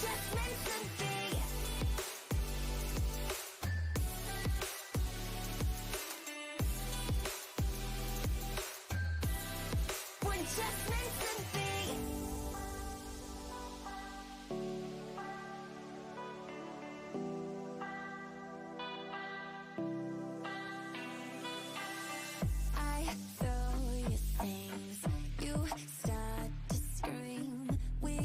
just meant to be. Just meant to be. I throw you things, you start to scream. We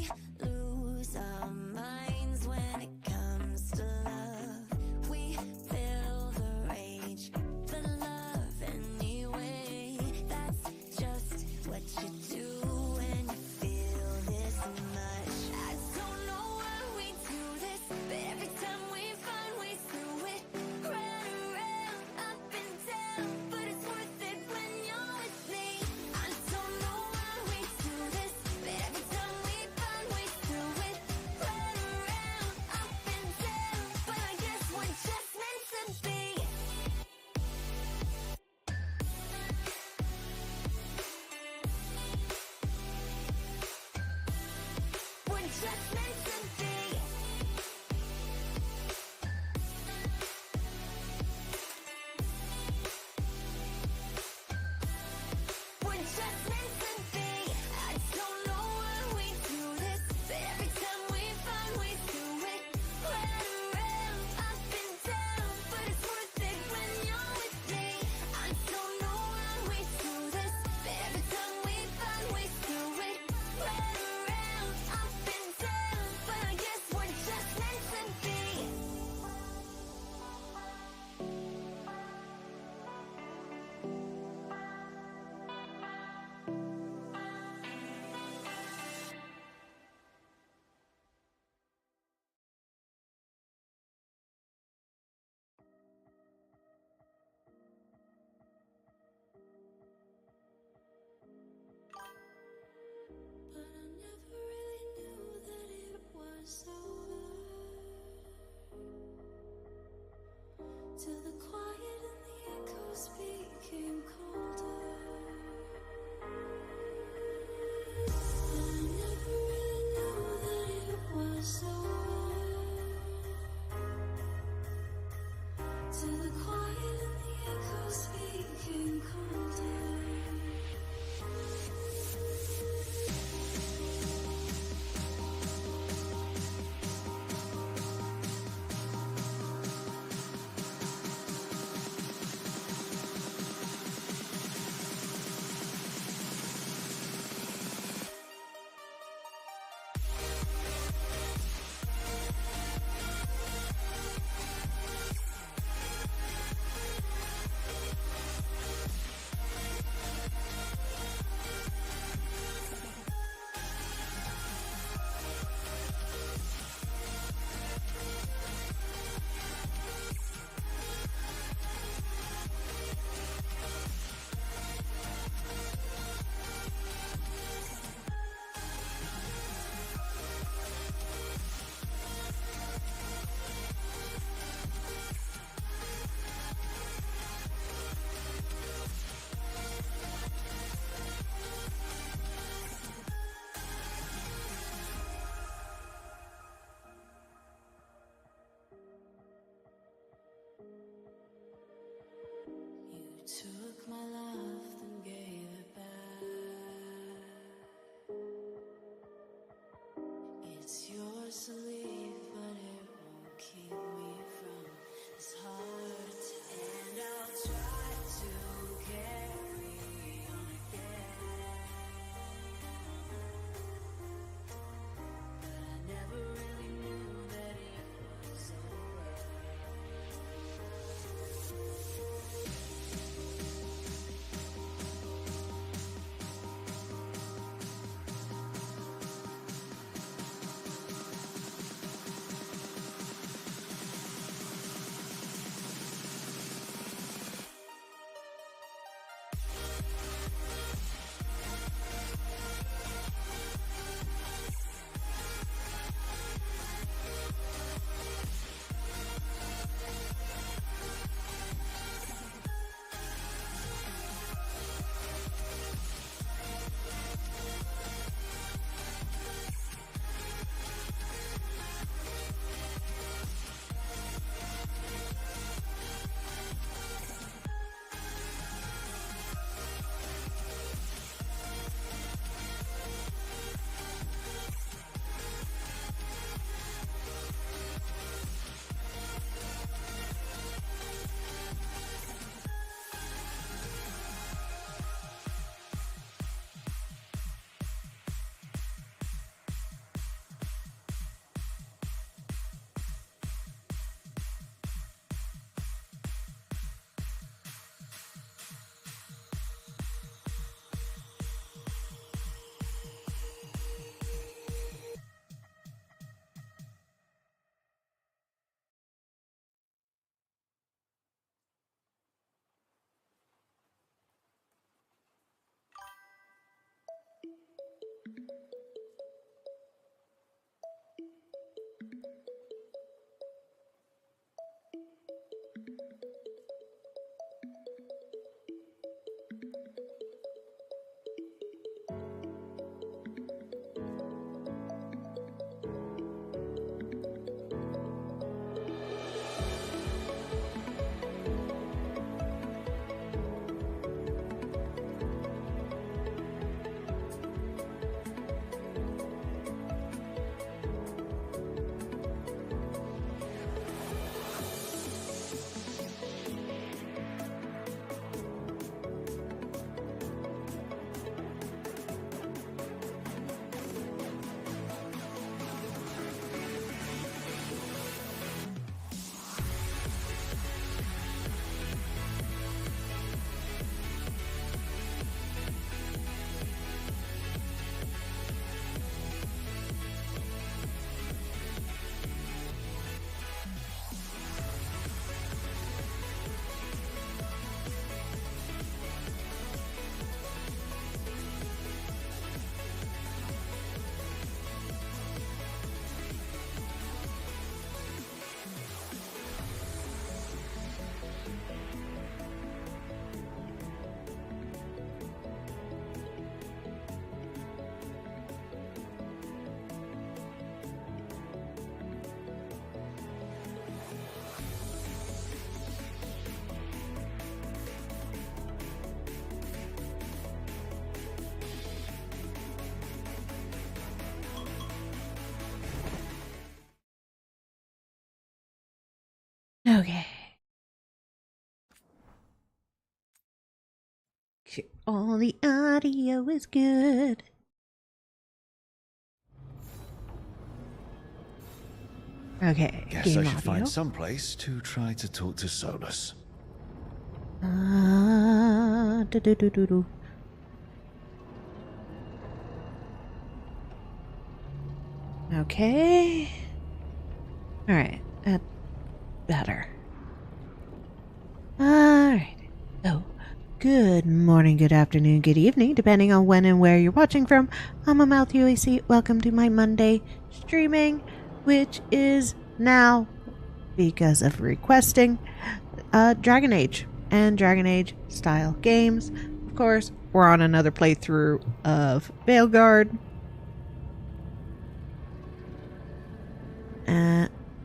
lose our minds when it comes to love. We feel the rage, the love anyway. That's just what you do when you feel this much. I don't know why we do this, but every time we find ways through it. Round and round, up and down, but it's worth it when you're with me. I don't know why we do this, but every time we find ways through it. Round and round, up and down, but I guess we're just meant to be. We're just meant to be. We're just meant to be. I don't know why we do this, but every time we find ways through it. Round and round, up and down, but it's worth it when you're with me. I don't know why we do this, but every time we find ways through it. Round and round, up and down, but I guess we're just meant to be. But I never really knew that it was over till the quiet and the echoes became colder. But I never really knew that it was over till the quiet and the echoes became colder. You took my love and gave it back. It's yours to leave, but it won't keep me from this heart attack. And I'll try to carry on again, but I never really knew that it was over. All the audio is good. Okay. Guess I should find some place to try to talk to Solus. Do. Okay. Alright. Better. Alright. Oh. Good morning, good afternoon, good evening, depending on when and where you're watching from. I'm AmaltheaAoiSi. Welcome to my Monday streaming, which is now, because of requesting, Dragon Age and Dragon Age style games. Of course, we're on another playthrough of Veilguard.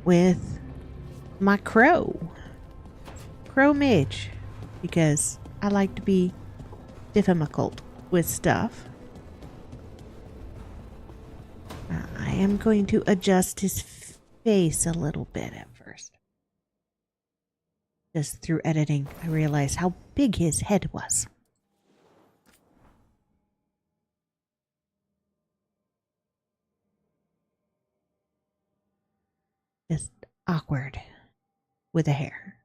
With my crow mage, because I like to be difficult with stuff. I am going to adjust his face a little bit at first. Just through editing, I realized how big his head was. Just awkward with the hair.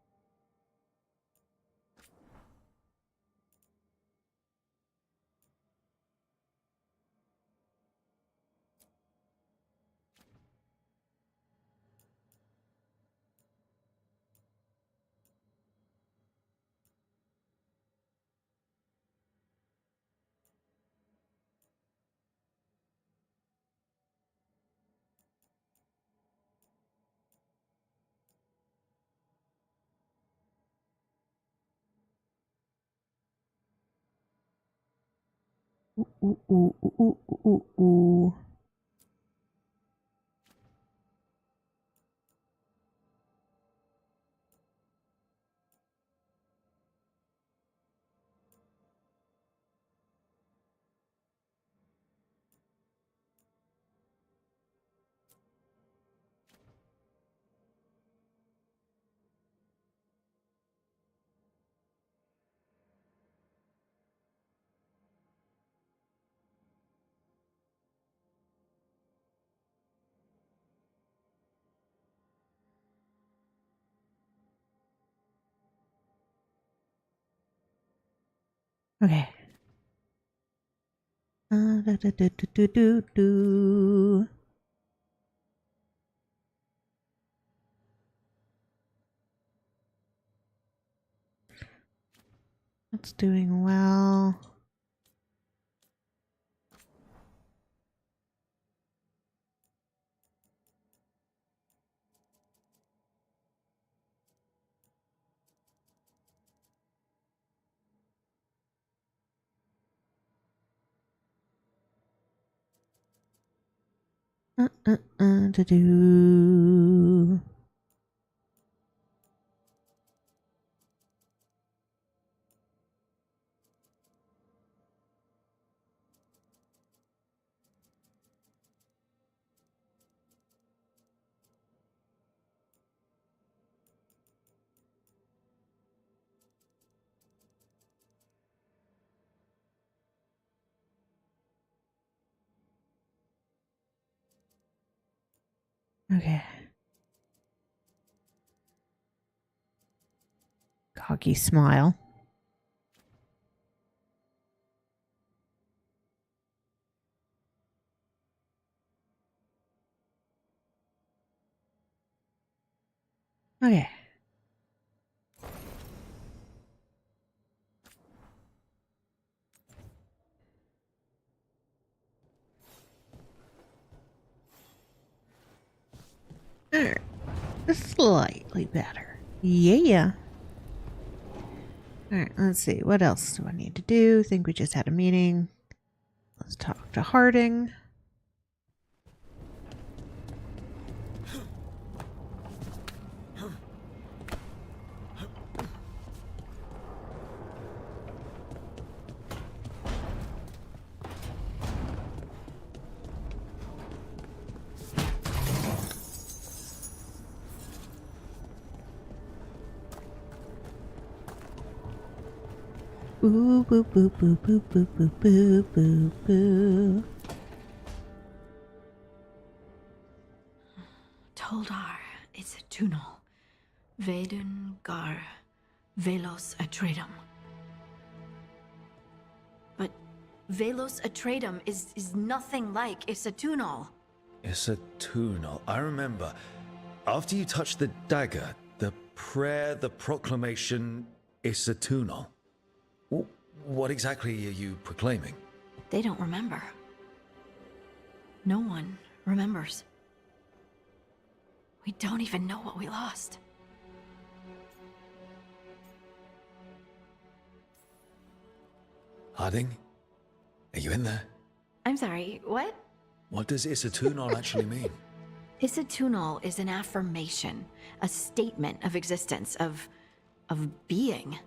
Ooh. Okay. That's doing well. Do. Okay. Cocky smile. Okay. Alright. Slightly better. Yeah. Alright, let's see. What else do I need to do? Think we just had a meeting. Let's talk to Harding. Boo boo boo boo boo boo boo boo boo boo. Toldar, it's a tunnel. Veilguard, Velos Atretum. But Velos Atretum is nothing like Isatunal. Isatunal. I remember. After you touched the dagger, the prayer, the proclamation, Isatunal. What exactly are you proclaiming? They don't remember. No one remembers. We don't even know what we lost. Harding? Are you in there? I'm sorry, what? What does Isatunal actually mean? Isatunal is an affirmation, a statement of existence, of being.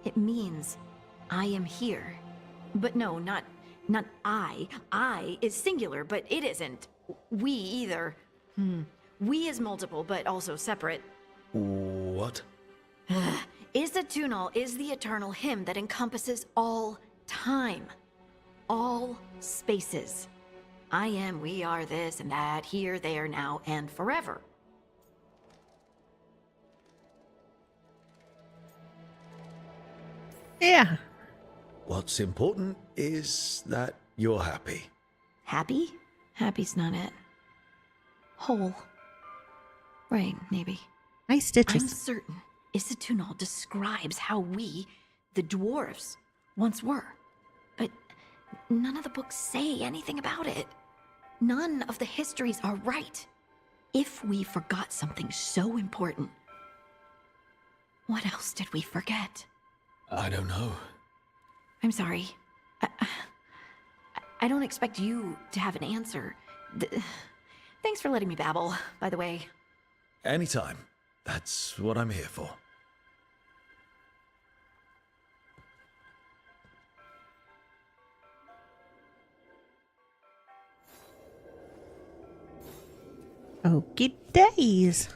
It means, I am here. But no, not I. I is singular, but it isn't. We either. We is multiple, but also separate. What? Isatunal is the eternal hymn that encompasses all time. All spaces. I am, we are, this and that, here, there, now, and forever. Yeah. What's important is that you're happy. Happy? Happy's not it. Whole. Right, maybe. Nice I'm stitches. certain Isatunal describes how we, the dwarves, once were. But none of the books say anything about it. None of the histories are right. If we forgot something so important, what else did we forget? I don't know. I'm sorry. I don't expect you to have an answer. Thanks for letting me babble, by the way. Anytime. That's what I'm here for. Okie days.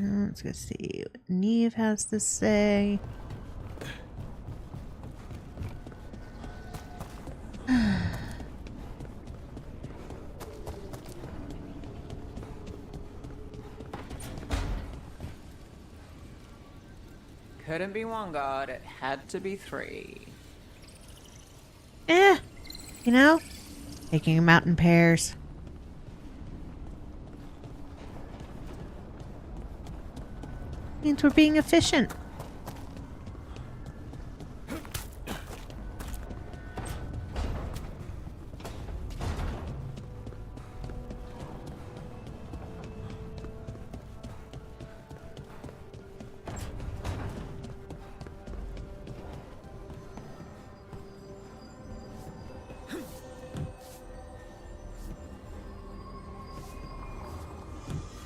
Let's go see what Neve has to say. Couldn't be one god, it had to be three. You know, taking them out in pairs. Means we're being efficient.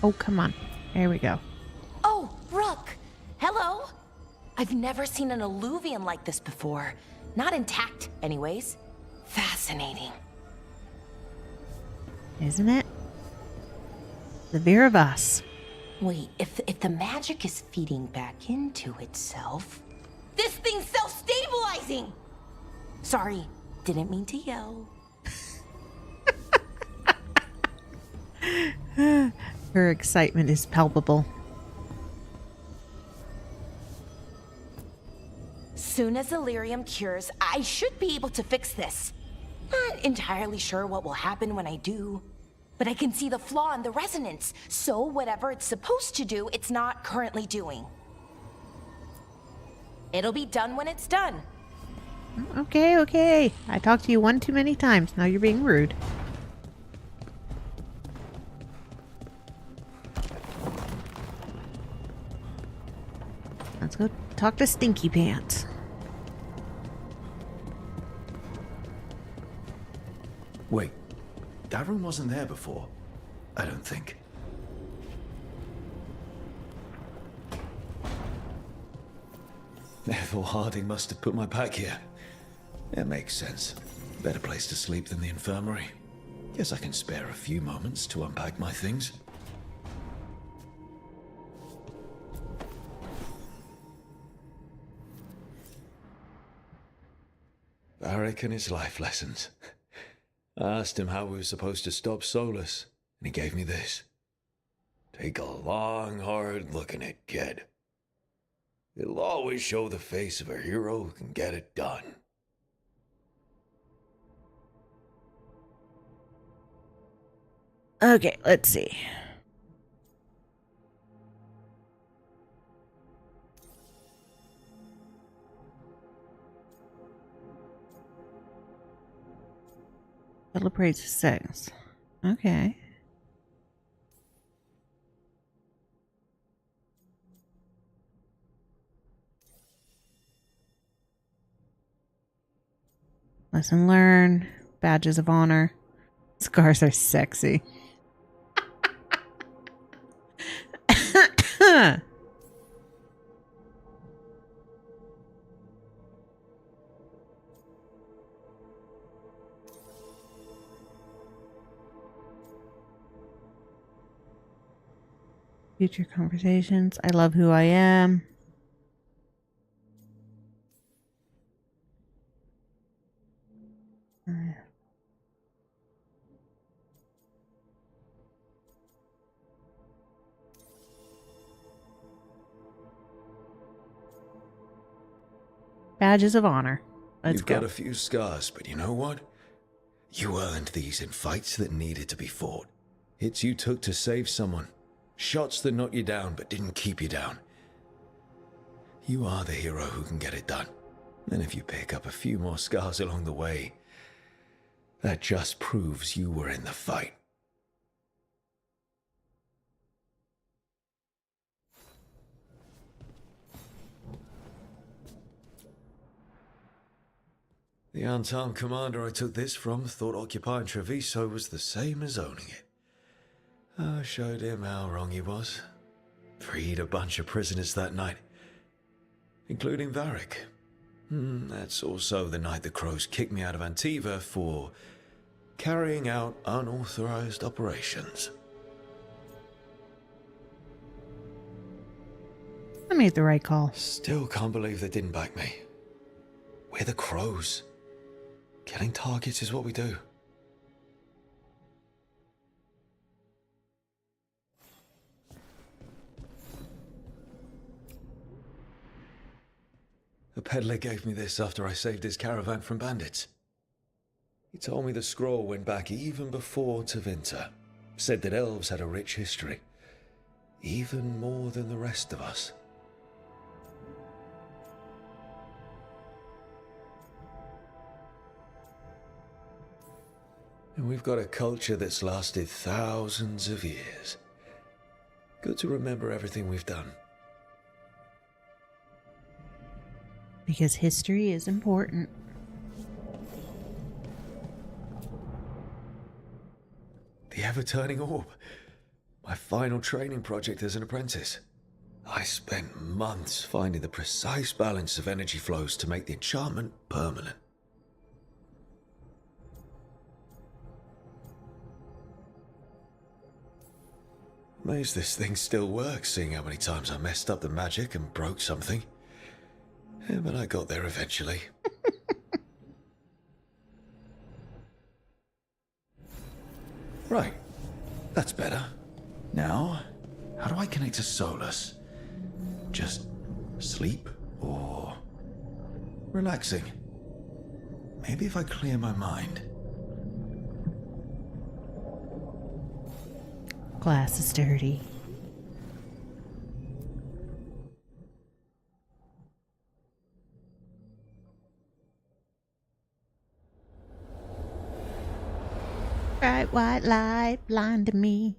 Oh, come on. There we go. Oh, Rook! Hello! I've never seen an alluvium like this before. Not intact, anyways. Fascinating. Isn't it? The Veer of us. Wait, if the magic is feeding back into itself... This thing's self-stabilizing! Sorry, didn't mean to yell. Her excitement is palpable. Soon as Illyrium cures, I should be able to fix this. Not entirely sure what will happen when I do, but I can see the flaw in the resonance, so whatever it's supposed to do, it's not currently doing. It'll be done when it's done. Okay. I talked to you one too many times. Now you're being rude. Let's go talk to Stinky Pants. Wait, that room wasn't there before. I don't think. Therefore, Harding must have put my pack here. It makes sense. Better place to sleep than the infirmary. Guess I can spare a few moments to unpack my things. Varric and his life lessons. I asked him how we were supposed to stop Solus, and he gave me this. Take a long, hard look at it, kid. It'll always show the face of a hero who can get it done. Okay, let's see. Celebrates 6. Okay. Lesson learned. Badges of honor. Scars are sexy. Future conversations. I love who I am. Badges of honor. Let's You've go. got a few scars, but you know what? You earned these in fights that needed to be fought. Hits you took to save someone. Shots that knocked you down but didn't keep you down. You are the hero who can get it done. And if you pick up a few more scars along the way, that just proves you were in the fight. The unarmed commander I took this from thought occupying Treviso was the same as owning it. I showed him how wrong he was. Freed a bunch of prisoners that night, including Varric. That's also the night the Crows kicked me out of Antiva for carrying out unauthorized operations. I made the right call. Still can't believe they didn't back me. We're the Crows. Killing targets is what we do. A peddler gave me this after I saved his caravan from bandits. He told me the scroll went back even before Tevinter. Said that elves had a rich history. Even more than the rest of us. And we've got a culture that's lasted thousands of years. Good to remember everything we've done. Because history is important. The ever-turning orb. My final training project as an apprentice. I spent months finding the precise balance of energy flows to make the enchantment permanent. Amazed this thing still works, seeing how many times I messed up the magic and broke something. Yeah, but I got there eventually. Right. That's better. Now, how do I connect to Solus? Just sleep or relaxing? Maybe if I clear my mind. Glass is dirty. Bright white light blinded me.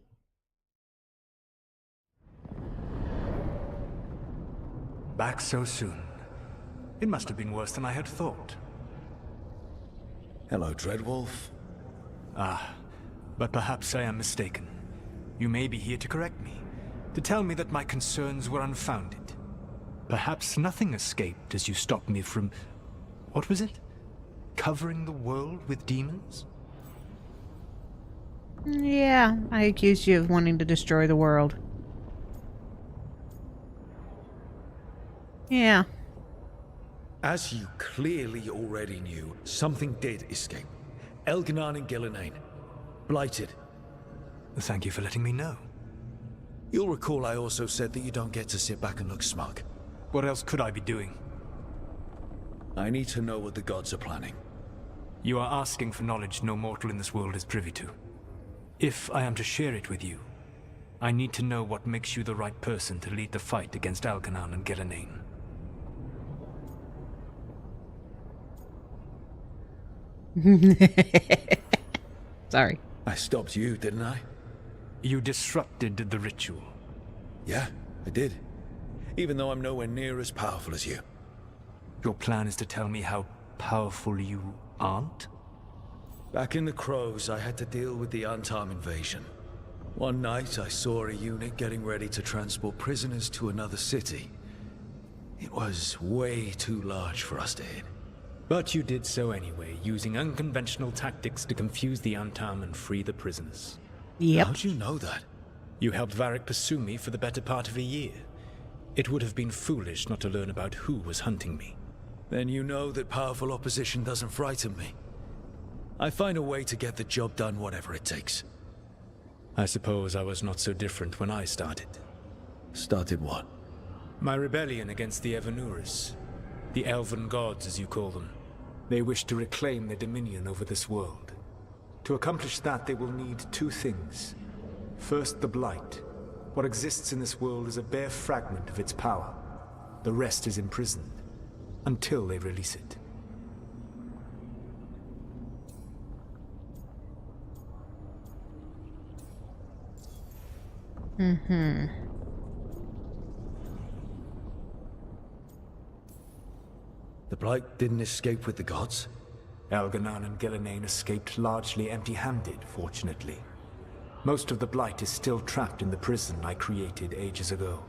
Back so soon. It must have been worse than I had thought. Hello, Dreadwolf. Ah, but perhaps I am mistaken. You may be here to correct me, to tell me that my concerns were unfounded. Perhaps nothing escaped as you stopped me from... what was it? Covering the world with demons? Yeah, I accused you of wanting to destroy the world. Yeah. As you clearly already knew, something did escape. Elganan and Gillenane. Blighted. Thank you for letting me know. You'll recall I also said that you don't get to sit back and look smug. What else could I be doing? I need to know what the gods are planning. You are asking for knowledge no mortal in this world is privy to. If I am to share it with you, I need to know what makes you the right person to lead the fight against Elganan and Gillenane. Sorry. I stopped you, didn't I? You disrupted the ritual. Yeah, I did. Even though I'm nowhere near as powerful as you. Your plan is to tell me how powerful you aren't? Back in the Crows, I had to deal with the Antam invasion. One night, I saw a unit getting ready to transport prisoners to another city. It was way too large for us to hit. But you did so anyway, using unconventional tactics to confuse the Antam and free the prisoners. Yep. How'd you know that? You helped Varric pursue me for the better part of a year. It would have been foolish not to learn about who was hunting me. Then you know that powerful opposition doesn't frighten me. I find a way to get the job done whatever it takes. I suppose I was not so different when I started. Started what? My rebellion against the Evanuris. The elven gods, as you call them. They wish to reclaim their dominion over this world. To accomplish that, they will need two things. First, the Blight. What exists in this world is a bare fragment of its power. The rest is imprisoned, until they release it. The Blight didn't escape with the gods? Elganan and Gillenane escaped largely empty-handed, fortunately. Most of the Blight is still trapped in the prison I created ages ago.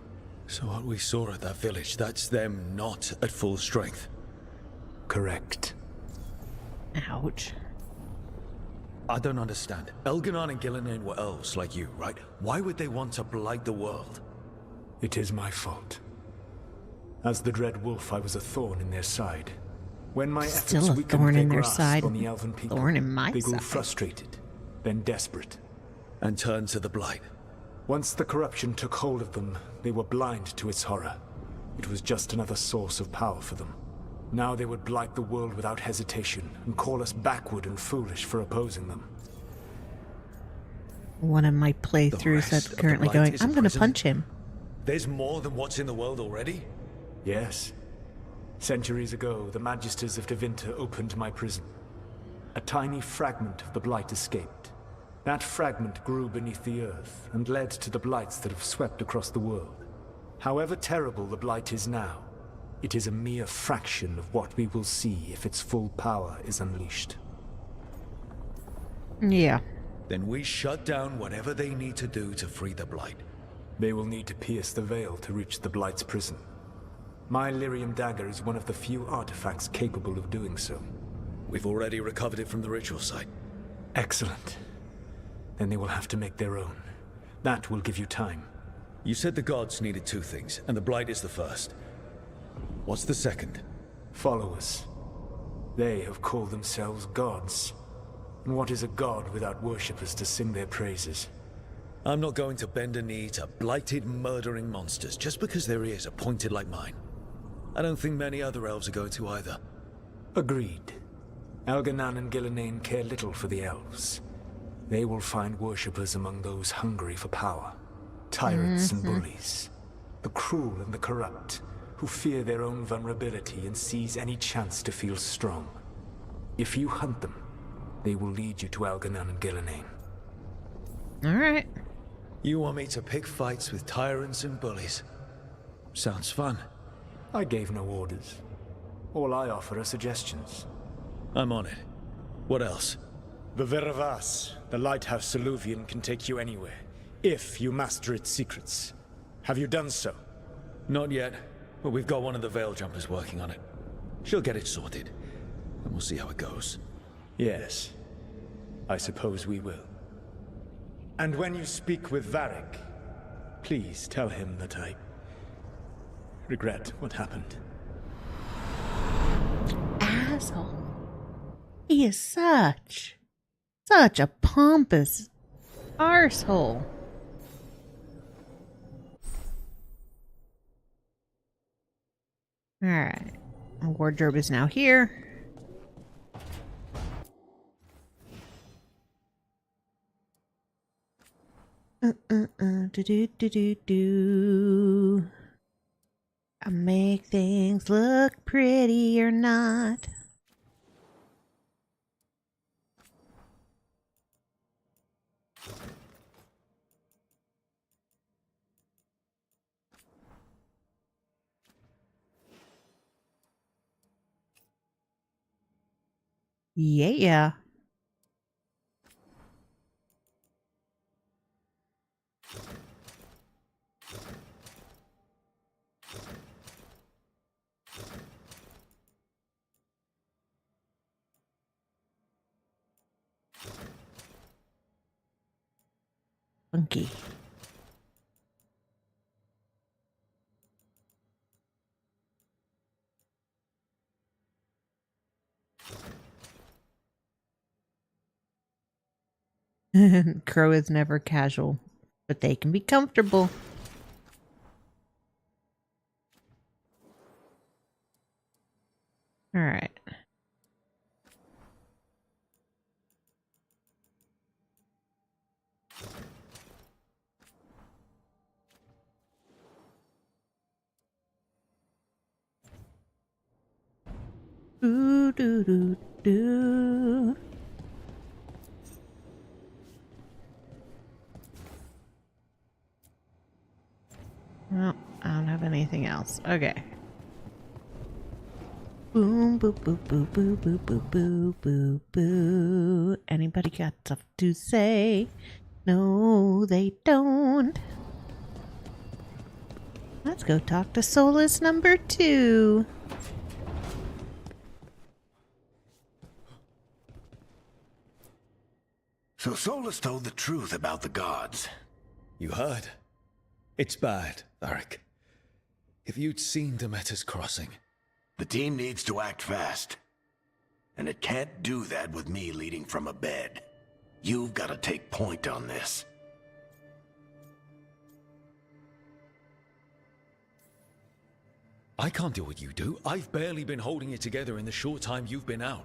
So what we saw at that village, that's them not at full strength? Correct. Ouch. I don't understand. Elganan and Gillenane were elves like you, right? Why would they want to blight the world? It is my fault. As the Dread Wolf, I was a thorn in their side. When my Still efforts a weakened thorn their in their grasp side. on the elven people, Thorn in my they grew side. frustrated, then desperate. And turned to the Blight. Once the corruption took hold of them, they were blind to its horror. It was just another source of power for them. Now they would blight the world without hesitation, and call us backward and foolish for opposing them. One of my playthroughs rest that's of the currently Blight going, is I'm in going to prison? punch him. There's more than what's in the world already? Yes. Centuries ago, the Magisters of Tevinter opened my prison. A tiny fragment of the Blight escaped. That fragment grew beneath the earth, and led to the Blights that have swept across the world. However terrible the Blight is now, it is a mere fraction of what we will see if its full power is unleashed. Yeah. Then we shut down whatever they need to do to free the Blight. They will need to pierce the veil to reach the Blight's prison. My Lyrium dagger is one of the few artifacts capable of doing so. We've already recovered it from the ritual site. Excellent. Then they will have to make their own. That will give you time. You said the gods needed two things, and the Blight is the first. What's the second? Followers. They have called themselves gods. And what is a god without worshippers to sing their praises? I'm not going to bend a knee to blighted, murdering monsters just because their ears are pointed like mine. I don't think many other elves are going to either. Agreed. Elganan and Gillenane care little for the elves. They will find worshippers among those hungry for power. Tyrants and bullies. The cruel and the corrupt, who fear their own vulnerability and seize any chance to feel strong. If you hunt them, they will lead you to Elganan and Gillenane. Alright. You want me to pick fights with tyrants and bullies? Sounds fun. I gave no orders. All I offer are suggestions. I'm on it. What else? The Veravas, the lighthouse Soluvian, can take you anywhere, if you master its secrets. Have you done so? Not yet. But we've got one of the Veil Jumpers working on it. She'll get it sorted, and we'll see how it goes. Yes, I suppose we will. And when you speak with Varric, please tell him that I regret what happened. Asshole. He is such a pompous arsehole. Alright. Our wardrobe is now here. Do. I make things look pretty or not. Yeah. Funky. Crow is never casual, but they can be comfortable. All right. Ooh, doo, doo, doo. Well, I don't have anything else. Okay. Boom, boop, boop, boop, boop, boop, boop, boop, boop, boop. Anybody got stuff to say? No, they don't. Let's go talk to Solus number 2. So Solus told the truth about the gods. You heard? It's bad, Varric. If you'd seen Demeter's crossing. The team needs to act fast. And it can't do that with me leading from a bed. You've got to take point on this. I can't do what you do. I've barely been holding it together in the short time you've been out.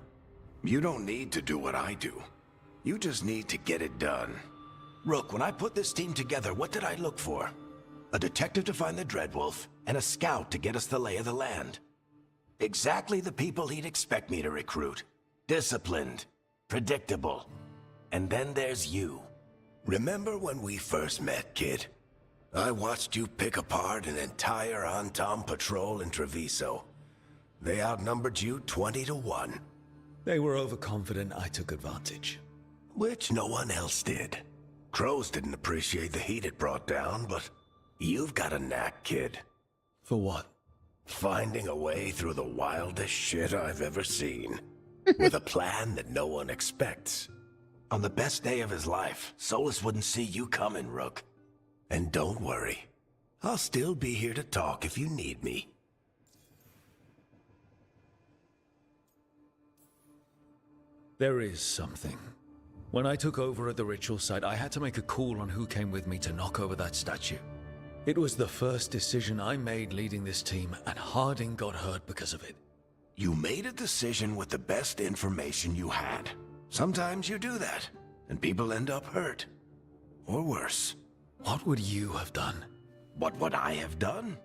You don't need to do what I do. You just need to get it done. Rook, when I put this team together, what did I look for? A detective to find the Dreadwolf, and a scout to get us the lay of the land. Exactly the people he'd expect me to recruit. Disciplined, predictable. And then there's you. Remember when we first met, kid? I watched you pick apart an entire Antom patrol in Treviso. They outnumbered you 20-1. They were overconfident. I took advantage. Which no one else did. Crows didn't appreciate the heat it brought down, but you've got a knack, kid. For what? Finding a way through the wildest shit I've ever seen. With a plan that no one expects. On the best day of his life, Solus wouldn't see you coming, Rook. And don't worry. I'll still be here to talk if you need me. There is something. When I took over at the ritual site, I had to make a call on who came with me to knock over that statue. It was the first decision I made leading this team, and Harding got hurt because of it. You made a decision with the best information you had. Sometimes you do that, and people end up hurt. Or worse. What would you have done? What would I have done?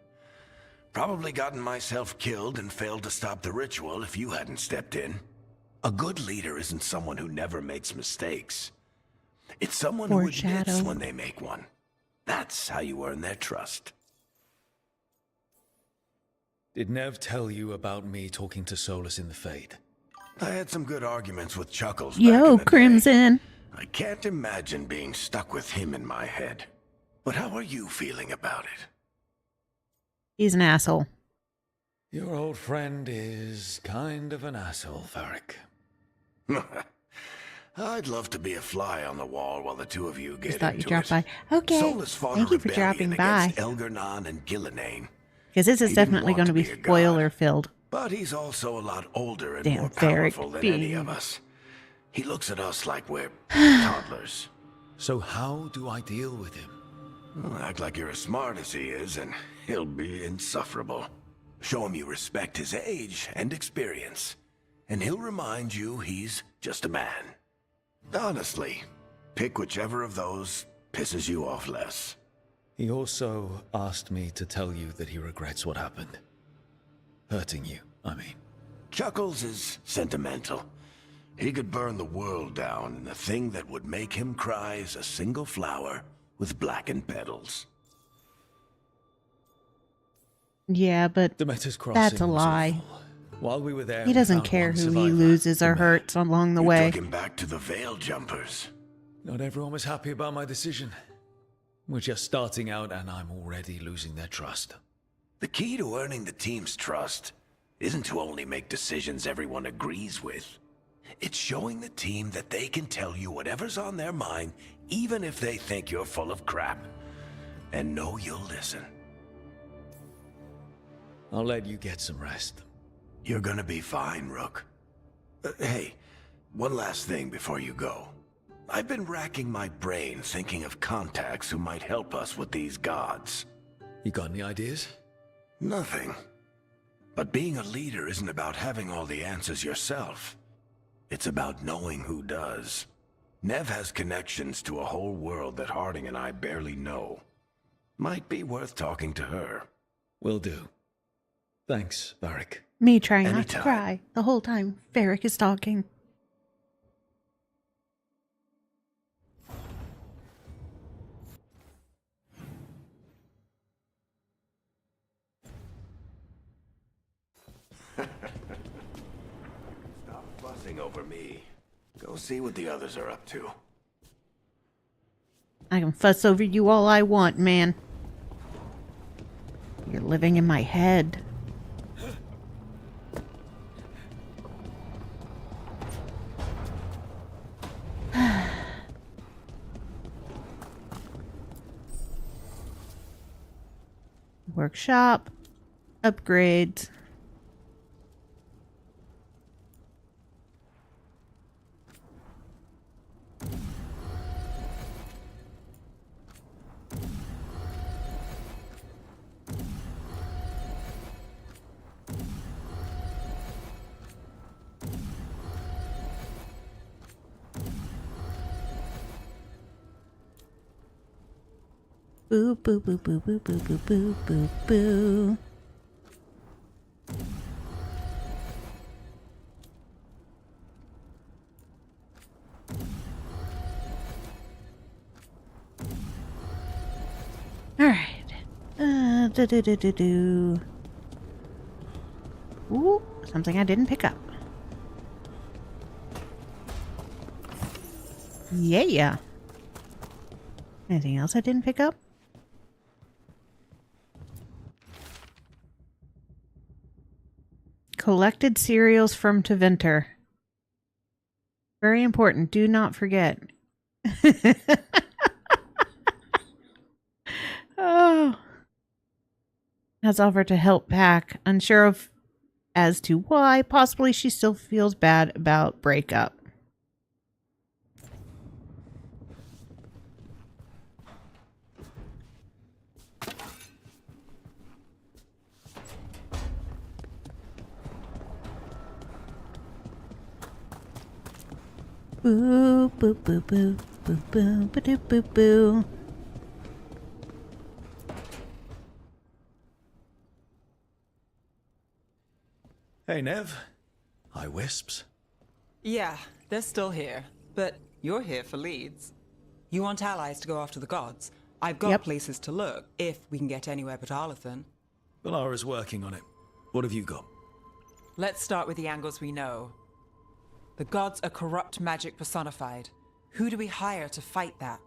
Probably gotten myself killed and failed to stop the ritual if you hadn't stepped in. A good leader isn't someone who never makes mistakes. It's someone who admits when they make one. That's how you earn their trust. Did Nev tell you about me talking to Solus in the Fade? I had some good arguments with Chuckles. Yo, Crimson. I can't imagine being stuck with him in my head. But how are you feeling about it? He's an asshole. Your old friend is kind of an asshole, Varric. I'd love to be a fly on the wall while the two of you get Just thought you into dropped it. by. Okay. Solus fought Thank a you for rebellion dropping by. against Elgar'nan and Gillenane. Because this is He didn't definitely want going to be a god, spoiler filled. But he's also a lot older and Damn, more Varric powerful than being- any of us. He looks at us like we're toddlers. So how do I deal with him? Well, act like you're as smart as he is, and he'll be insufferable. Show him you respect his age and experience, and he'll remind you he's just a man. Honestly, pick whichever of those pisses you off less. He also asked me to tell you that he regrets what happened. Hurting you, I mean. Chuckles is sentimental. He could burn the world down, and the thing that would make him cry is a single flower with blackened petals. Yeah, but Demeter's Crossing that's a was lie. awful. While we were there, He we doesn't found care one who he survivor, loses or Demeter. hurts along the You way. took him back to the Veil Jumpers. Not everyone was happy about my decision. We're just starting out and I'm already losing their trust. The key to earning the team's trust isn't to only make decisions everyone agrees with. It's showing the team that they can tell you whatever's on their mind, even if they think you're full of crap. And know you'll listen. I'll let you get some rest. You're gonna be fine, Rook. Hey, one last thing before you go. I've been racking my brain thinking of contacts who might help us with these gods. You got any ideas? Nothing. But being a leader isn't about having all the answers yourself. It's about knowing who does. Nev has connections to a whole world that Harding and I barely know. Might be worth talking to her. Will do. Thanks, Varric. Me trying not to Anytime. cry the whole time Varric is talking. Stop fussing over me. Go see what the others are up to. I can fuss over you all I want, man. You're living in my head. Workshop. Upgrades. Boo, boo, boo, boo, boo, boo, boo, boo, boo, boo. All right. Do. Ooh, something I didn't pick up. Yeah. Anything else I didn't pick up? Collected cereals from Tevinter. Very important. Do not forget. Oh. Has offered to help Pack. Unsure of as to why. Possibly she still feels bad about breakup. Boo, boo, boo, boo, boo, boo, boo, boo, boo, boo. Hey, Nev. Hi, Wisps. Yeah, they're still here, but you're here for leads. You want allies to go after the gods? I've got Yep. places to look, if we can get anywhere but Arlathan. Valara's working on it. What have you got? Let's start with the angles we know. The gods are corrupt magic personified. Who do we hire to fight that?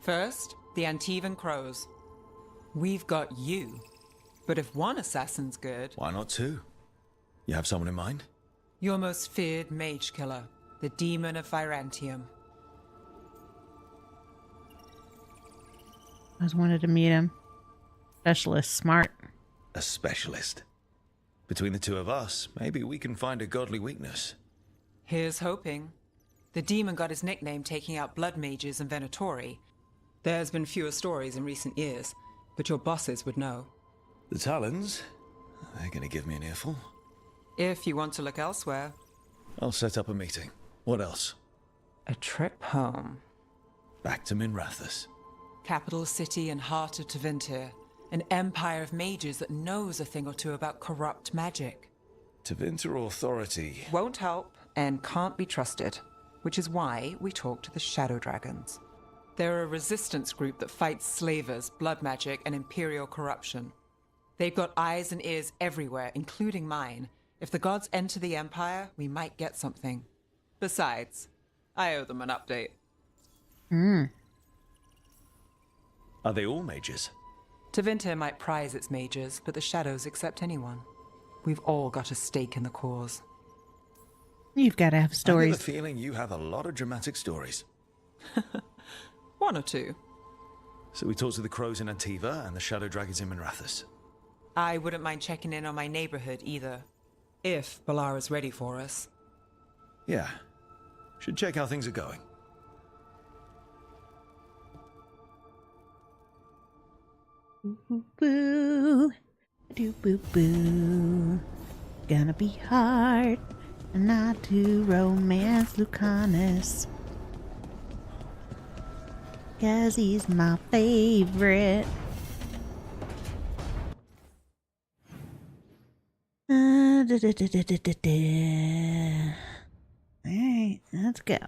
First, the Antivan Crows. We've got you. But if one assassin's good, Why not two? You have someone in mind? your most feared mage killer, the demon of Virantium. I always wanted to meet him. Specialist, smart. A specialist. Between the two of us, maybe we can find a godly weakness. Here's hoping. The demon got his nickname taking out blood mages and Venatori. There's been fewer stories in recent years, but your bosses would know. The Talons? They're gonna give me an earful. If you want to look elsewhere. I'll set up a meeting. What else? A trip home. Back to Minrathous. Capital city and heart of Tevinter. An empire of mages that knows a thing or two about corrupt magic. Tevinter Authority. Won't help and can't be trusted, which is why we talk to the Shadow Dragons. They're a resistance group that fights slavers, blood magic, and imperial corruption. They've got eyes and ears everywhere, including mine. If the gods enter the Empire, we might get something. Besides, I owe them an update. Are they all mages? Tevinter might prize its mages, but the Shadows accept anyone. We've all got a stake in the cause. You've got to have I stories. have a feeling you have a lot of dramatic stories. One or two. So we talked to the crows in Antiva and the shadow dragons in Minrathous. I wouldn't mind checking in on my neighborhood either. If Balara's ready for us. Yeah. Should check how things are going. Boo, do boo boo. Gonna be hard not to romance Lucanus, 'cause he's my favorite. Alright, let's go.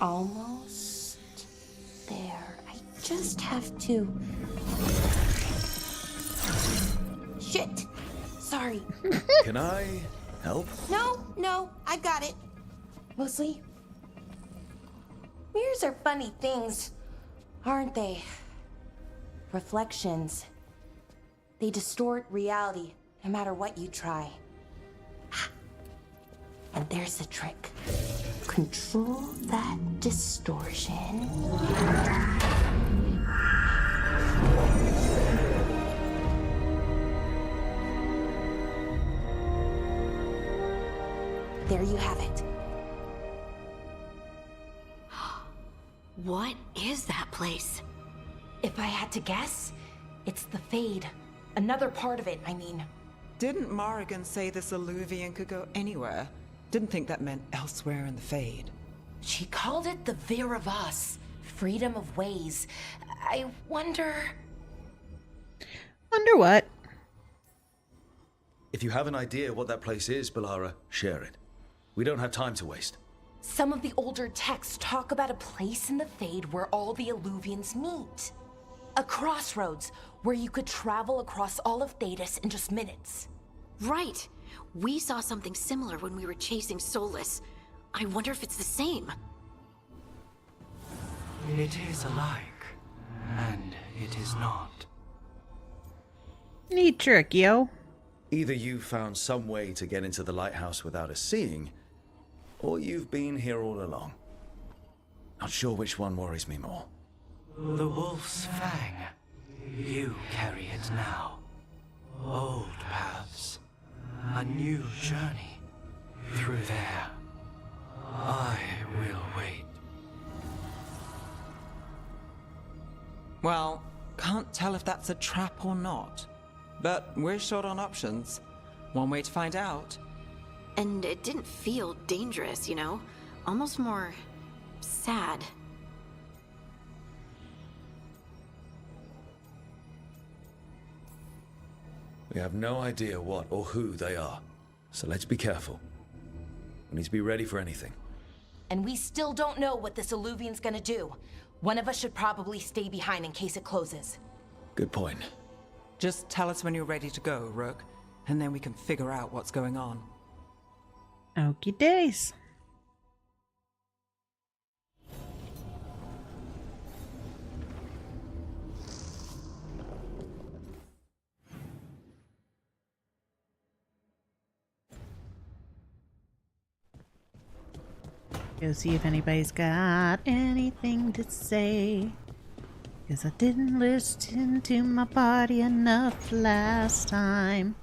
Almost there. I just have to... Shit! Sorry. Can I help? No, I got it. Mostly, mirrors are funny things, aren't they? Reflections. They distort reality, no matter what you try. And there's the trick. Control that distortion. There you have it. What is that place? If I had to guess, it's the Fade. Another part of it, I mean. Didn't Morrigan say this Alluvian could go anywhere? Didn't think that meant elsewhere in the Fade. She called it the Vir of Us, freedom of ways. I wonder... Wonder what? If you have an idea what that place is, Balara, share it. We don't have time to waste. Some of the older texts talk about a place in the Fade where all the Alluvians meet. A crossroads where you could travel across all of Thedas in just minutes. Right. We saw something similar when we were chasing Solus. I wonder if it's the same. It is alike, and it is not. Neat trick, yo. Either you found some way to get into the lighthouse without us seeing, or you've been here all along. Not sure which one worries me more. The Wolf's Fang. You carry it now. Old paths. A new journey. Through there. I will wait. Well, can't tell if that's a trap or not. But we're short on options. One way to find out. And it didn't feel dangerous, you know? Almost more... sad. We have no idea what or who they are, so let's be careful. We need to be ready for anything. And we still don't know what this Alluvian's gonna do. One of us should probably stay behind in case it closes. Good point. Just tell us when you're ready to go, Rook, and then we can figure out what's going on. Okie days. Go see if anybody's got anything to say. 'Cause I didn't listen to my body enough last time.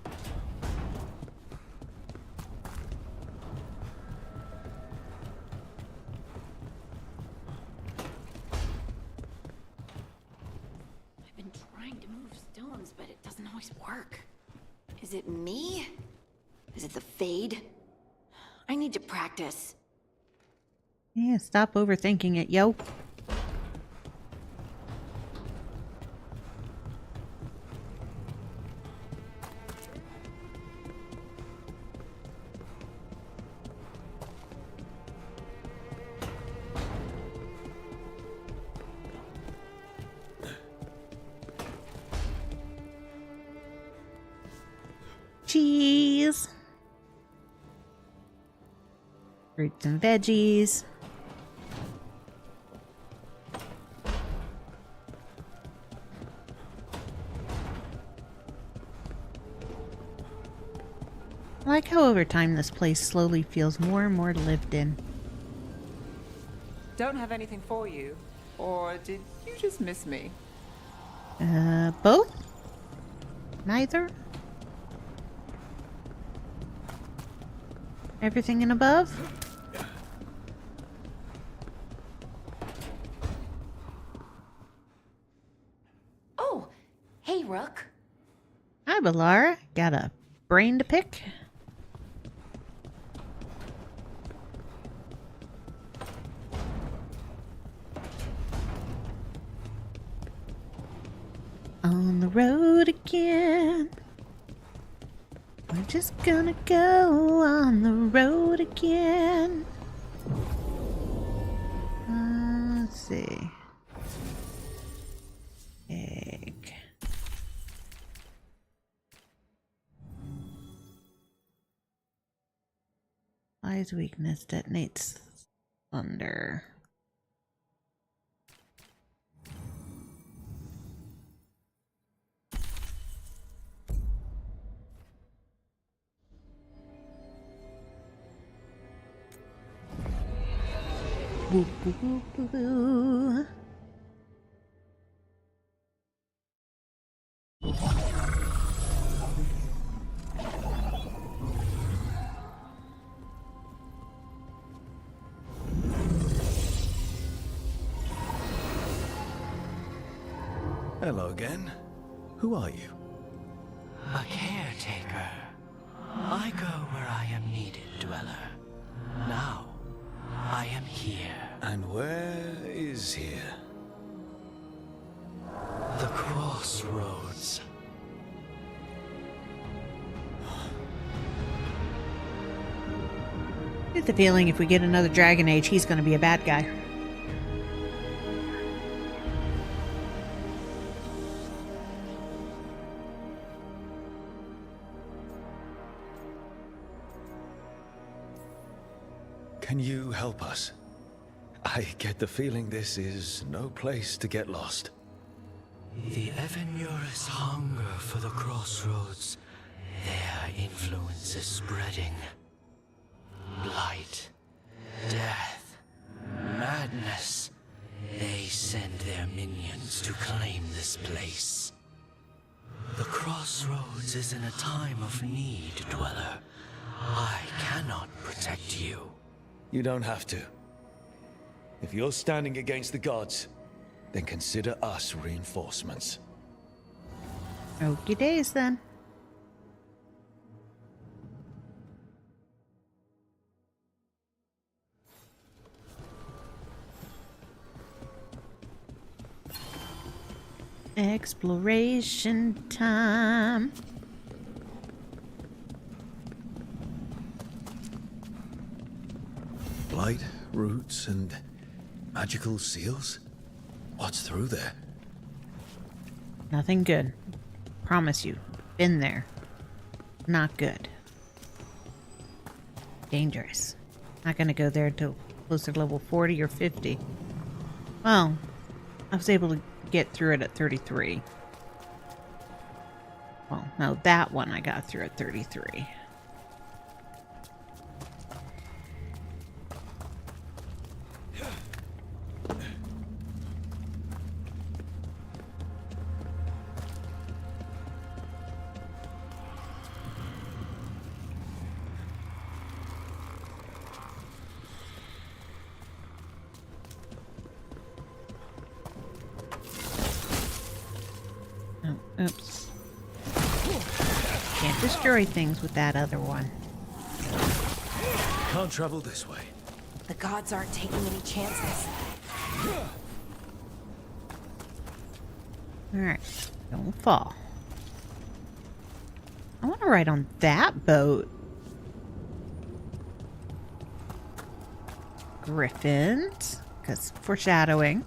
I've been trying to move stones, but it doesn't always work. Is it me? Is it the fade? I need to practice. Yeah, stop overthinking it, yo. Cheese. Fruits and veggies. I like how over time this place slowly feels more and more lived in. Don't have anything for you. Or did you just miss me? Both? Neither? Everything and above? Oh, hey, Rook. Hi, Balara. Got a brain to pick? On the road again. We're just gonna go on the road again. Let's see. Egg. Fly's weakness detonates thunder. Boo, boo, boo, boo, boo. Hello again. Who are you? A caretaker. I go where I am needed, dweller. Now, I am here. And where is here? The crossroads. I get the feeling if we get another Dragon Age, he's gonna be a bad guy. Can you help us? I get the feeling this is no place to get lost. The Evenurus hunger for the crossroads. Their influence is spreading. Blight, death, madness. They send their minions to claim this place. The crossroads is in a time of need, dweller. I cannot protect you. You don't have to. If you're standing against the gods, then consider us reinforcements. Okie days then. Exploration time. Blight, roots, and magical seals? What's through there? Nothing good. Promise you. Been there. Not good. Dangerous. Not gonna go there until closer to level 40 or 50. Well, I was able to get through it at 33. Well, no, that one I got through at 33. Oh, oops. Can't destroy things with that other one. Can't travel this way. The gods aren't taking any chances. Alright, don't fall. I want to ride on that boat. Griffins, because foreshadowing.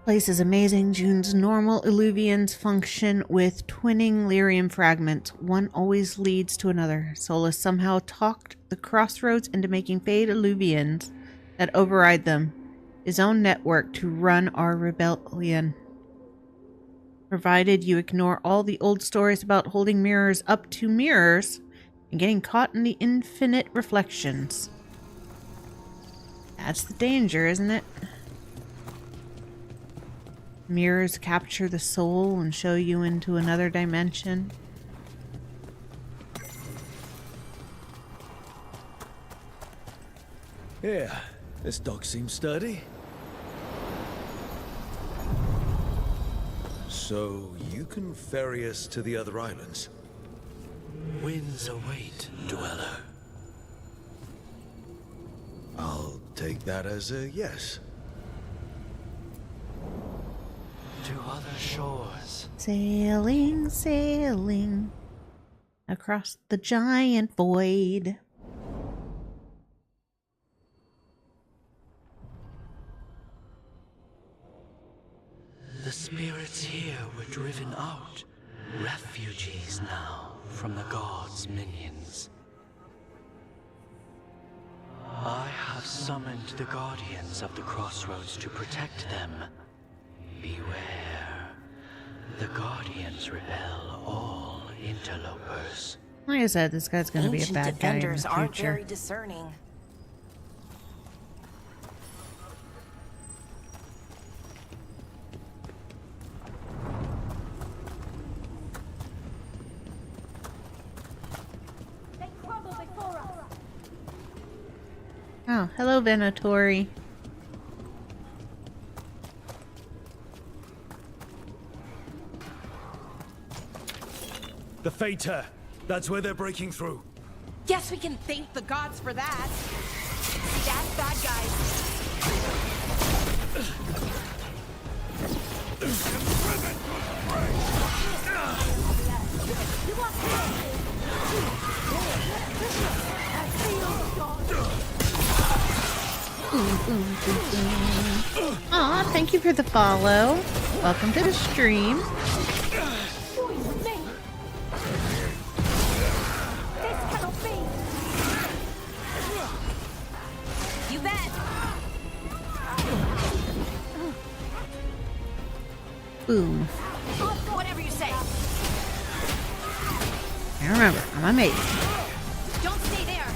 Place is amazing. June's normal illuvians function with twinning lyrium fragments. One always leads to another. Solus somehow talked the crossroads into making fade illuvians that override them his own network to run our rebellion. Provided you ignore all the old stories about holding mirrors up to mirrors and getting caught in the infinite reflections. That's the danger, isn't it? Mirrors capture the soul and show you into another dimension. Yeah, this dog seems sturdy. So, you can ferry us to the other islands? Winds await, dweller. I'll take that as a yes. To other shores. Sailing, sailing across the giant void. The spirits here were driven out, refugees now from the gods' minions. I have summoned the guardians of the crossroads to protect them. Beware. The guardians repel all interlopers. Like I said, this guy's going to be a Ancient bad guy in the defenders aren't future. very discerning. Oh, hello, Venatori. The Fater! That's where they're breaking through. Guess we can thank the gods for that. That's bad guys. Aw, thank you for the follow. Welcome to the stream. You bet. Boom. Whatever you say. And remember, I'm a mate. Don't stay there.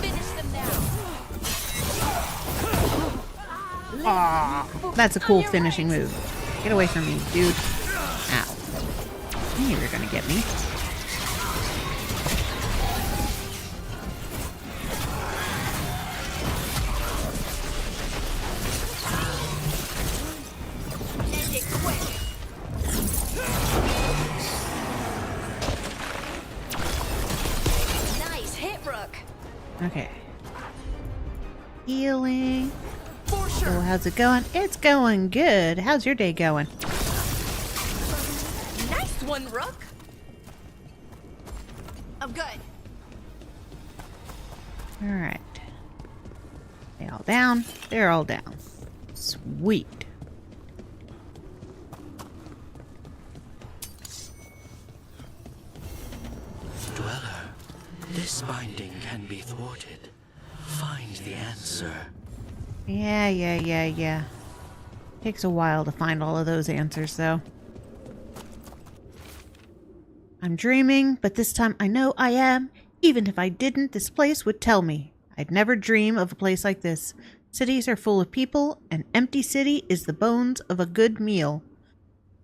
Finish them now. Aw, that's a cool finishing move. Get away from me, dude. Ow. I knew you were gonna get me. End it quick. Nice hit, Rook. Okay. Healing. For So sure. how's it going? It's going good. How's your day going? Nice one, Rook. I'm good. Alright. They all down? They're all down. Sweet. this binding can be thwarted. Find the answer. Yeah. Takes a while to find all of those answers, though. I'm dreaming, but this time I know I am. Even if I didn't, this place would tell me. I'd never dream of a place like this. Cities are full of people. An empty city is the bones of a good meal.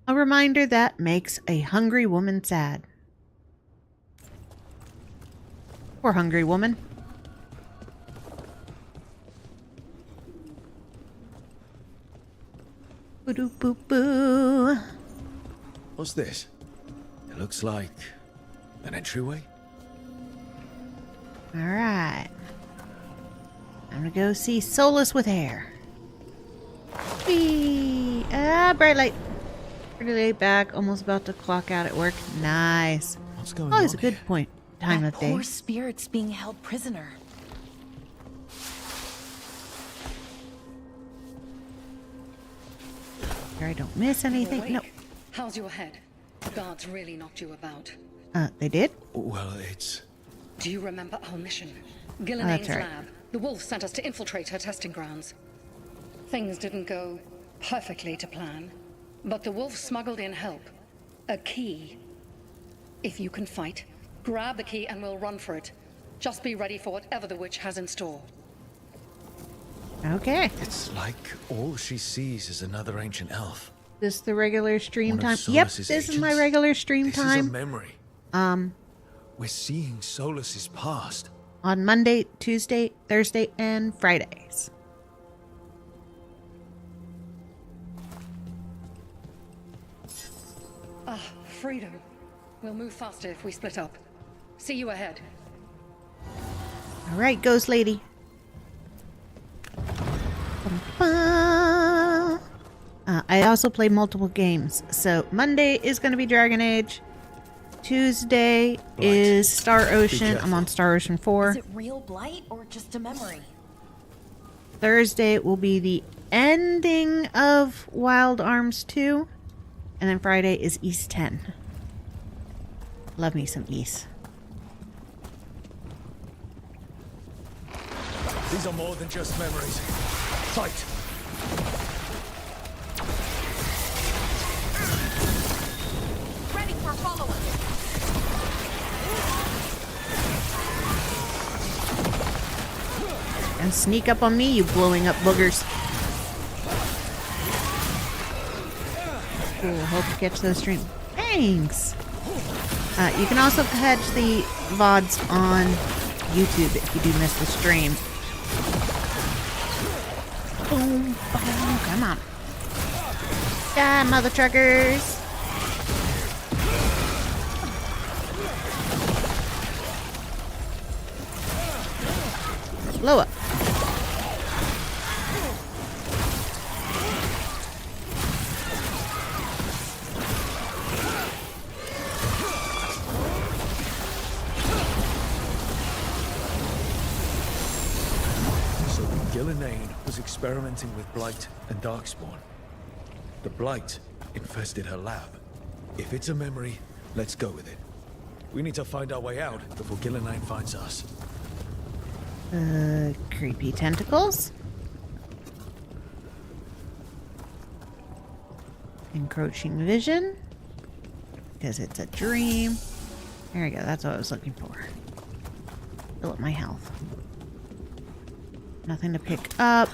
A reminder that makes a hungry woman sad. Poor hungry woman. Boo-doo-boo-boo. What's this? It looks like an entryway. Alright. I'm gonna go see Solus with hair. Whee! Bright light. Pretty laid back, almost about to clock out at work. Nice. What's going Always on a good here? point. Time That of day. poor spirit's being held prisoner. Sure I don't miss anything. No. How's your head? Guards really knocked you about. They did? Well, it's... Do you remember our mission? That's Gillian's right. lab. The wolf sent us to infiltrate her testing grounds. Things didn't go perfectly to plan, but the wolf smuggled in help. A key. If you can fight, grab the key and we'll run for it. Just be ready for whatever the witch has in store. Okay. It's like all she sees is another ancient elf. This the regular stream One of time? Yep, Solus's this is my agents? regular stream This is a time. memory. We're seeing Solus's past. On Monday, Tuesday, Thursday, and Fridays. Freedom. We'll move faster if we split up. See you ahead. Alright, ghost lady. Bum-bum. I also play multiple games. So Monday is going to be Dragon Age. Tuesday is Star Ocean. I'm on Star Ocean 4. Is it real blight or just a memory? Thursday will be the ending of Wild Arms 2. And then Friday is East 10. Love me some East. These are more than just memories. Fight! Ready for follow-up. And sneak up on me, you blowing up boogers. Cool, hope you catch those streams. Thanks! You can also catch the VODs on YouTube if you do miss the stream. Boom, boom, come on. Die, mother truckers! Blow up. So Gillian was experimenting with Blight and Darkspawn. The Blight infested her lab. If it's a memory, let's go with it. We need to find our way out before Gillian finds us. Creepy tentacles. Encroaching vision. Because it's a dream. There we go, that's what I was looking for. Fill up my health. Nothing to pick up.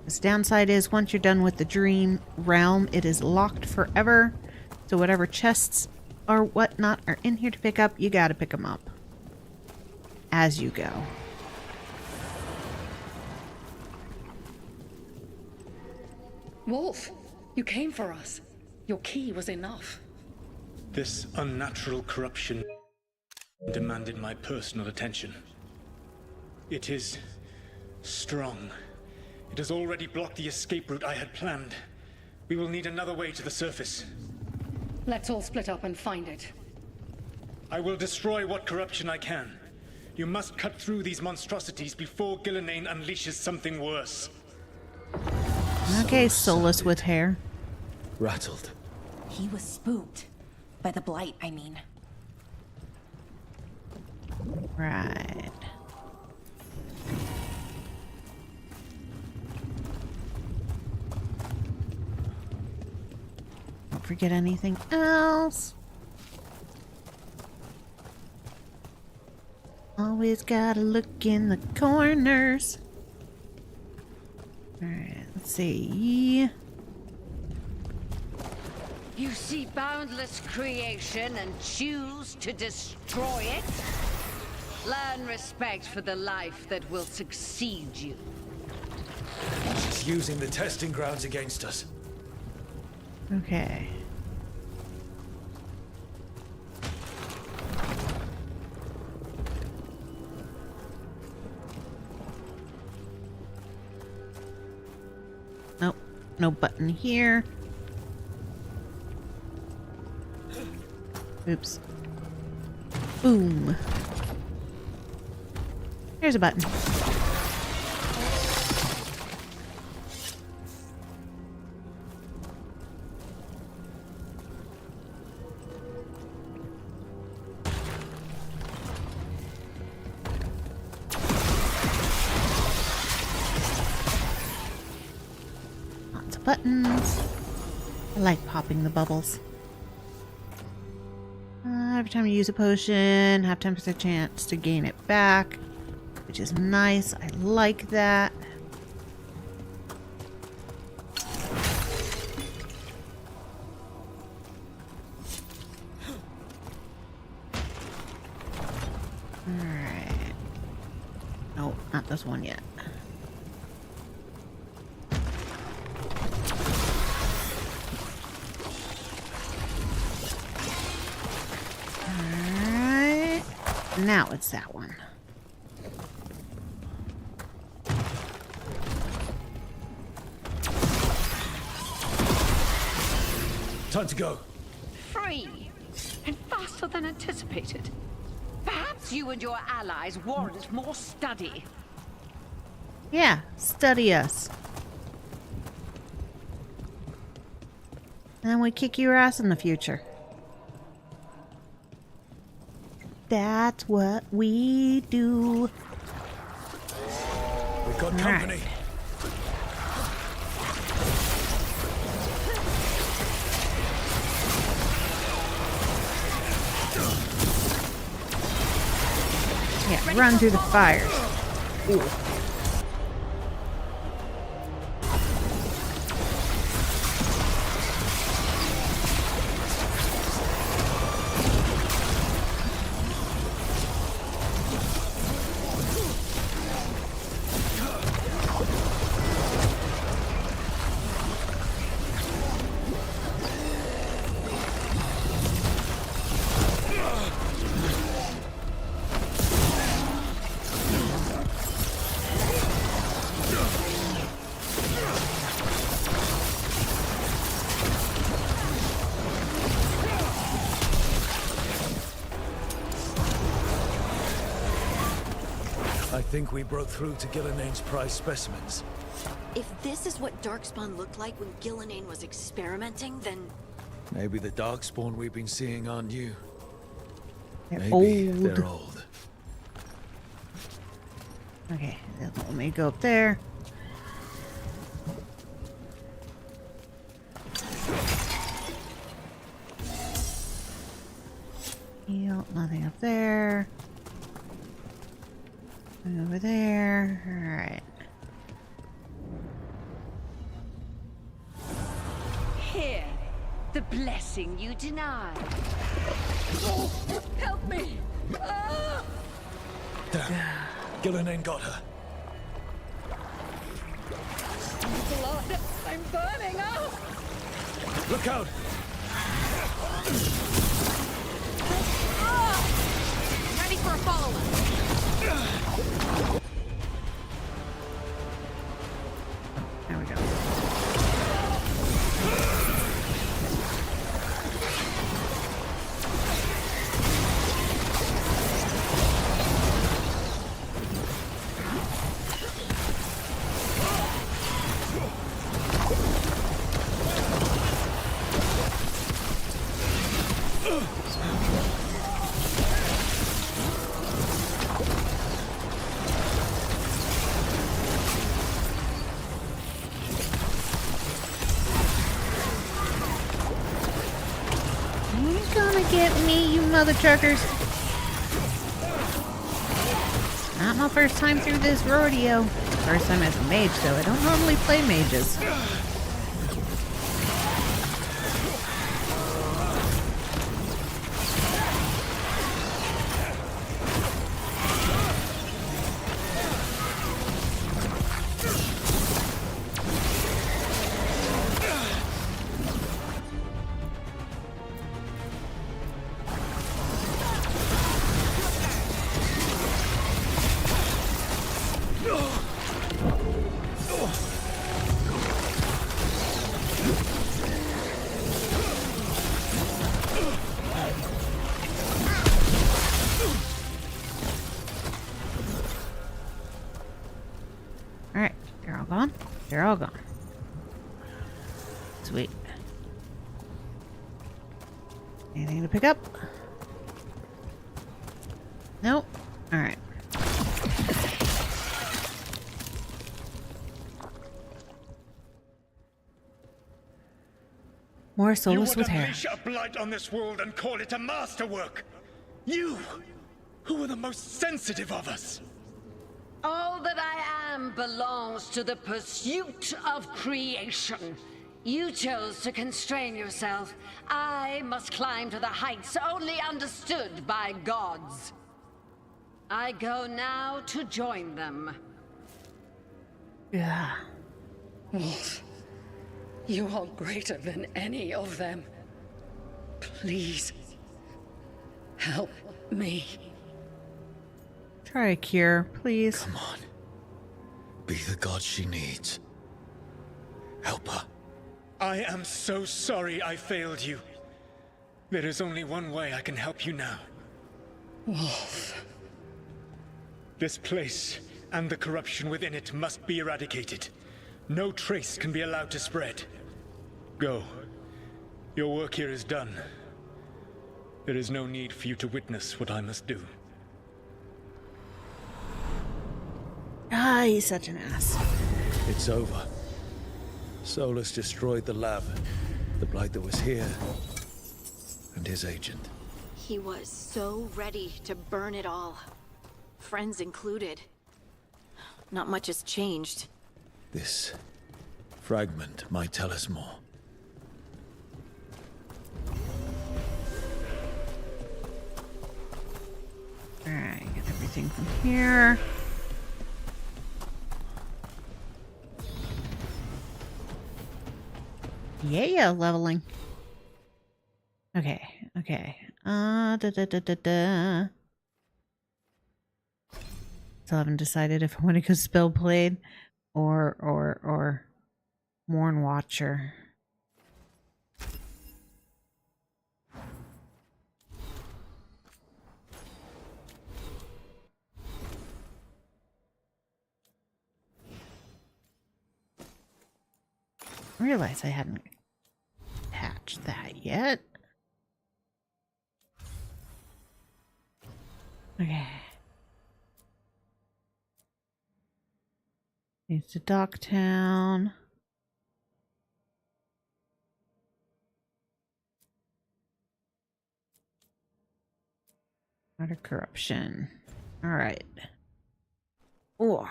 This downside is once you're done with the dream realm, it is locked forever. So whatever chests or whatnot are in here to pick up, you gotta pick them up. As you go. Wolf, you came for us. Your key was enough. This unnatural corruption demanded my personal attention. It is strong. It has already blocked the escape route I had planned. We will need another way to the surface. Let's all split up and find it. I will destroy what corruption I can. You must cut through these monstrosities before Gillian unleashes something worse. Okay, Solus with hair. Rattled. He was spooked. By the blight, I mean. Right. Don't forget anything else. Always gotta look in the corners. Alright, let's see. You see boundless creation and choose to destroy it? Learn respect for the life that will succeed you. She's using the testing grounds against us. Okay. Nope, no button here. Oops. Boom. There's a button. Lots of buttons. I like popping the bubbles. Every time you use a potion, have 10% chance to gain it back, which is nice. I like that. Alright. Oh, not this one yet. Now it's that one. Time to go. Free! And faster than anticipated. Perhaps you and your allies warrant more study. Yeah, study us. And then we kick your ass in the future. That's what we do. We've got company. Yeah, run through the fires. Ooh. I think we broke through to Gillinane's prize specimens. If this is what Darkspawn looked like when Gillinane was experimenting, then... Maybe the Darkspawn we've been seeing aren't new. They're Maybe old. they're old. Okay, let me go up there. Heal, nothing up there. Nothing over there. Alright. Here, the blessing you denied. Oh, help me! Ah! Damn. Gillinane got her. Blood! I'm burning up! Look out! Ready for a follow-up. There we go. get me, you mother truckers. Not my first time through this rodeo. First time as a mage, though. I don't normally play mages. They're all gone. Sweet. Anything to pick up? Nope. Alright. More soulless with hair. You would unleash a blight on this world and call it a masterwork. You, who are the most sensitive of us. All that I am belongs to the pursuit of creation. You chose to constrain yourself. I must climb to the heights only understood by gods. I go now to join them. Yeah. Wolf, you are greater than any of them. Please, help me. Try a cure, please. Come on. Be the god she needs. Help her. I am so sorry I failed you. There is only one way I can help you now. Wolf. This place and the corruption within it must be eradicated. No trace can be allowed to spread. Go. Your work here is done. There is no need for you to witness what I must do. Ah, he's such an ass. It's over. Solus destroyed the lab, the blight that was here, and his agent. He was so ready to burn it all. Friends included. Not much has changed. This fragment might tell us more. Alright, get everything from here. Yeah, leveling. Okay, okay. Still haven't decided if I want to go Spellblade or Morn Watcher. I realize I hadn't patched that yet. Okay. Needs to Docktown. Utter corruption. Alright. Oh.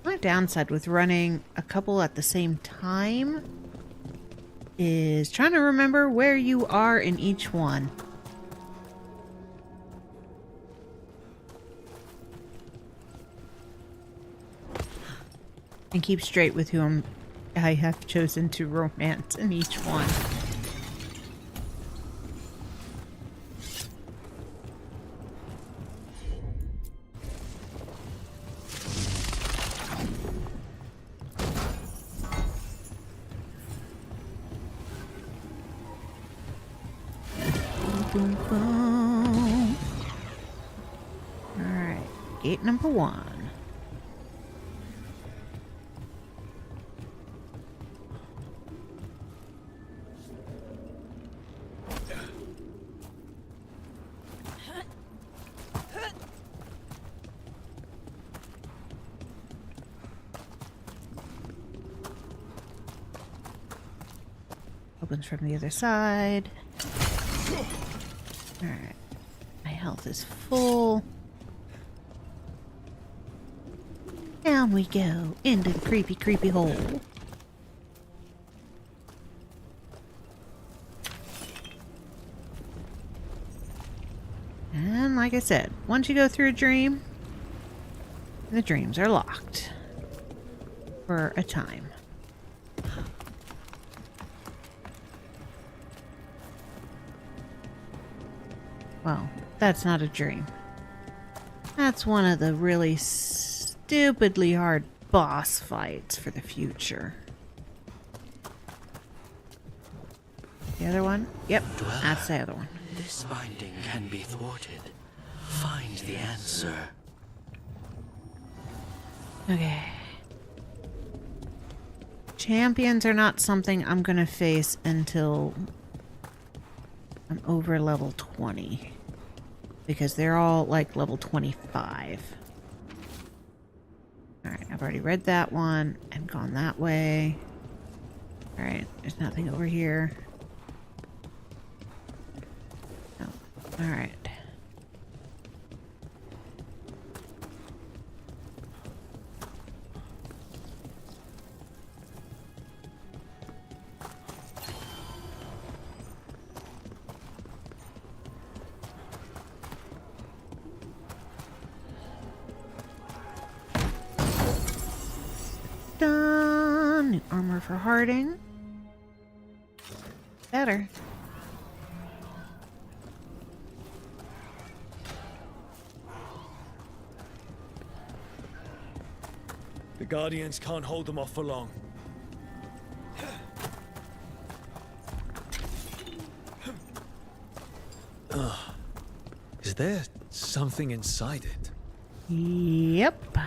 My downside with running a couple at the same time is trying to remember where you are in each one. And keep straight with whom I have chosen to romance in each one. Boom, boom. Alright, gate number 1. Opens from the other side. Alright. My health is full. Down we go into the creepy, creepy hole. And like I said, once you go through a dream, the dreams are locked for a time. Well, that's not a dream. That's one of the really stupidly hard boss fights for the future. The other one? Yep, that's the other one. This binding can be thwarted. Find the answer. Okay. Champions are not something I'm gonna face until I'm over level 20. Because they're all like level 25. Alright, I've already read that one and gone that way. Alright, there's nothing over here. No. Alright. Done. New armor for Harding. Better. The Guardians can't hold them off for long. Is there something inside it? Yep.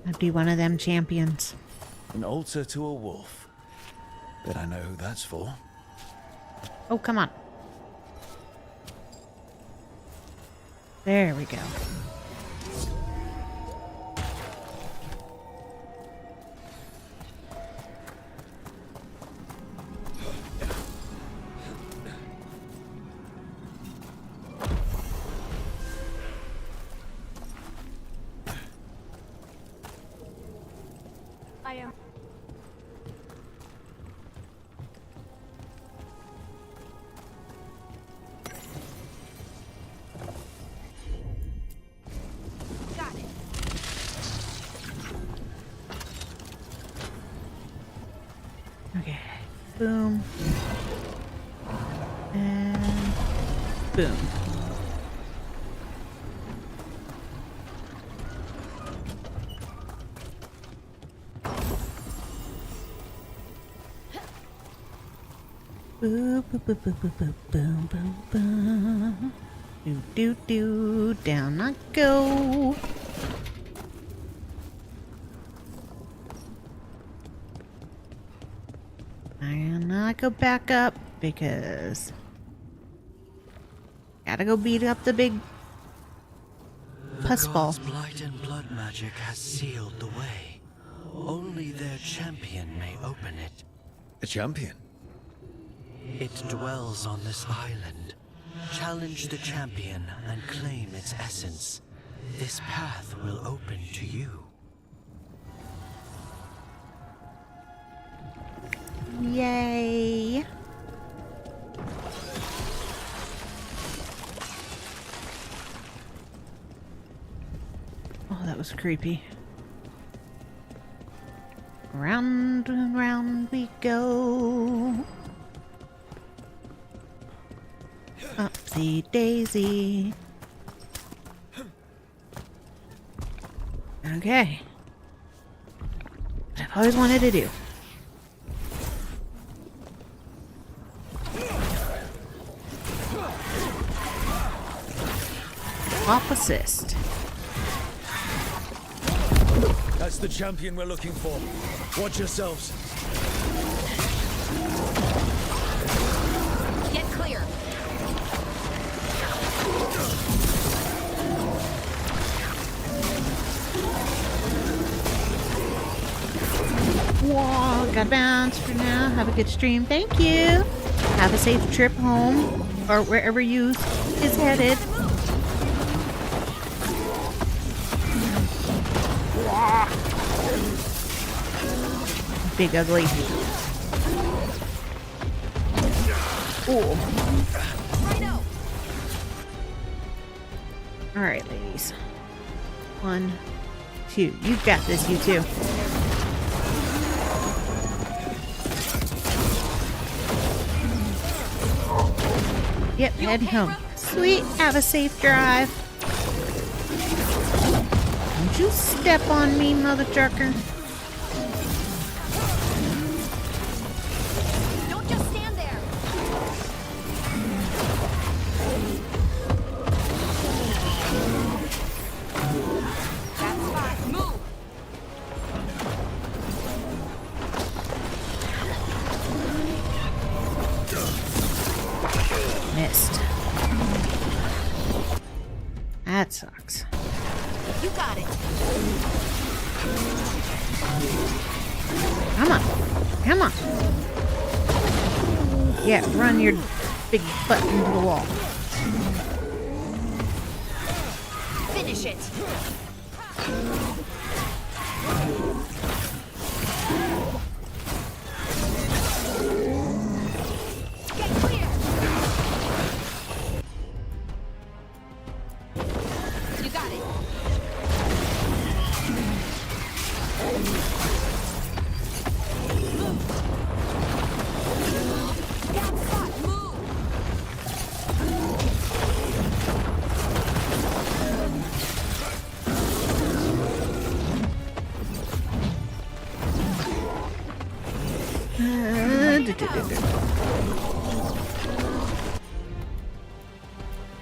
I'd be one of them champions. An altar to a wolf. Bet I know who that's for. Oh, come on. There we go. Okay, boom, and boom. Boop, boop, boop, boop, boop, boop, boom, boom, boom. Do, do, do, down I go. And I go back up because gotta go beat up the big pus ball. The gods' blight and blood magic has sealed the way. Only their champion may open it. A champion? It dwells on this island. Challenge the champion and claim its essence. This path will open to you. Yay! Oh, that was creepy. Round and round we go. Upsy daisy. Okay. What I've always wanted to do. Swap assist. That's the champion we're looking for. Watch yourselves. Get clear. gotta bounce for now. Have a good stream. Thank you. Have a safe trip home or wherever you is headed. Big ugly. Ooh. Alright, ladies. 1, 2. You've got this, you two. Yep, head home. Sweet, have a safe drive. Don't you step on me, mother trucker. Don't just stand there. That's fine. Move. Missed. That sucks. You got it. Come on. Come on. Yeah, run your big butt into the wall. Finish it. Get clear. You got it.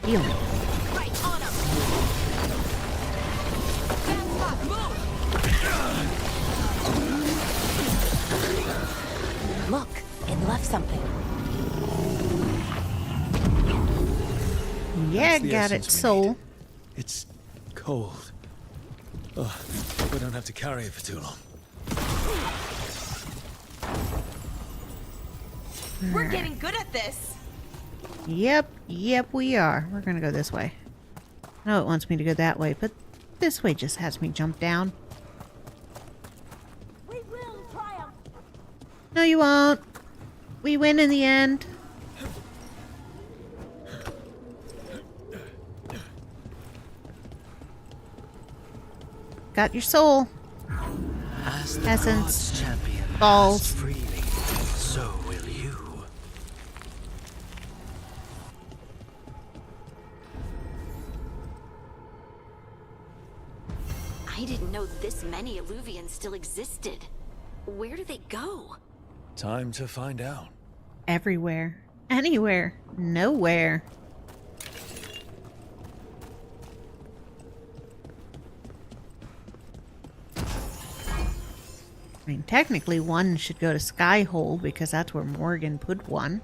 Healing. Right on him. Look, it left something. Yeah, That's the got it, essence we soul. need. It's cold. Oh, we don't have to carry it for too long. We're getting good at this. Yep, we are. We're gonna go this way. I know it wants me to go that way, but this way just has me jump down. We will triumph. No, you won't. We win in the end. Got your soul. As the Essence. God's champion Balls. passes freely, so will you. I didn't know this many Illuvians still existed. Where do they go? Time to find out. Everywhere. Anywhere. Nowhere. I mean, technically one should go to Skyhole because that's where Morgan put one.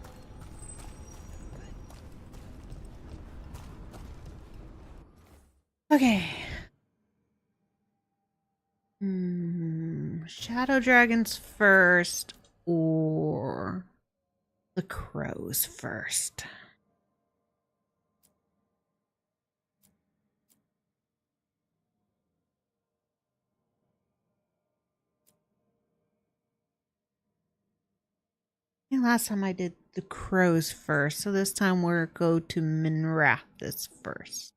Okay. Shadow dragons first or the crows first? I think last time I did the crows first, so this time we'll go to Minrathis first.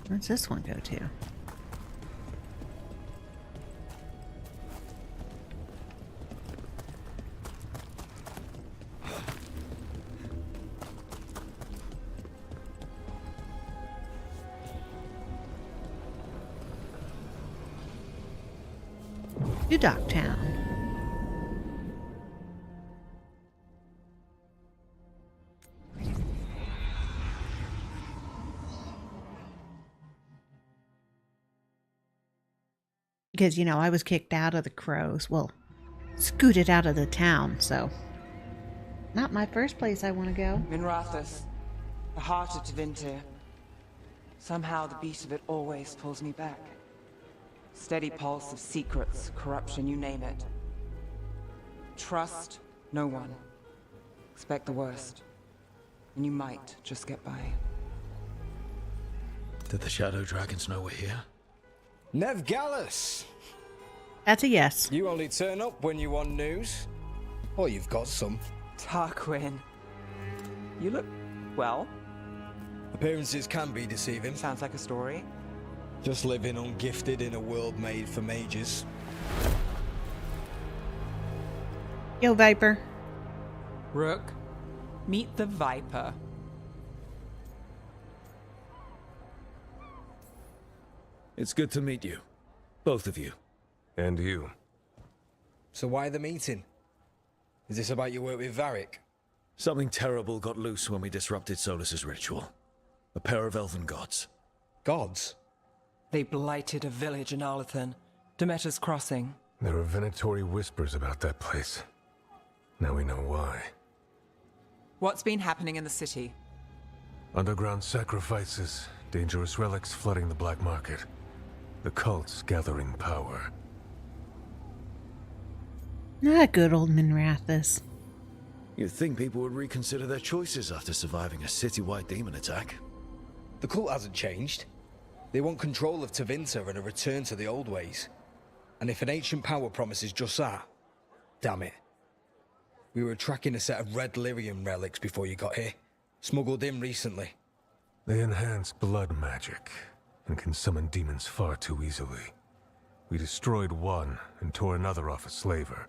Where's this one go to? To Docktown. Because, you know, I was kicked out of the crows. Well, scooted out of the town, so... Not my first place I want to go. Minrathis, the heart of Tevinter. Somehow the beat of it always pulls me back. Steady pulse of secrets, corruption, you name it. Trust no one. Expect the worst. And you might just get by. Did the Shadow Dragons know we're here? Nev Gallus! That's a yes. You only turn up when you want news. Or you've got some. Tarquin. You look... well. Appearances can be deceiving. Sounds like a story. Just living ungifted in a world made for mages. Yo, Viper. Rook, meet the Viper. It's good to meet you. Both of you. And you. So why the meeting? Is this about your work with Varric? Something terrible got loose when we disrupted Solus's ritual. A pair of elven gods. Gods? They blighted a village in Arlethan, Demeter's Crossing. There are venatory whispers about that place. Now we know why. What's been happening in the city? Underground sacrifices, dangerous relics flooding the black market. The cults gathering power. Good old Minrathis. You'd think people would reconsider their choices after surviving a citywide demon attack. The cult hasn't changed. They want control of Tevinter and a return to the old ways. And if an ancient power promises just that, damn it. We were tracking a set of red lyrium relics before you got here. Smuggled in recently. They enhance blood magic and can summon demons far too easily. We destroyed one and tore another off a slaver.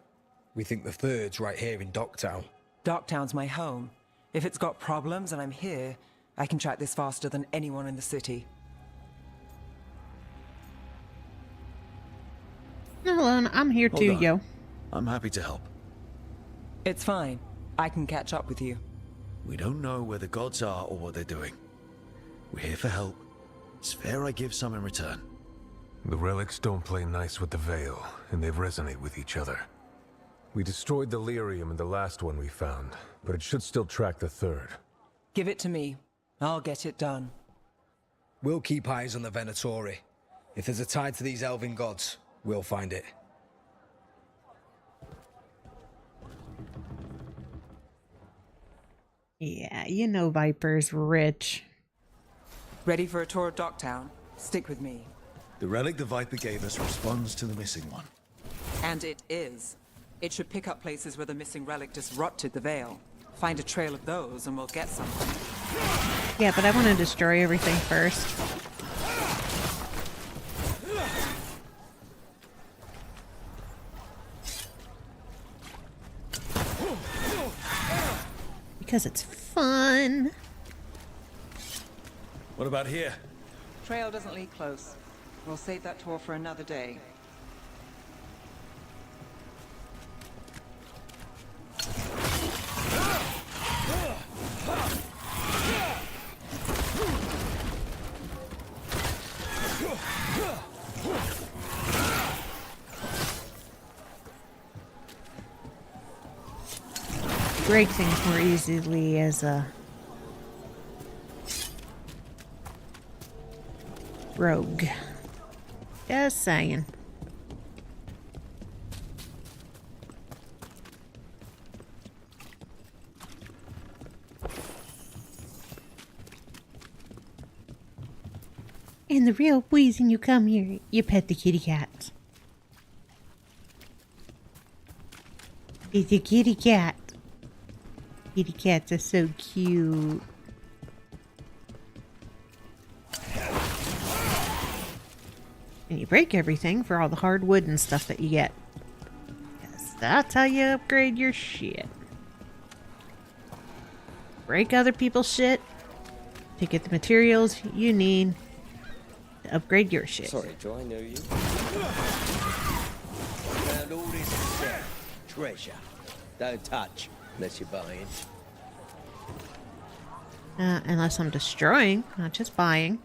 We think the third's right here in Docktown. Docktown's my home. If it's got problems and I'm here, I can track this faster than anyone in the city. Hold I'm here Hold too, on. yo. I'm happy to help. It's fine. I can catch up with you. We don't know where the gods are or what they're doing. We're here for help. It's fair I give some in return. The relics don't play nice with the Veil, and they resonate with each other. We destroyed the lyrium in the last one we found, but it should still track the third. Give it to me. I'll get it done. We'll keep eyes on the Venatori. If there's a tie to these elven gods, we'll find it. Yeah, you know Viper's rich. Ready for a tour of Docktown? Stick with me. The relic the Viper gave us responds to the missing one. And it is. It should pick up places where the missing relic disrupted the Veil. Find a trail of those and we'll get something. Yeah, but I want to destroy everything first. Because it's fun. What about here? Trail doesn't lead close. We'll save that tour for another day. Break things more easily as a rogue. Just saying. And the real reason you come here, you pet the kitty cats. It's a kitty cat. Kitty cats are so cute. And you break everything for all the hard wood and stuff that you get. Yes, that's how you upgrade your shit. Break other people's shit to get the materials you need to upgrade your shit. Sorry, do I know you? Found all this treasure. Don't touch unless you're buying. Unless I'm destroying, not just buying.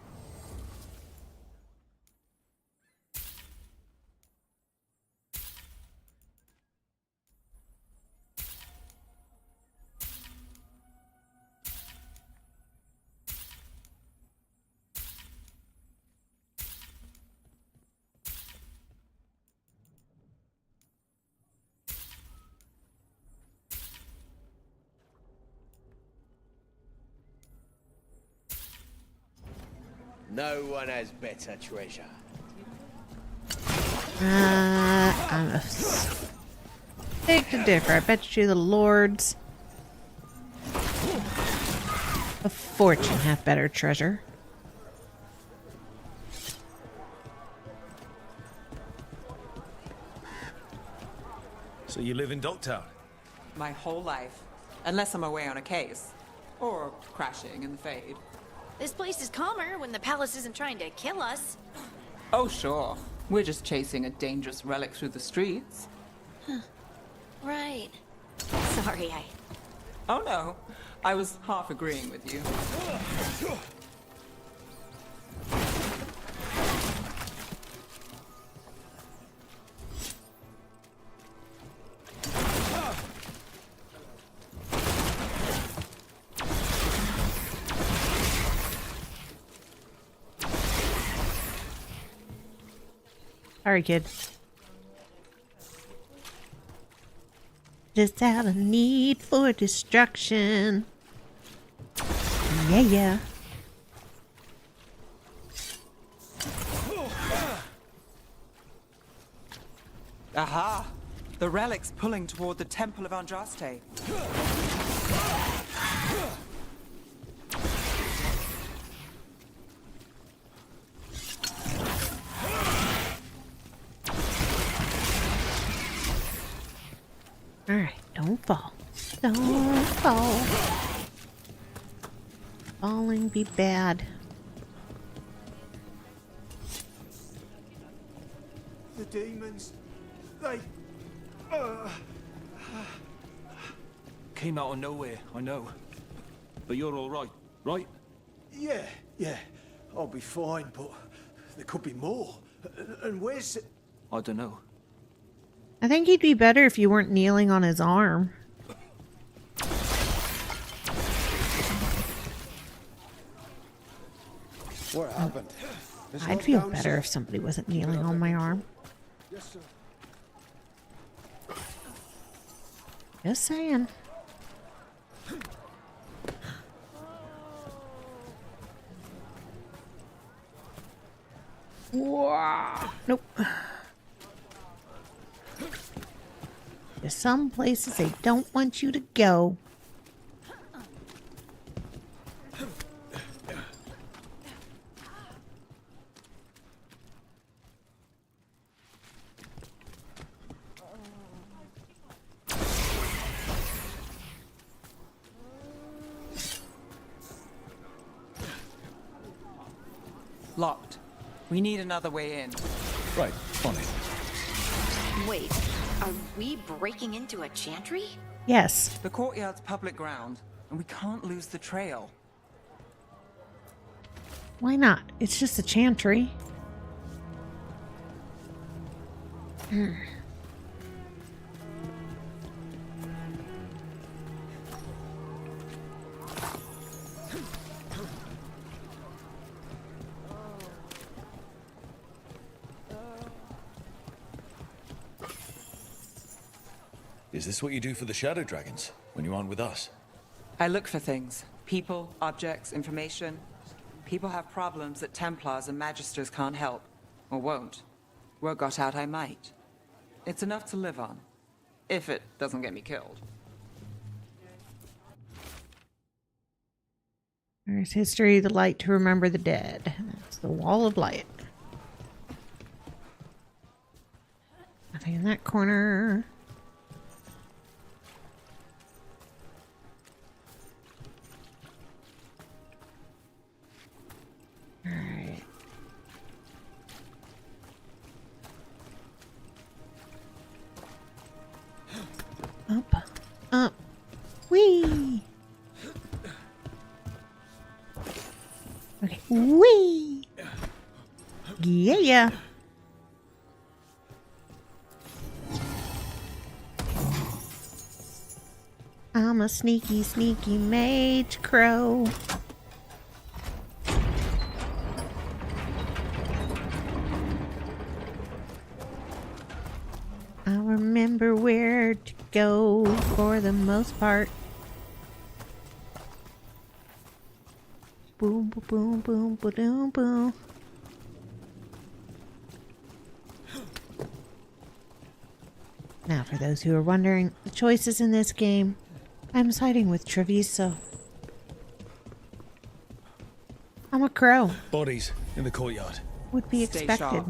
No one has better treasure. I'm a big to differ. I bet you the lords of fortune have better treasure. So you live in Docktown? My whole life. Unless I'm away on a case. Or crashing in the Fade. This place is calmer when the palace isn't trying to kill us. Oh, sure. We're just chasing a dangerous relic through the streets. Right. Sorry, Oh no, I was half agreeing with you. Sorry, kid. Just have a need for destruction. Yeah, yeah. Aha! The relic's pulling toward the Temple of Andraste. Alright, don't fall. Don't fall. Falling be bad. The demons, they... Came out of nowhere, I know. But you're all right, right? Yeah. I'll be fine, but there could be more. And where's... I don't know. I think he'd be better if you weren't kneeling on his arm. What happened? I'd feel better if somebody wasn't kneeling on my arm. Yes, sir. Just saying. Wow. Nope. There's some places they don't want you to go. Locked. We need another way in. Right, on it. Wait, are we breaking into a chantry? Yes. The courtyard's public ground, and we can't lose the trail. Why not? It's just a chantry. Is this what you do for the Shadow Dragons when you aren't with us? I look for things. People, objects, information. People have problems that Templars and Magisters can't help. Or won't. Word got out I might. It's enough to live on. If it doesn't get me killed. There's history, the light to remember the dead. That's the wall of light. Nothing in that corner. Alright. Up. Up. Whee! Okay. Whee! Yeah. I'm a sneaky, sneaky mage crow. I remember where to go for the most part. boom, boom, boom, boom, boom. Now, for those who are wondering, the choices in this game, I'm siding with Treviso. I'm a crow. Bodies in the courtyard. Would be Stay expected. sharp.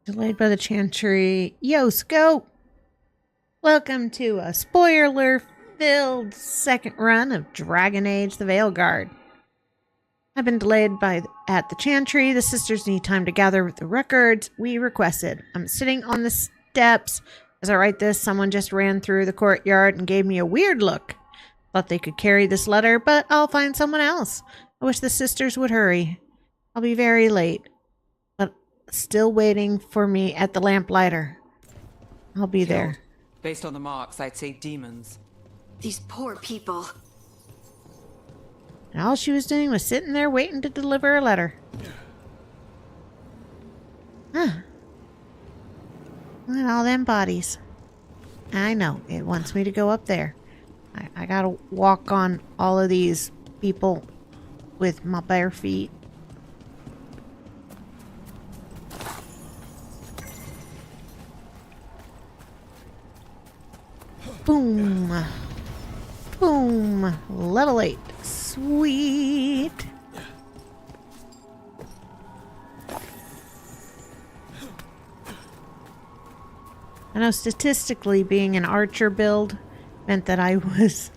Delayed by the Chantry. Yo, Scope! Welcome to a spoiler-filled second run of Dragon Age: The Veilguard. I've been delayed at the Chantry. The sisters need time to gather the records we requested. I'm sitting on the steps. As I write this, someone just ran through the courtyard and gave me a weird look. Thought they could carry this letter, but I'll find someone else. I wish the sisters would hurry. I'll be very late. Still waiting for me at the lamplighter. I'll be there. Based on the marks, I'd say demons. These poor people. And all she was doing was sitting there waiting to deliver a letter. Huh. Look at all them bodies. I know. It wants me to go up there. I gotta walk on all of these people with my bare feet. Boom. Boom. Level 8. Sweet. I know statistically being an archer build meant that I was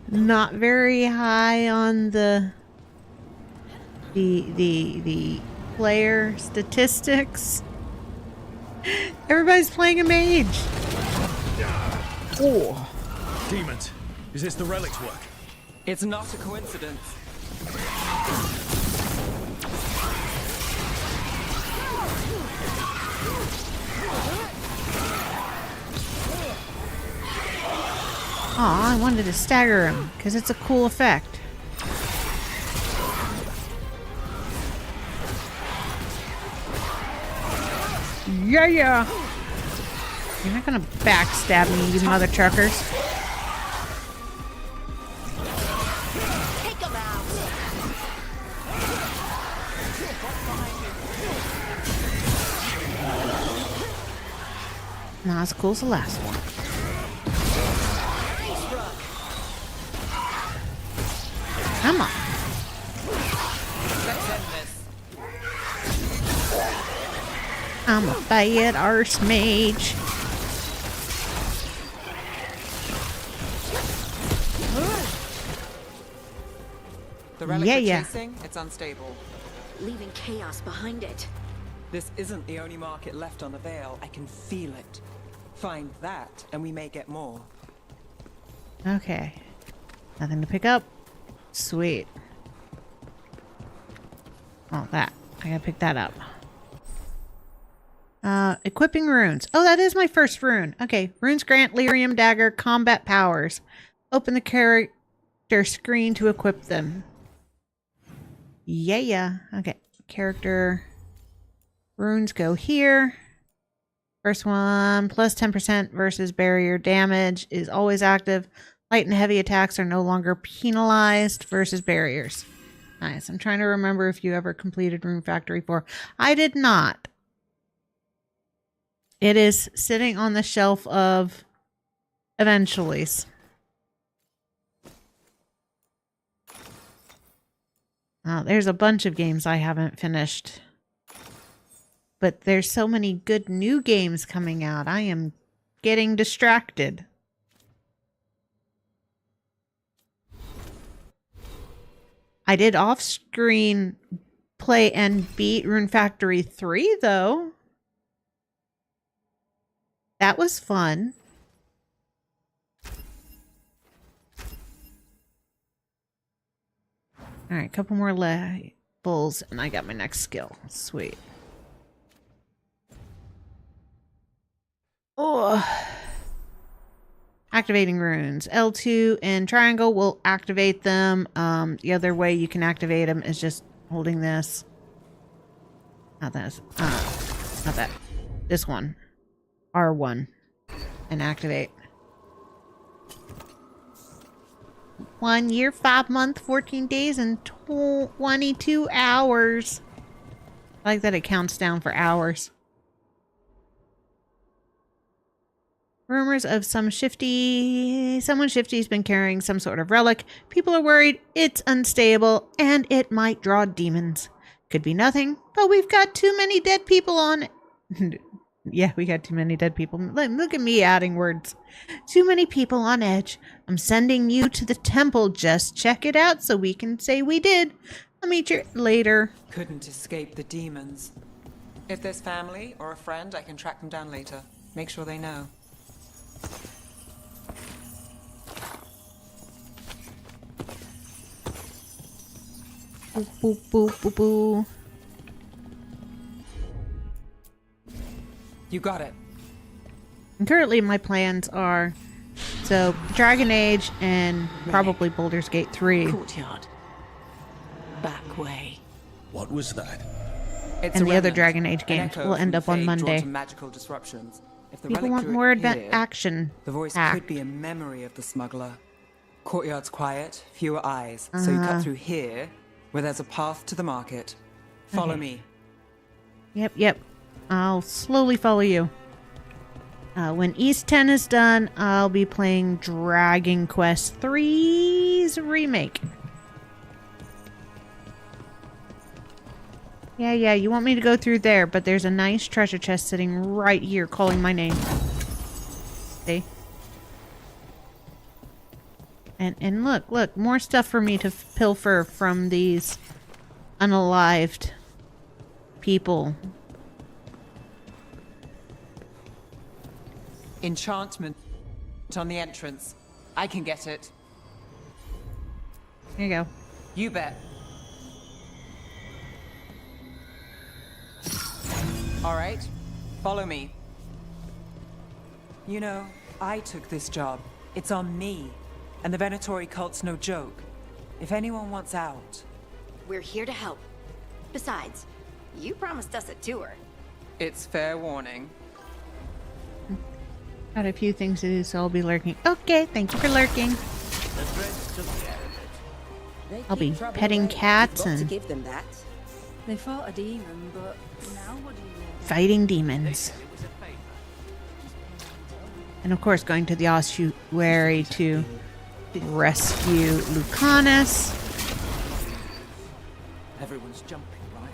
not very high on the player statistics. Everybody's playing a mage. Oh. Demons. Is this the relic's work? It's not a coincidence. Aw, I wanted to stagger him, because it's a cool effect. Yeah, yeah! You're not gonna backstab me, you mother truckers. Take him out. Not as cool as the last one. Come on. Let's end this. I'm a bad arse mage. The relic Yeah, we're yeah. chasing, it's unstable. Leaving chaos behind it. This isn't the only market left on the Veil. I can feel it. Find that, and we may get more. Okay. Nothing to pick up. Sweet. Oh, that. I gotta pick that up. Equipping runes. Oh, that is my first rune. Okay. Runes grant lyrium dagger combat powers. Open the character screen to equip them. Yeah. Okay. Character runes go here. First one, plus 10% versus barrier damage is always active. Light and heavy attacks are no longer penalized versus barriers. Nice. I'm trying to remember if you ever completed Rune Factory 4. I did not. It is sitting on the shelf of eventuallys. There's a bunch of games I haven't finished. But there's so many good new games coming out. I am getting distracted. I did off-screen play and beat Rune Factory 3, though. That was fun. Alright, a couple more levels, and I got my next skill. Sweet. Oh. Activating runes. L2 and triangle will activate them. The other way you can activate them is just holding this. Not this. Not that. This one. R1. And activate. 1 year, 5 months, 14 days, and 22 hours. I like that it counts down for hours. Rumors of someone shifty's been carrying some sort of relic. People are worried it's unstable and it might draw demons. Could be nothing, but we've got too many dead people on it. Yeah, we got too many dead people. Look at me adding words. Too many people on edge. I'm sending you to the temple. Just check it out so we can say we did. I'll meet you later. Couldn't escape the demons. If there's family or a friend, I can track them down later. Make sure they know. Boop, boop, boop, boop, boop. You got it. And currently my plans are so Dragon Age and probably Baldur's Gate 3. Courtyard. Back way. What was that? And the other Dragon Age games will end up on Monday. Magical disruptions. If the People relic want more here, action. The voice could be a memory of the smuggler. Courtyard's quiet, fewer eyes. So you cut through here, where there's a path to the market. Follow me. Yep. I'll slowly follow you. When East 10 is done, I'll be playing Dragon Quest III's remake. Yeah, you want me to go through there, but there's a nice treasure chest sitting right here calling my name. See? And look, more stuff for me to pilfer from these unalived people. Enchantment on the entrance. I can get it. Here you go. You bet. All right, follow me. You know, I took this job. It's on me. And the Venatori cult's no joke. If anyone wants out... We're here to help. Besides, you promised us a tour. It's fair warning. Got a few things to do, so I'll be lurking. Okay, thank you for lurking. I'll be petting cats and give them that. They fought a demon, but now what do you know? Fighting demons. And of course going to the ossuary to rescue Lucanus. Everyone's jumping, right?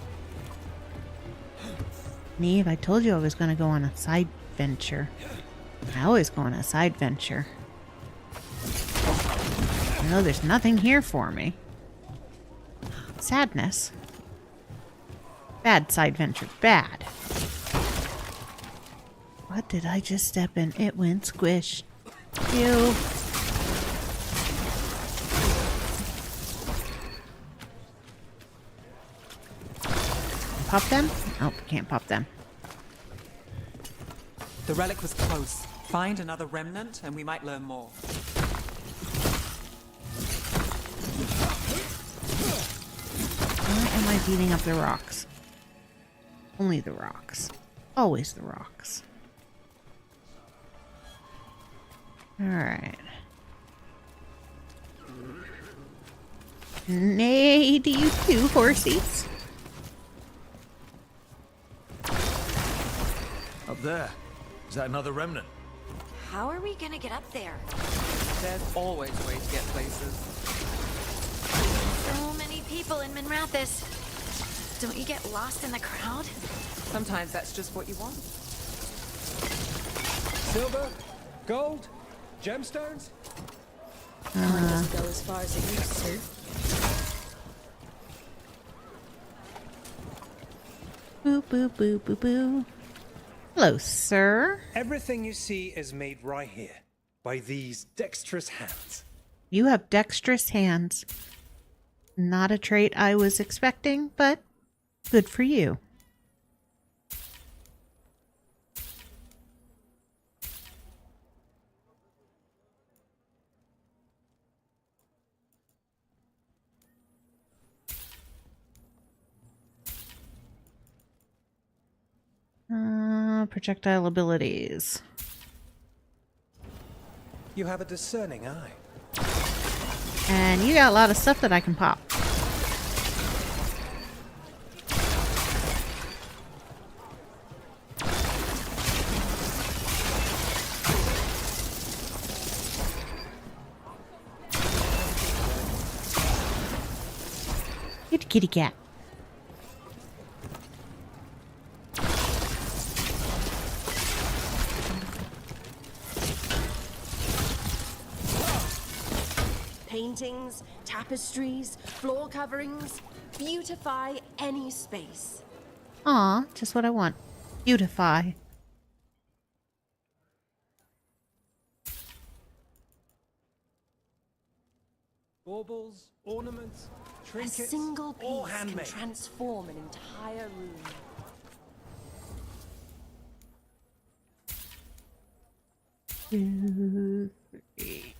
Neve, I told you I was going to go on a side venture. I always go on a side venture. I know there's nothing here for me. Sadness. Bad side venture. Bad. What did I just step in? It went squish. Ew. Pop them? Oh, can't pop them. The relic was close. Find another remnant and we might learn more. Why am I beating up the rocks? Only the rocks. Always the rocks. Alright. Nay, do you too, horsies? Up there. Is that another remnant? How are we gonna get up there? There's always a way to get places. So many people in Minrathis. Don't you get lost in the crowd? Sometimes that's just what you want. Silver? Gold? Gemstones? Mine doesn't go as far as it used to. Boo, boo, boo, boo, boo. Hello, sir. Everything you see is made right here, by these dexterous hands. You have dexterous hands. Not a trait I was expecting, but good for you. projectile abilities. You have a discerning eye. And you got a lot of stuff that I can pop. Kitty kitty cat. Paintings, tapestries, floor coverings, beautify any space. Aw, just what I want. Beautify. Baubles, ornaments, trinkets, A single all piece can handmade. transform an entire room. Two, three.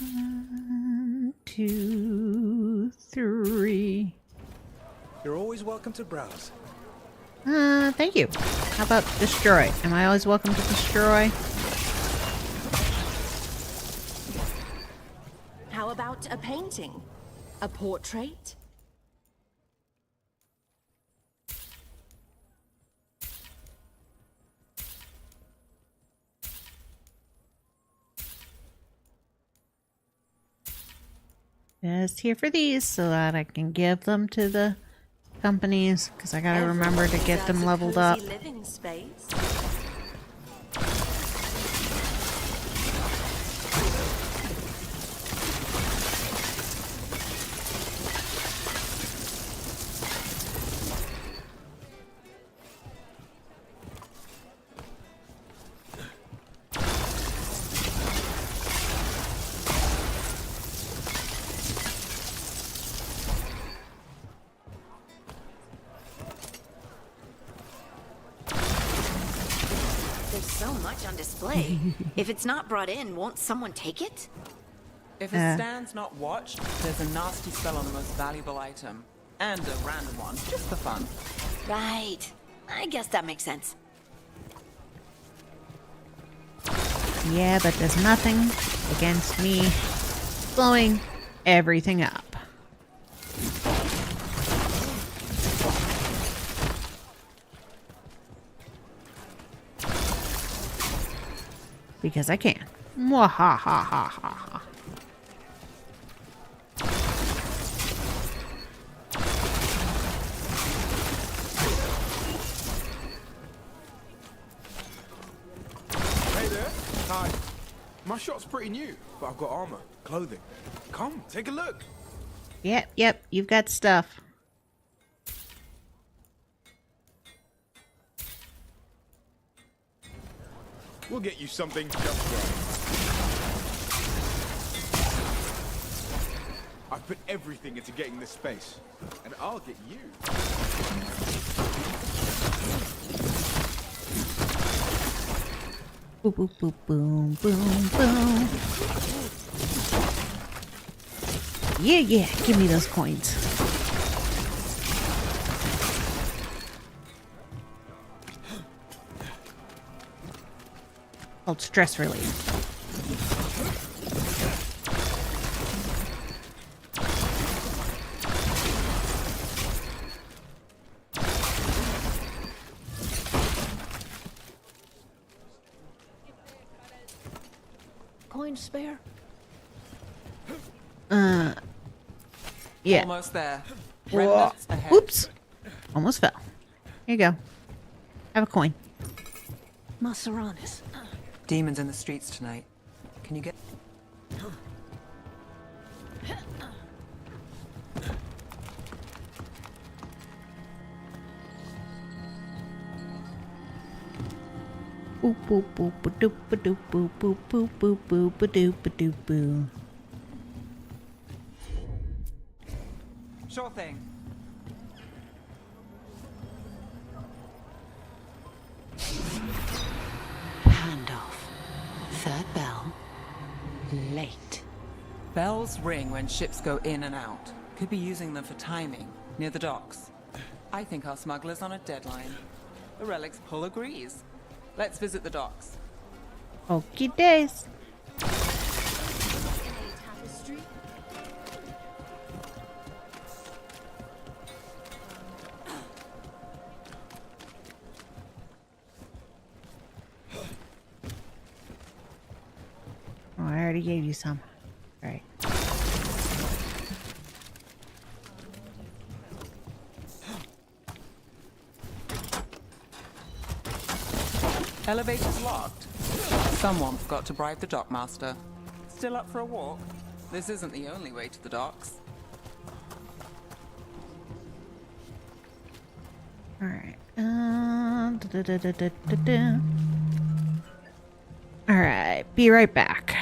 One, two, three. You're always welcome to browse. Thank you. How about destroy? Am I always welcome to destroy? How about a painting? A portrait? Just here for these so that I can give them to the companies, because I gotta remember to get them leveled up. Living space. So much on display. If it's not brought in, won't someone take it? If a stand's not watched, there's a nasty spell on the most valuable item. And a random one, just for fun. Right. I guess that makes sense. Yeah, but there's nothing against me blowing everything up. Because I can. Mwahahahaha. Hey there. Hi. My shop's pretty new, but I've got armor, clothing. Come, take a look. Yep, you've got stuff. We'll get you something just right. I've put everything into getting this space, and I'll get you. Boom, boom, boom, boom, boom, boom. Yeah, give me those coins. Called stress relief. Coin spare? Yeah. Almost there. Whoa. Remnants ahead. Oops. Almost fell. Here you go. Have a coin. Maseranis. Demons in the streets tonight. Can you get... Boop boop boop ba doop ba doop boop boop boop boop boop ba doop ba doop boo. Sure thing. Handoff. Third Bells ring when ships go in and out. Could be using them for timing, near the docks. I think our smuggler's on a deadline. The Relic's pull agrees. Let's visit the docks. Okie days. Oh, I already gave you some. All right. Elevator's locked. Someone forgot to bribe the dockmaster. Still up for a walk? This isn't the only way to the docks. All right. All right. Be right back.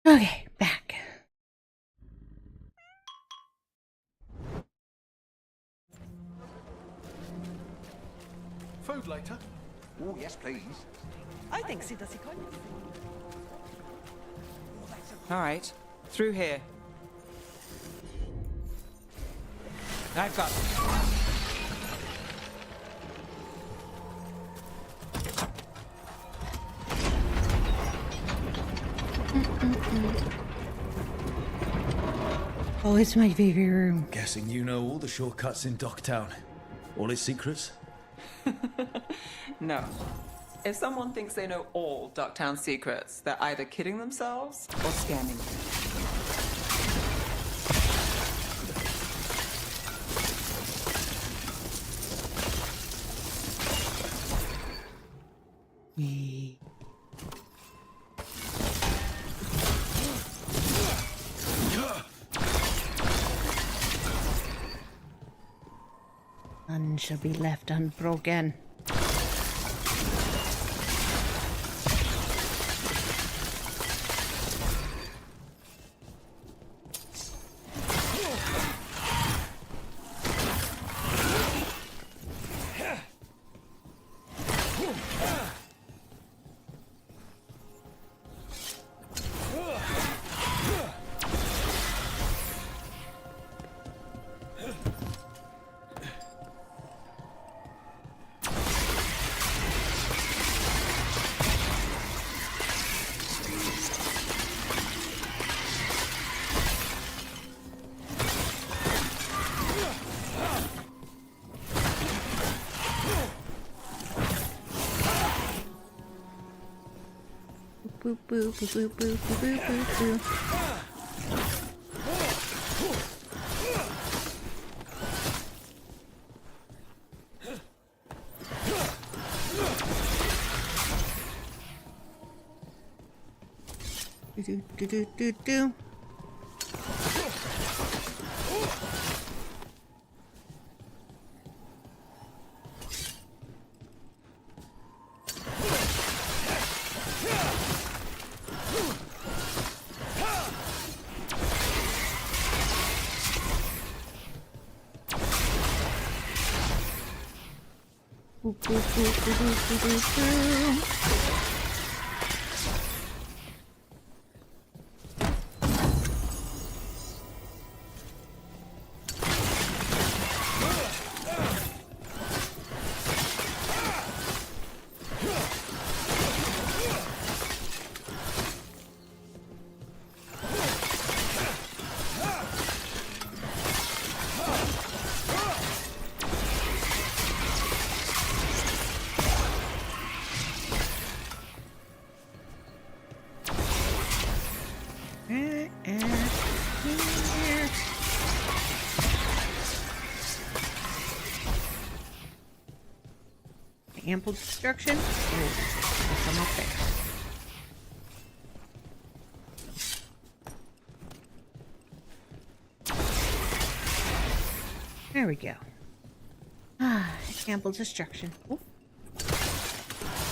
Okay, back. Food later? Oh, yes, please. I think so, does he quite? All right, through here. I've got. Oh, it's my favorite room. Guessing you know all the shortcuts in Docktown. All its secrets? No. If someone thinks they know all Ducktown secrets, they're either kidding themselves or scamming you. None shall be left unbroken. Boop boop boop boop boop boop boop boop. Do do do do do. Ample destruction. Come up there. There we go. Ah, ample destruction. Ooh.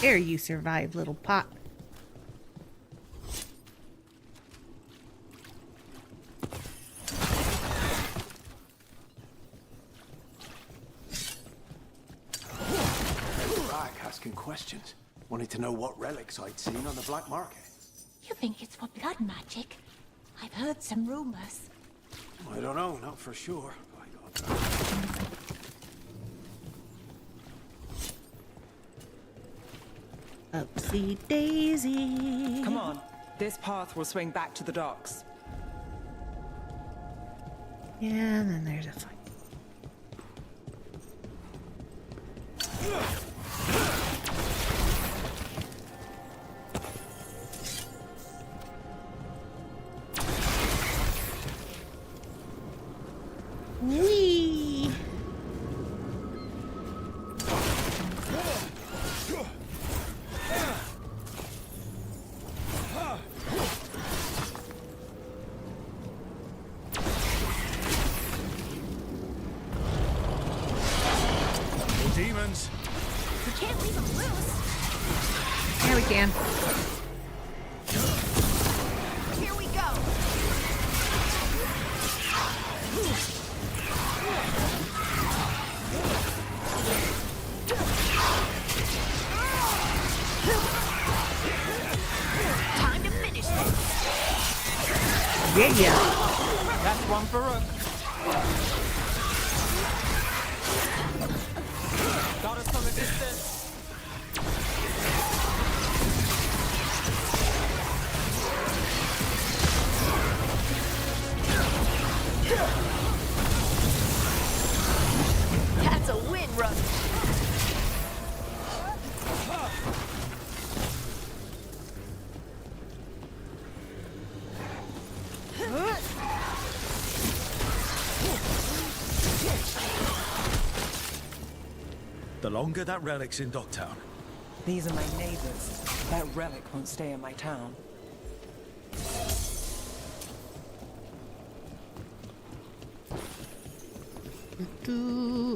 There you survive, little pot. Questions. Wanted to know what relics I'd seen on the black market. You think it's for blood magic? I've heard some rumors. I don't know, not for sure. Upsy daisy. Come on. This path will swing back to the docks. Yeah, and then there's a fight. Whee! Demons! We can't leave them loose. Yeah, we can. Here we Yeah. That's one for Rook. Got us from a distance. That's a win, Rook. The longer that relic's in Docktown. These are my neighbors. That relic won't stay in my town.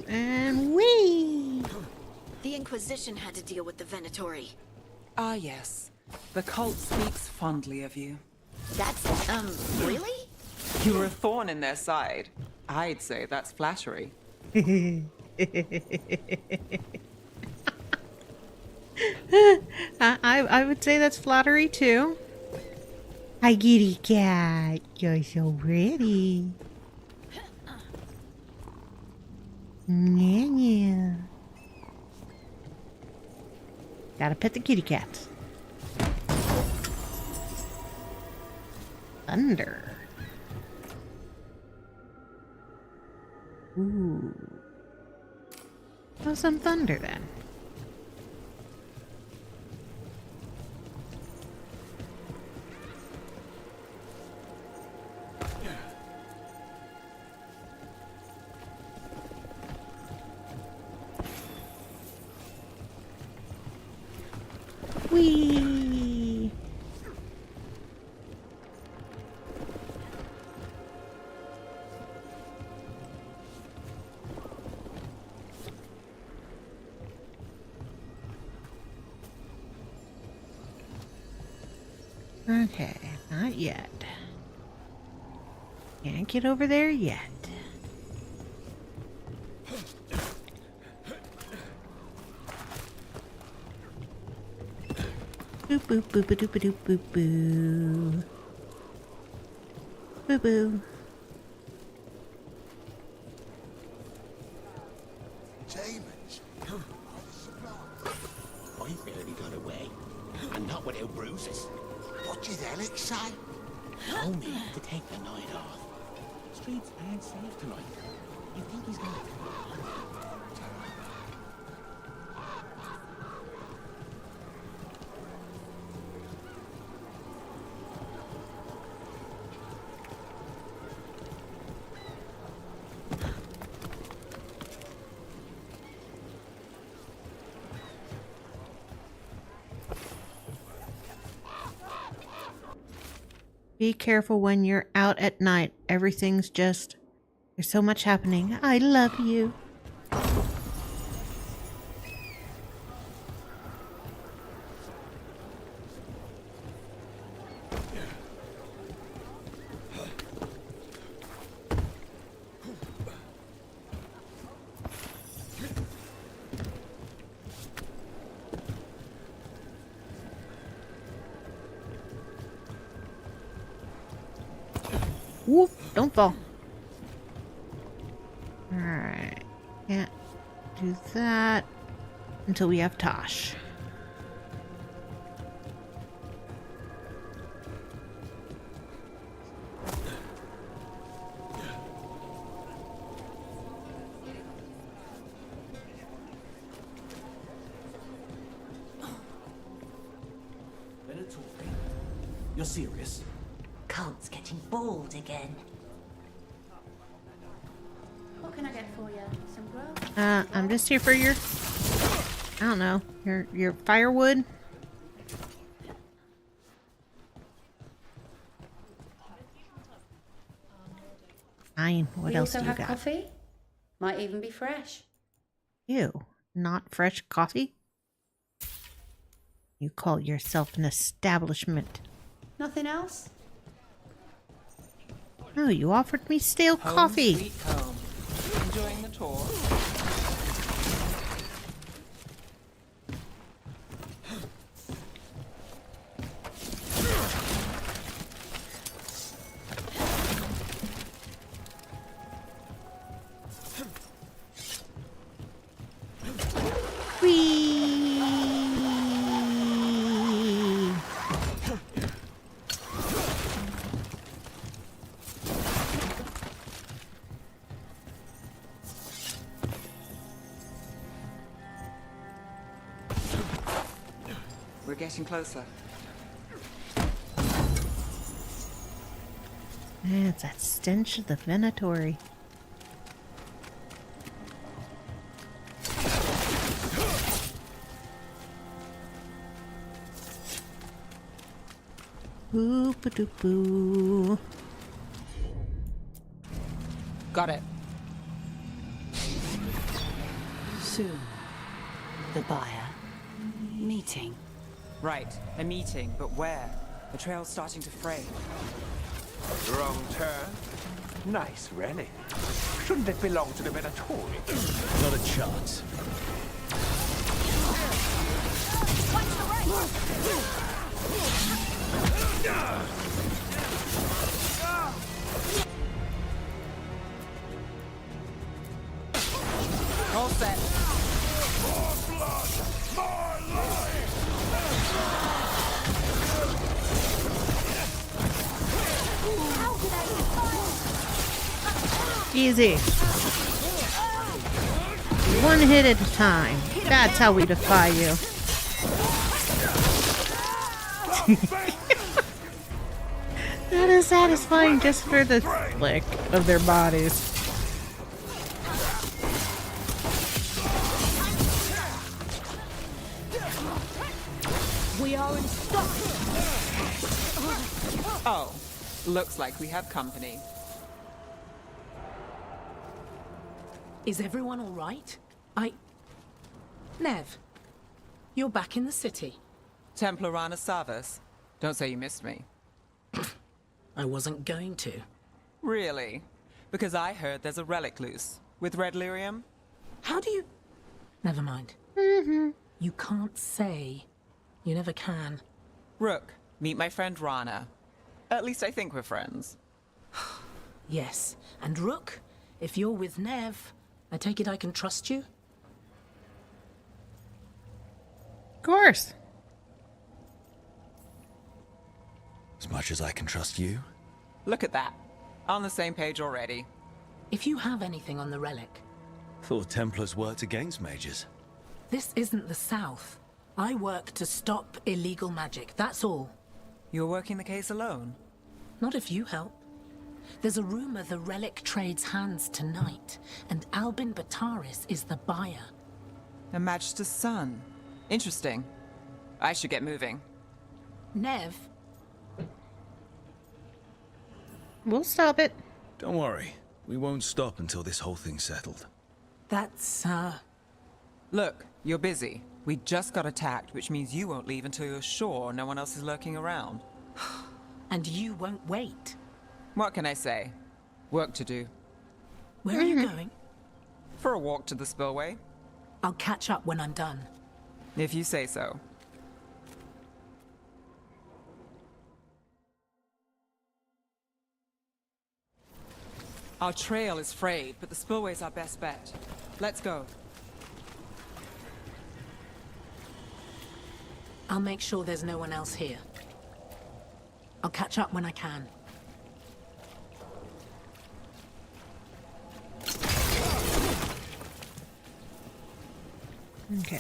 And wee! The Inquisition had to deal with the Venatori. Ah, yes. The cult speaks fondly of you. That's, really? You were a thorn in their side. I'd say that's flattery. I would say that's flattery too. Hi, kitty cat. You're so pretty. Yeah. Gotta pet the kitty cats. Thunder. Ooh. Oh, some thunder then. Whee! Okay, not yet. Can't get over there yet. Boop boop boop boop boop boop boop boo. Boo boo. Demons. I barely got away, and not without bruises. What did Alex say? Told me to take the night off. Streets aren't safe tonight. You think he's gonna? Be careful when you're out at night. Everything's just... There's so much happening. I love you. Whoop, don't fall. Alright. Can't do that until we have Tosh. You're serious? Cult's getting bold again. What can I get for you? Some grub? I'm just here for your... I don't know. Your firewood. Fine. What else do you got? Coffee? Might even be fresh. Ew. Not fresh coffee? You call yourself an establishment. Nothing else? No, you offered me stale coffee. Sweet home. Enjoying the tour? getting closer. Yeah, it's that stench of the Venatori. Boop-a-doop-boo. Got it. Soon, the buyer. Meeting. Right, a meeting, but where? The trail's starting to fray. Wrong turn. Nice relic. Shouldn't it belong to the Venatori? Not a chance. All set. Easy. One hit at a time. That's how we defy you. That is satisfying just for the flick of their bodies. We are in stock. Oh, looks like we have company. Is everyone all right? Nev, you're back in the city. Templarana Savas. Don't say you missed me. I wasn't going to. Really? Because I heard there's a relic loose. With red lyrium? How do you... Never mind. You can't say. You never can. Rook, meet my friend Rana. At least I think we're friends. Yes. And Rook, if you're with Nev, I take it I can trust you? Of course. As much as I can trust you. Look at that. On the same page already. If you have anything on the relic... Thought Templars worked against mages. This isn't the South. I work to stop illegal magic, that's all. You're working the case alone? Not if you help. There's a rumor the relic trades hands tonight, and Albin Bataris is the buyer. A Magister's son. Interesting. I should get moving. Nev? We'll stop it. Don't worry. We won't stop until this whole thing's settled. That's, Look, you're busy. We just got attacked, which means you won't leave until you're sure no one else is lurking around. And you won't wait. What can I say? Work to do. Where are you going? For a walk to the spillway. I'll catch up when I'm done. If you say so. Our trail is frayed, but the spillway's our best bet. Let's go. I'll make sure there's no one else here. I'll catch up when I can. Okay.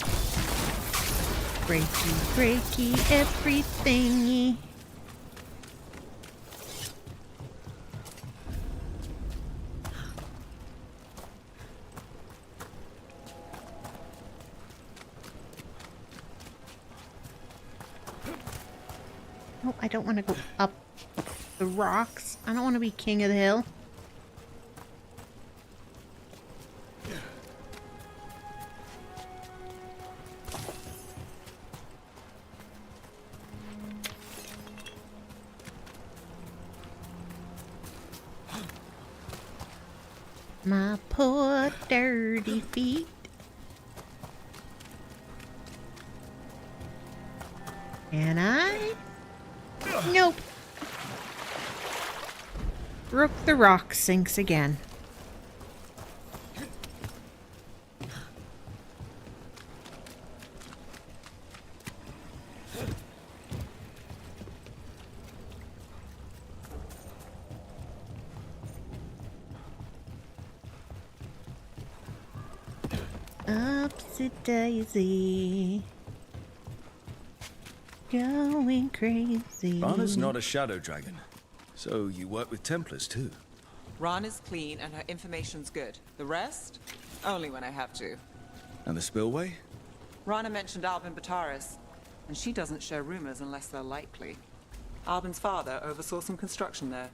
Breaky, breaky, everything. No, I don't want to go up the rocks. I don't want to be king of the hill. My poor dirty feet. And I... Nope. Rook the rock sinks again. Upsy daisy. Going crazy. Rana's not a shadow dragon, so you work with Templars too. Rana's clean and her information's good. The rest? Only when I have to. And the spillway? Rana mentioned Albin Bataris, and she doesn't share rumors unless they're likely. Albin's father oversaw some construction there.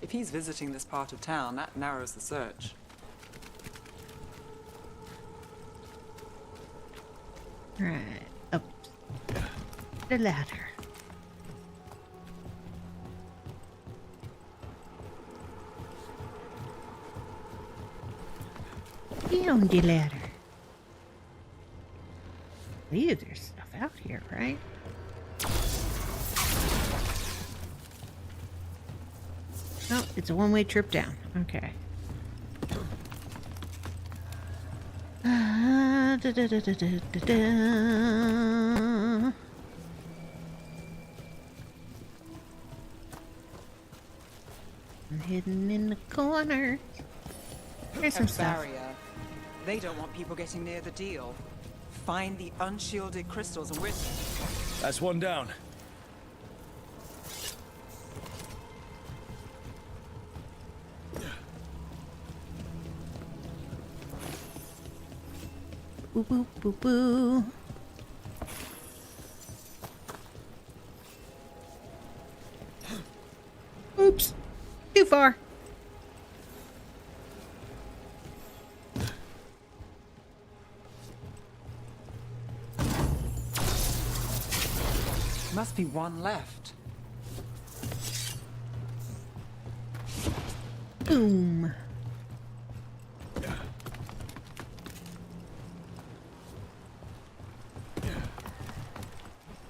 If he's visiting this part of town, that narrows the search. Right, up the ladder. Down the ladder. Ew, there's stuff out here, right? Oh, it's a one-way trip down. Okay. I'm hidden in the corner. There's some stuff. Barrier. They don't want people getting near the deal. Find the unshielded crystals and we're... That's one down. Boo boo boo boo. Oops. Too far. Must be one left. Boom.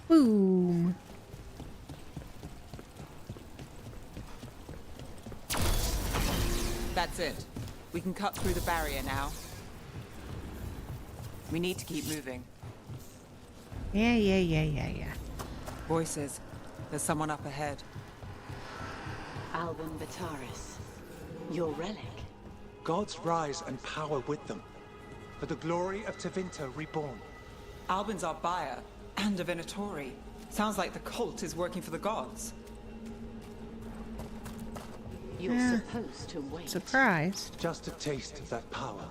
Boom. That's it. We can cut through the barrier now. We need to keep moving. Yeah. Voices. There's someone up ahead. Albin Bataris. Your relic. Gods rise and power with them. For the glory of Tevinter reborn. Albin's our buyer, and a Venatori. Sounds like the cult is working for the gods. You're supposed to wait. Surprised. Just a taste of that power.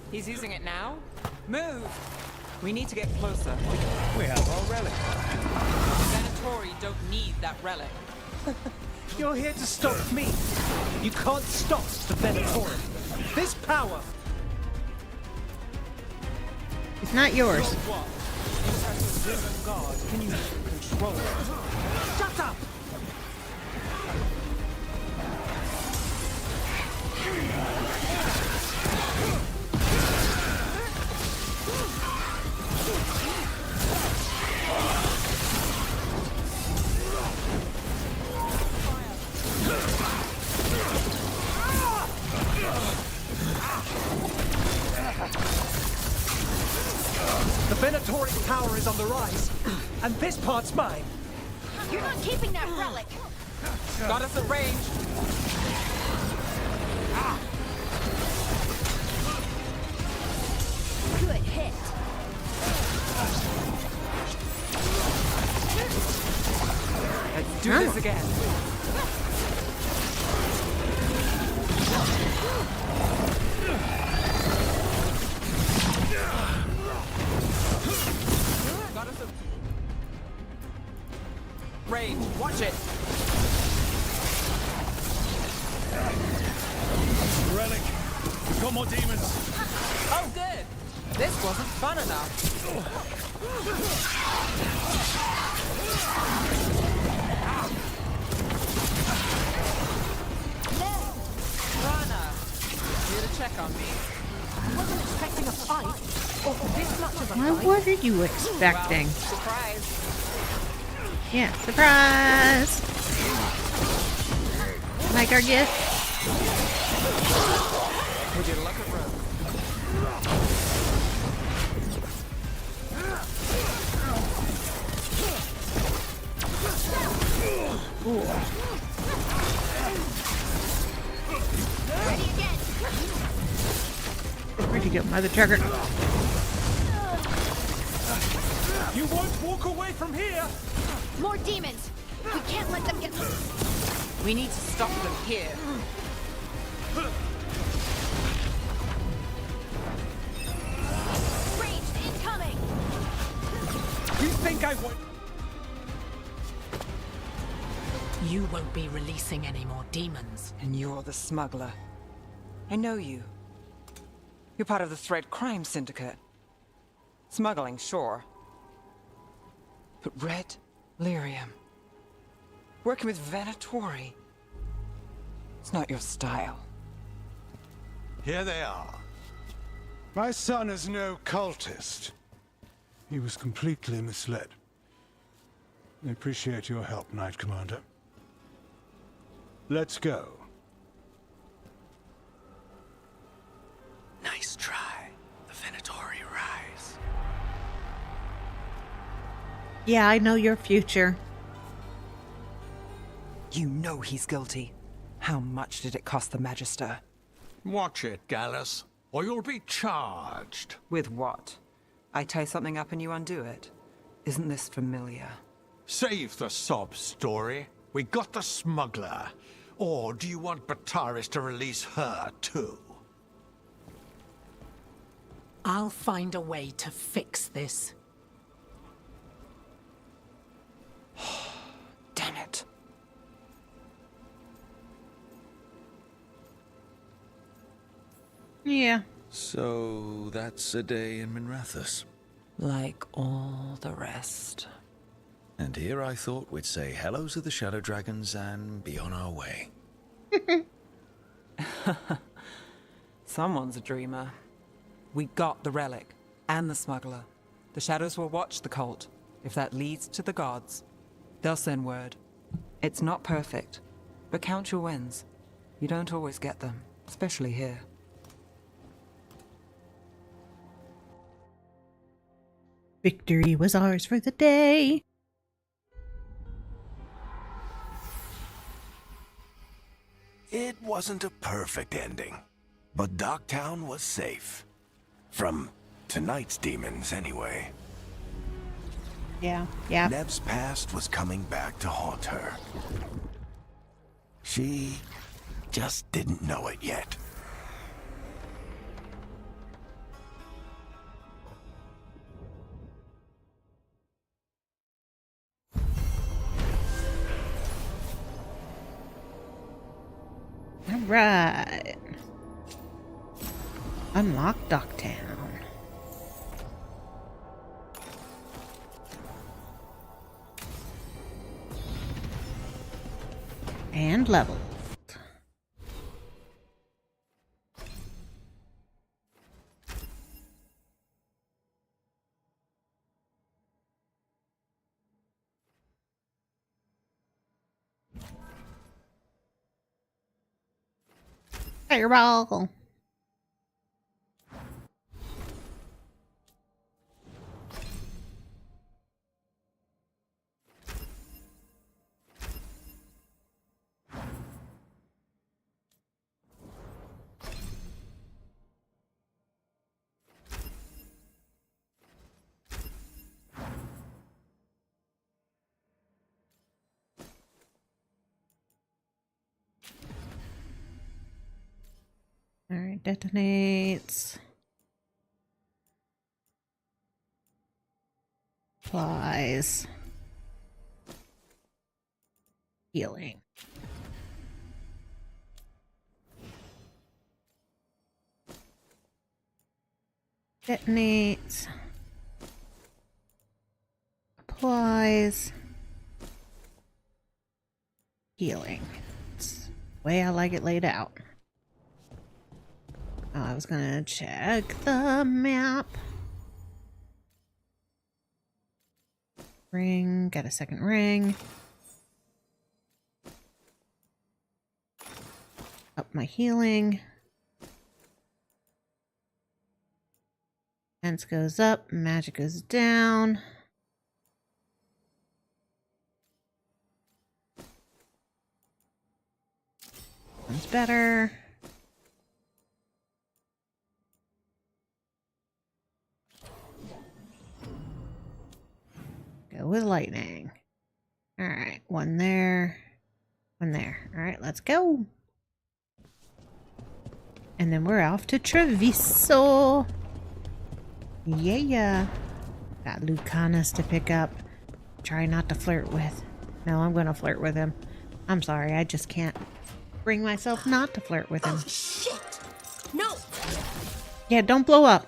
He's using it now? Move! We need to get closer. We have our relic. Venatori don't need that relic. You're here to stop me. You can't stop the Venatori. This power. It's not yours. What? As a risen god, can you control it? Shut up! The Venatori's power is on the rise, and this part's mine. You're not keeping that relic. Got us at range. Good hit. Let's do this again. Got us a range. Watch it. Relic. We've got more demons. Oh, good. This wasn't fun enough. Rana, here to check on me. I wasn't expecting a fight, or this much of a fight. What are you expecting? Well, surprise. Yeah, surprise! Like our gift? Would you look at Rose? Ooh. you go, mother trucker. You won't walk away from here! More demons! We can't let them get... We need to stop them here. Ranged incoming! You think I would... You won't be releasing any more demons. And you're the smuggler. I know you. You're part of the Thread Crime Syndicate. Smuggling, sure. But red lyrium. Working with Venatori. It's not your style. Here they are. My son is no cultist. He was completely misled. I appreciate your help, Knight Commander. Let's go. Nice try. The Venatori rise. Yeah, I know your future. You know he's guilty. How much did it cost the Magister? Watch it, Gallus, or you'll be charged. With what? I tie something up and you undo it. Isn't this familiar? Save the sob story. We got the smuggler. Or do you want Bataris to release her, too? I'll find a way to fix this. Damn it. Yeah. So that's a day in Minrathous. Like all the rest. And here I thought we'd say hello to the Shadow Dragons and be on our way. Someone's a dreamer. We got the relic and the smuggler. The shadows will watch the cult. If that leads to the gods, they'll send word. It's not perfect, but count your wins. You don't always get them, especially here. Victory was ours for the day. It wasn't a perfect ending, but Docktown was safe. From tonight's demons, anyway. Yeah. Nev's past was coming back to haunt her. She just didn't know it yet. Alright. Unlock Docktown. And leveled. Fireball. Alright, detonates. Applies. Healing. Detonates. Applies. Healing. It's the way I like it laid out. I was gonna check the map. Ring, got a second ring. Up my healing. Sense goes up, magic goes down. One's better. with lightning. Alright, one there. One there. Alright, let's go. And then we're off to Treviso. Yeah. Got Lucanus to pick up. Try not to flirt with. No, I'm gonna flirt with him. I'm sorry, I just can't bring myself not to flirt with him. Oh, shit! No! Yeah, don't blow up.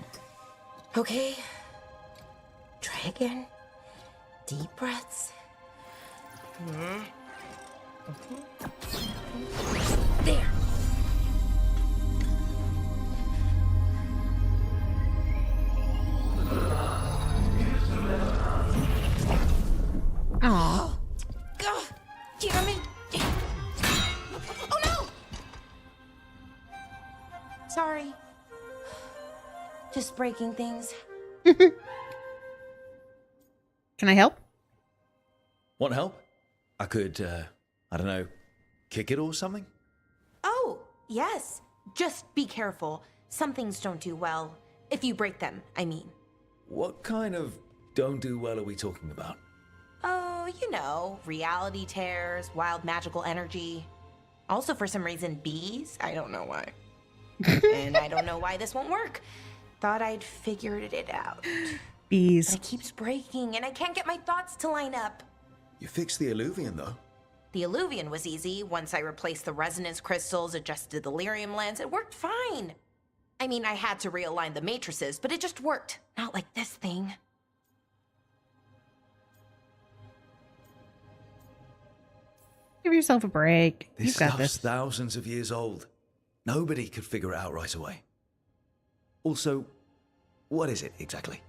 Okay. Try again. Deep breaths. There. Aww. God, damn it. Oh no! Sorry. Just breaking things. Can I help? Want help? I could, I don't know, kick it or something? Oh, yes. Just be careful. Some things don't do well. If you break them, I mean. What kind of don't do well are we talking about? Oh, you know, reality tears, wild magical energy. Also, for some reason, bees. I don't know why. And I don't know why this won't work. Thought I'd figured it out. Bees. But it keeps breaking, and I can't get my thoughts to line up. You fixed the Alluvian, though. The Alluvian was easy. Once I replaced the resonance crystals, adjusted the lyrium lens, it worked fine. I mean, I had to realign the matrices, but it just worked. Not like this thing. Give yourself a break. This You've got stuff's this. thousands of years old. Nobody could figure it out right away. Also, what is it exactly?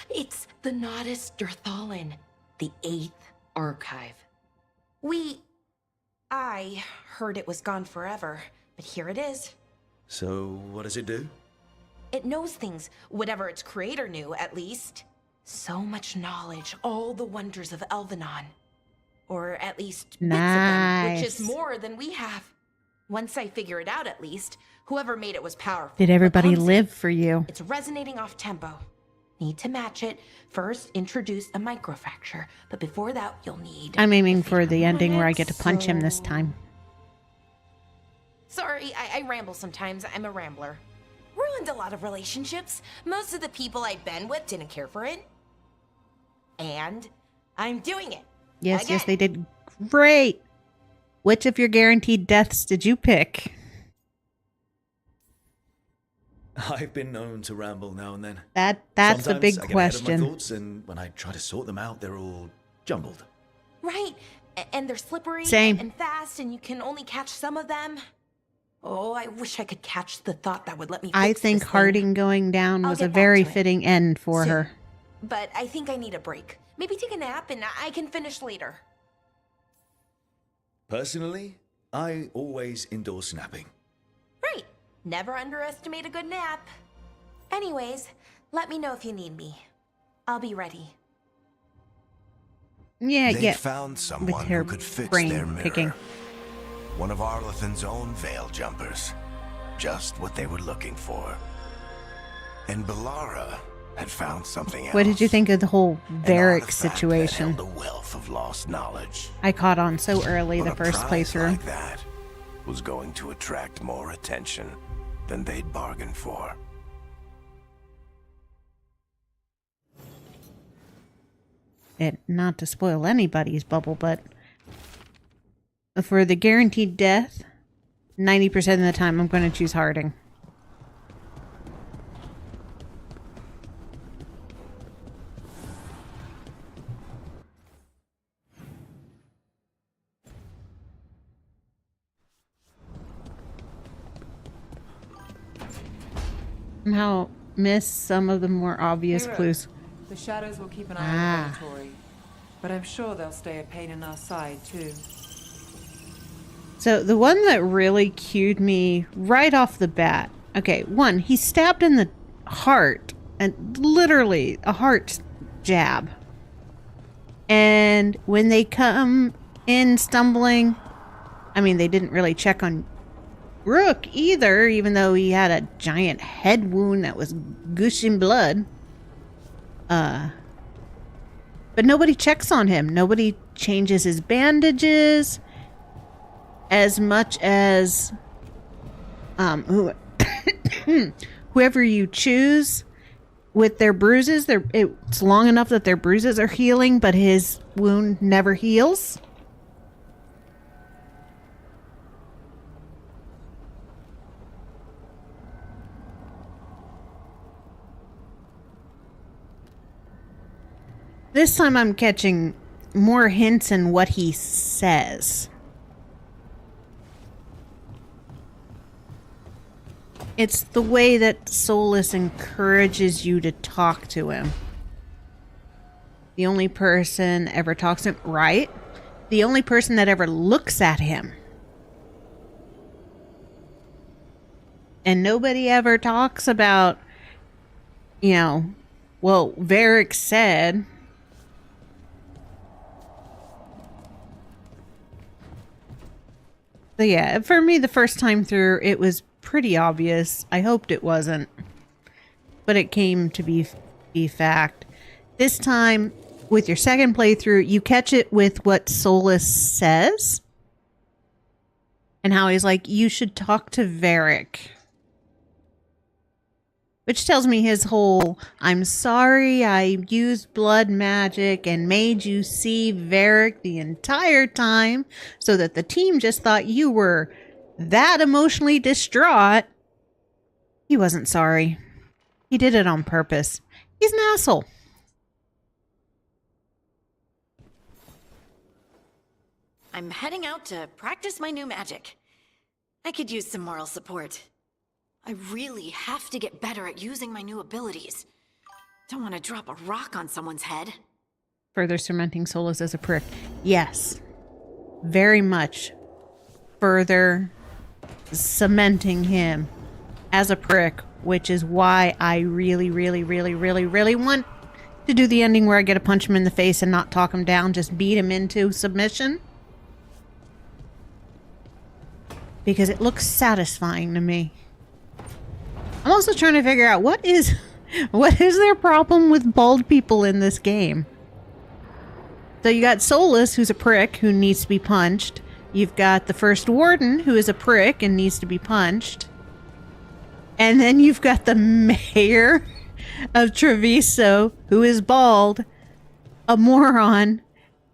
It's the Nodus Derthalin, the 8th archive. I heard it was gone forever, but here it is. So, what does it do? It knows things, whatever its creator knew, at least. So much knowledge, all the wonders of Elvenon. Or at least bits of them, which is more than we have. Once I figure it out, at least, whoever made it was powerful. Did everybody live for you? It's resonating off tempo. Need to match it. First, introduce a microfracture, but before that, you'll need... I'm aiming for the ending where I get to punch him this time. Sorry, I ramble sometimes. I'm a rambler. Ruined a lot of relationships. Most of the people I've been with didn't care for it. And I'm doing it. Yes, Again. yes, they did great. Which of your guaranteed deaths did you pick? I've been known to ramble now and then. That's Sometimes the big I get ahead of question. my thoughts, and when I try to sort them out, they're all jumbled. Right. And they're slippery Same. and fast, and you can only catch some of them. Oh, I wish I could catch the thought that would let me fix I think this thing. Harding going down I'll was a get back very to it. fitting end for Soon. her. But I think I need a break. Maybe take a nap and I can finish later. Personally, I always endorse napping. Right. Never underestimate a good nap. Anyways, let me know if you need me. I'll be ready. Yeah, They yeah. found With someone her who could fix brain their mirror. picking. One of Arlethan's own veil jumpers. Just what they were looking for. And Bellara had found something else. What did you think of the whole An Varric artifact situation? that held a wealth of lost knowledge. I caught on so early But the a first prize playthrough. like that was going to attract more attention than they'd bargained for. Not to spoil anybody's bubble, but for the guaranteed death, 90% of the time I'm going to choose Harding. Somehow miss some of the more obvious Hero, clues. The shadows will keep an eye on the laboratory, but I'm sure they'll stay a pain in our side too. So the one that really cued me right off the bat. Okay, one, he's stabbed in the heart, and literally a heart jab. And when they come in stumbling, I mean, they didn't really check on Rook either, even though he had a giant head wound that was gushing blood. But nobody checks on him. Nobody changes his bandages as much as whoever you choose with their bruises. It's long enough that their bruises are healing, but his wound never heals. This time I'm catching more hints in what he says. It's the way that Solus encourages you to talk to him. The only person ever talks to him, right? The only person that ever looks at him. And nobody ever talks about, well, Varric said. So yeah, for me, the first time through, it was pretty obvious. I hoped it wasn't, but it came to be fact. This time, with your second playthrough, you catch it with what Solus says, and how he's like, you should talk to Varric. Which tells me his whole, I'm sorry I used blood magic and made you see Varric the entire time so that the team just thought you were that emotionally distraught. He wasn't sorry. He did it on purpose. He's an asshole. I'm heading out to practice my new magic. I could use some moral support. I really have to get better at using my new abilities. Don't want to drop a rock on someone's head. Further cementing Solus as a prick. Yes. Very much. Further cementing him as a prick, which is why I really want to do the ending where I get to punch him in the face and not talk him down, just beat him into submission. Because it looks satisfying to me. I'm also trying to figure out what is their problem with bald people in this game. So you got Solus, who's a prick, who needs to be punched. You've got the first warden, who is a prick and needs to be punched. And then you've got the mayor of Treviso, who is bald, a moron,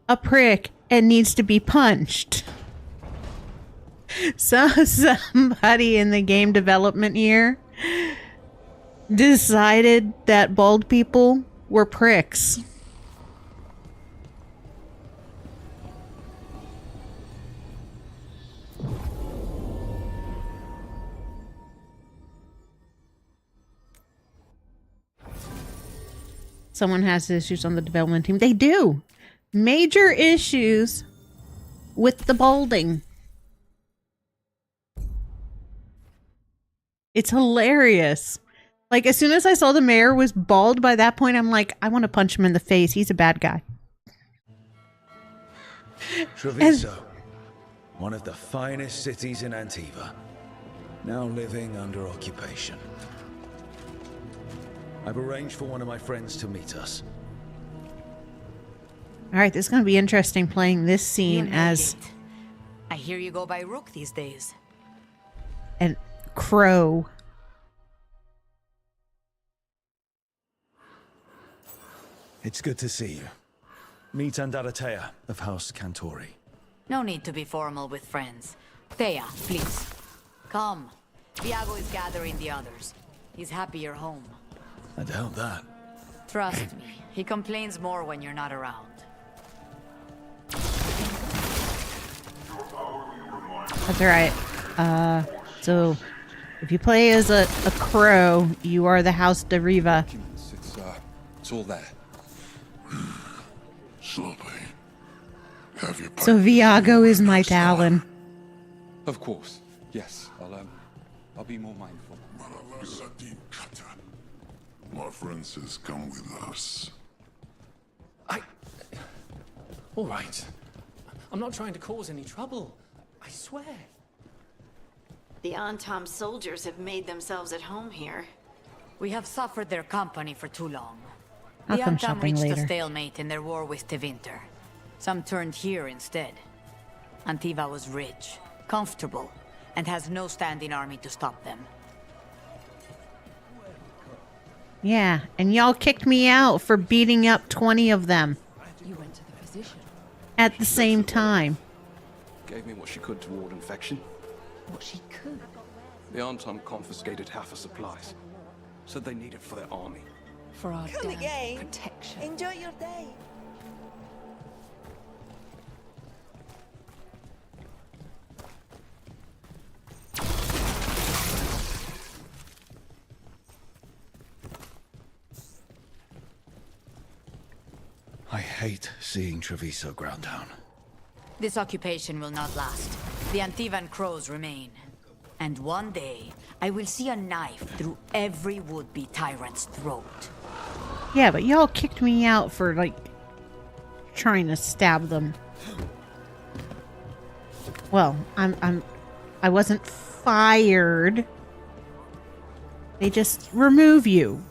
a prick, and needs to be punched. So somebody in the game development here decided that bald people were pricks. Someone has issues on the development team. They do. Major issues with the balding. It's hilarious. Like, as soon as I saw the mayor was bald, by that point, I'm like, I want to punch him in the face. He's a bad guy. Treviso, one of the finest cities in Antiva, now living under occupation. I've arranged for one of my friends to meet us. All right, this is going to be interesting playing this scene as... I hear you go by Rook these days. An crow. It's good to see you. Meet Andaratea of House Cantori. No need to be formal with friends. Thea, please. Come. Viago is gathering the others. He's happy you're home. I doubt that. Trust me, he complains more when you're not around. That's right. So if you play as a crow, you are the House de Riva. It's all there. Sloppy. Have your So Viago is my Talon. Of course. Yes. I'll be more mindful. My friend says come with us. All right. I'm not trying to cause any trouble. I swear. The Antom soldiers have made themselves at home here. We have suffered their company for too long. I'll The come Antam shopping reached later. a stalemate in their war with Tevinter. Some turned here instead. Antiva was rich, comfortable, and has no standing army to stop them. Yeah, and y'all kicked me out for beating up 20 of them You went to the physician. at the same time. Gave me what she could to ward infection. What she could. The Antam confiscated half her supplies. Said they need it for their army. For our Come damn again. protection. Enjoy your day. I hate seeing Treviso ground down. This occupation will not last. The Antivan crows remain. And one day, I will see a knife through every would-be tyrant's throat. Yeah, but y'all kicked me out for, like, trying to stab them. Well, I wasn't fired. They just remove you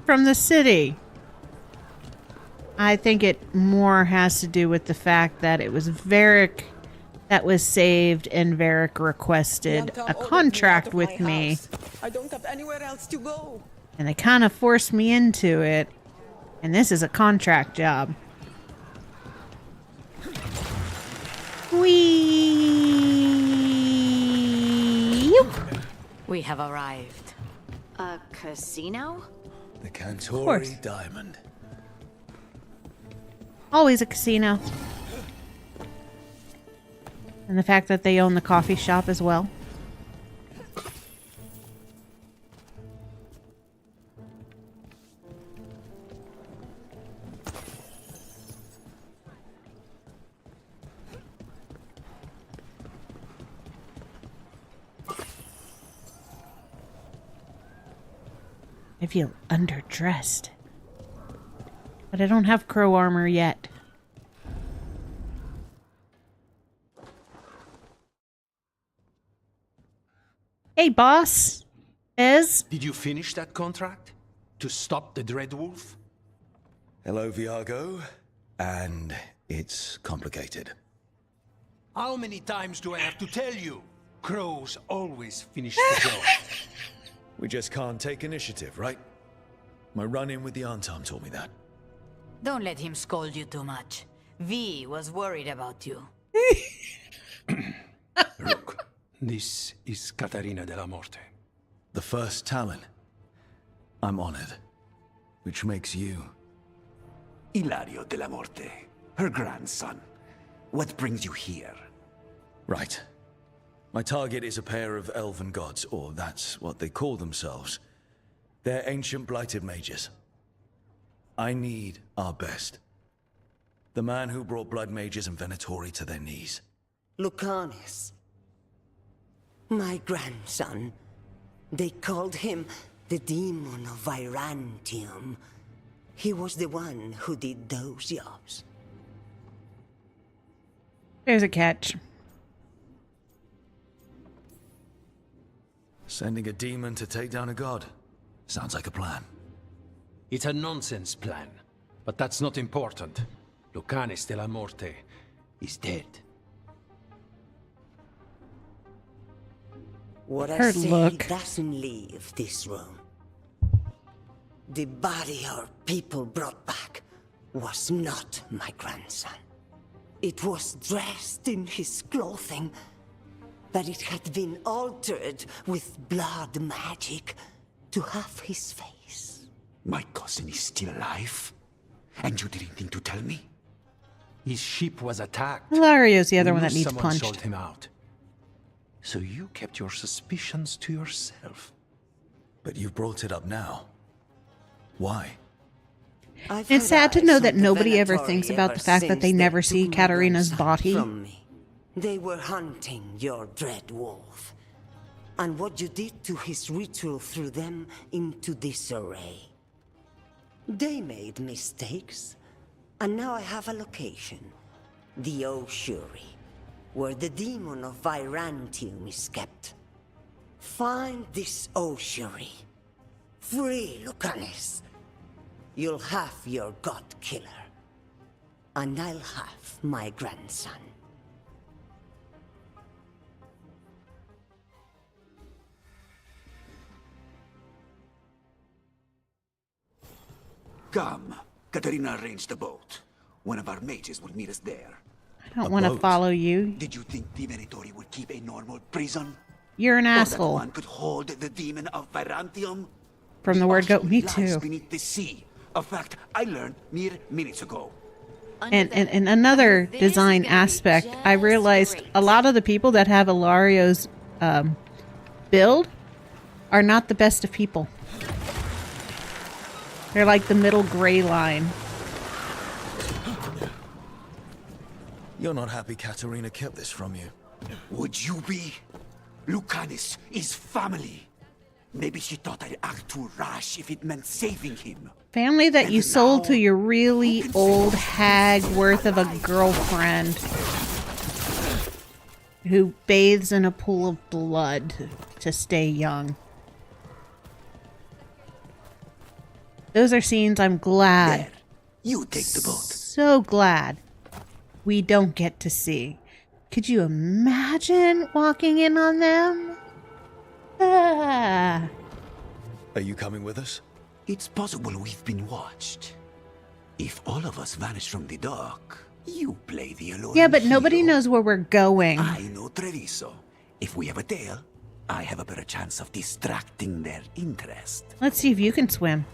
from the city. I think it more has to do with the fact that it was Varric that was saved, and Varric requested a contract with me. I don't have anywhere else to go. And they kind of forced me into it. And this is a contract job. Whee! We have arrived. A casino? The course. Cantori Diamond. Always a casino. And the fact that they own the coffee shop as well. I feel underdressed. But I don't have crow armor yet. Hey, boss. Ez? Did you finish that contract? To stop the Dreadwolf? Hello, Viago. And it's complicated. How many times do I have to tell you? Crows always finish the job. We just can't take initiative, right? My run-in with the Antam taught me that. Don't let him scold you too much. V was worried about you. Look, this is Catarina de la Morte. The first Talon. I'm honored. Which makes you... Ilario de la Morte, her grandson. What brings you here? Right. My target is a pair of elven gods, or that's what they call themselves. They're ancient blighted mages. I need our best. The man who brought blood mages and Venatori to their knees. Lucanis. My grandson. They called him the Demon of Virantium. He was the one who did those jobs. There's a catch. Sending a demon to take down a god. Sounds like a plan. It's a nonsense plan, but that's not important. Lucanis de la Morte is dead. What I Her say look. doesn't leave this room. The body our people brought back was not my grandson. It was dressed in his clothing, but it had been altered with blood magic to have his face. My cousin is still alive? And you didn't think to tell me? His ship was attacked. Hilario's the other We one knew that needs someone punched. sold him out. So you kept your suspicions to yourself. But you've brought it up now. Why? It's sad to know that the nobody ever Venatori thinks about the ever fact that since they never see took my Katarina's grandson body. from me. They were hunting your dread wolf. And what you did to his ritual threw them into disarray. They made mistakes. And now I have a location. The Oshuri, where the demon of Virantium is kept. Find this Oshuri. Free Lucanis. you'll have your god killer. And I'll have my grandson. Come. Katarina arranged the boat. One of our mages will meet us there. I don't want to follow you. Did you think the Venatori would keep a normal prison? You're an Or asshole. that one could hold the demon of Virantium? From the word go, me Lies too. beneath the sea. A fact I learned mere minutes ago. And another design aspect, I realized a lot of the people that have Ilario's build are not the best of people. They're like the middle gray line. You're not happy Katarina kept this from you. Would you be? Lucanus is family. Maybe she thought I'd act too rash if it meant saving him. Family that you sold to your really old hag worth of a girlfriend who bathes in a pool of blood to stay young. Those are scenes I'm glad. There. You take the boat. So glad we don't get to see. Could you imagine walking in on them? Ah. Are you coming with us? It's possible we've been watched. If all of us vanish from the dock, you play the alone. Yeah, but nobody knows where we're going. I know Treviso. If we have a tail, I have a better chance of distracting their interest. Let's see if you can swim.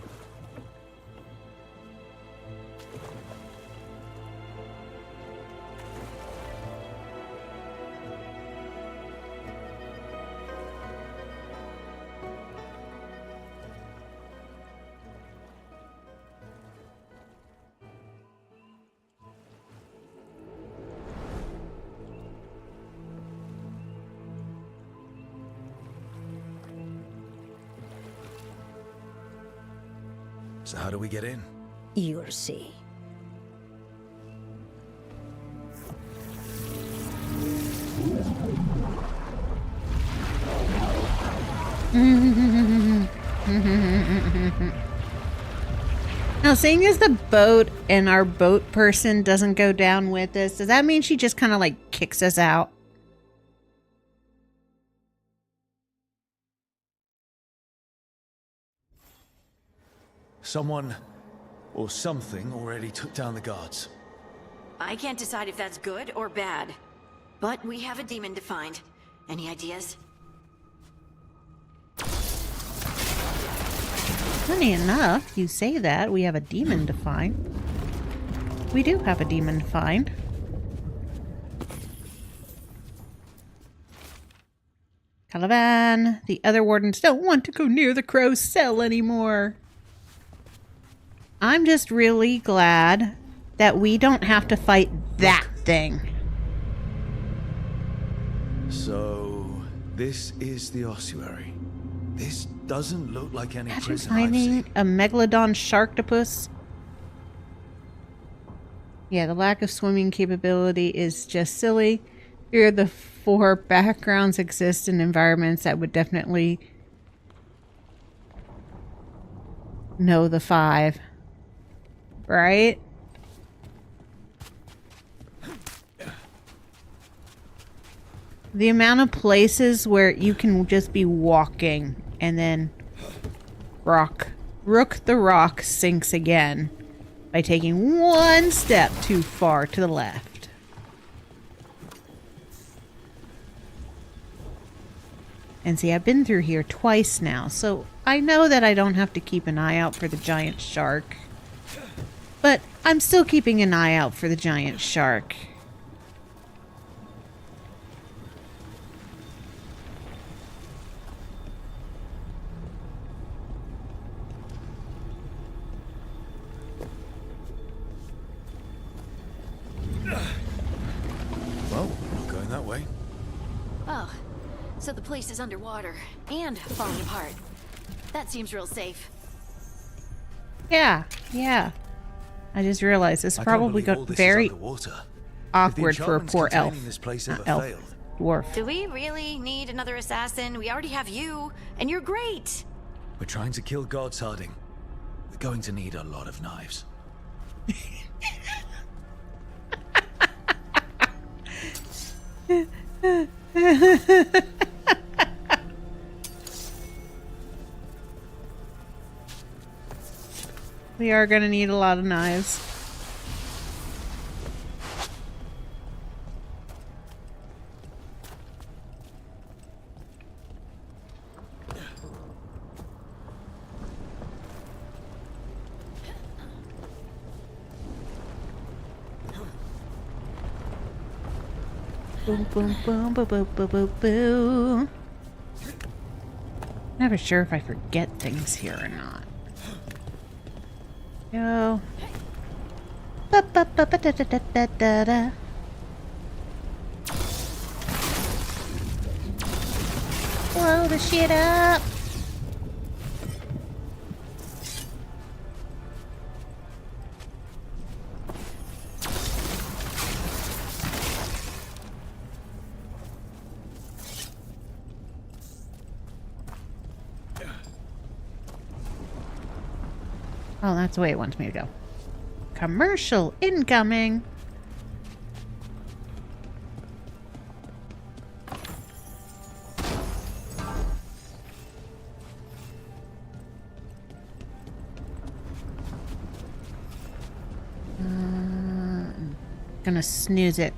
So how do we get in? You'll see. Now, seeing as the boat and our boat person doesn't go down with us, does that mean she just kind of like kicks us out? Someone or something already took down the guards. I can't decide if that's good or bad. But we have a demon to find. Any ideas? Funny enough, you say that. We have a demon to find. We do have a demon to find. Caliban, the other wardens don't want to go near the crow's cell anymore. I'm just really glad that we don't have to fight that thing. So, this is the ossuary. This doesn't look like any prison I've Finding seen. a megalodon sharktopus. Yeah, the lack of swimming capability is just silly. Here, the 4 backgrounds exist in environments that would definitely know the 5. Right? The amount of places where you can just be walking and then Rook the Rock sinks again by taking one step too far to the left. And see, I've been through here twice now, so I know that I don't have to keep an eye out for the giant shark. But I'm still keeping an eye out for the giant shark. Well, not going that way. Oh, so the place is underwater and falling apart. That seems real safe. Yeah. I just realized this probably got very awkward for a poor elf. Not elf. Dwarf. Do we really need another assassin? We already have you, and you're great. We're trying to kill gods, Harding. We going to need a lot of knives. We are gonna need a lot of knives. Boom, boom, boom, boom, boom, boom, boom, boom. Never sure if I forget things here or not. Go. Ba ba ba ba da da da da da da. Blow the shit up. Oh, that's the way it wants me to go. Commercial incoming. Gonna snooze it.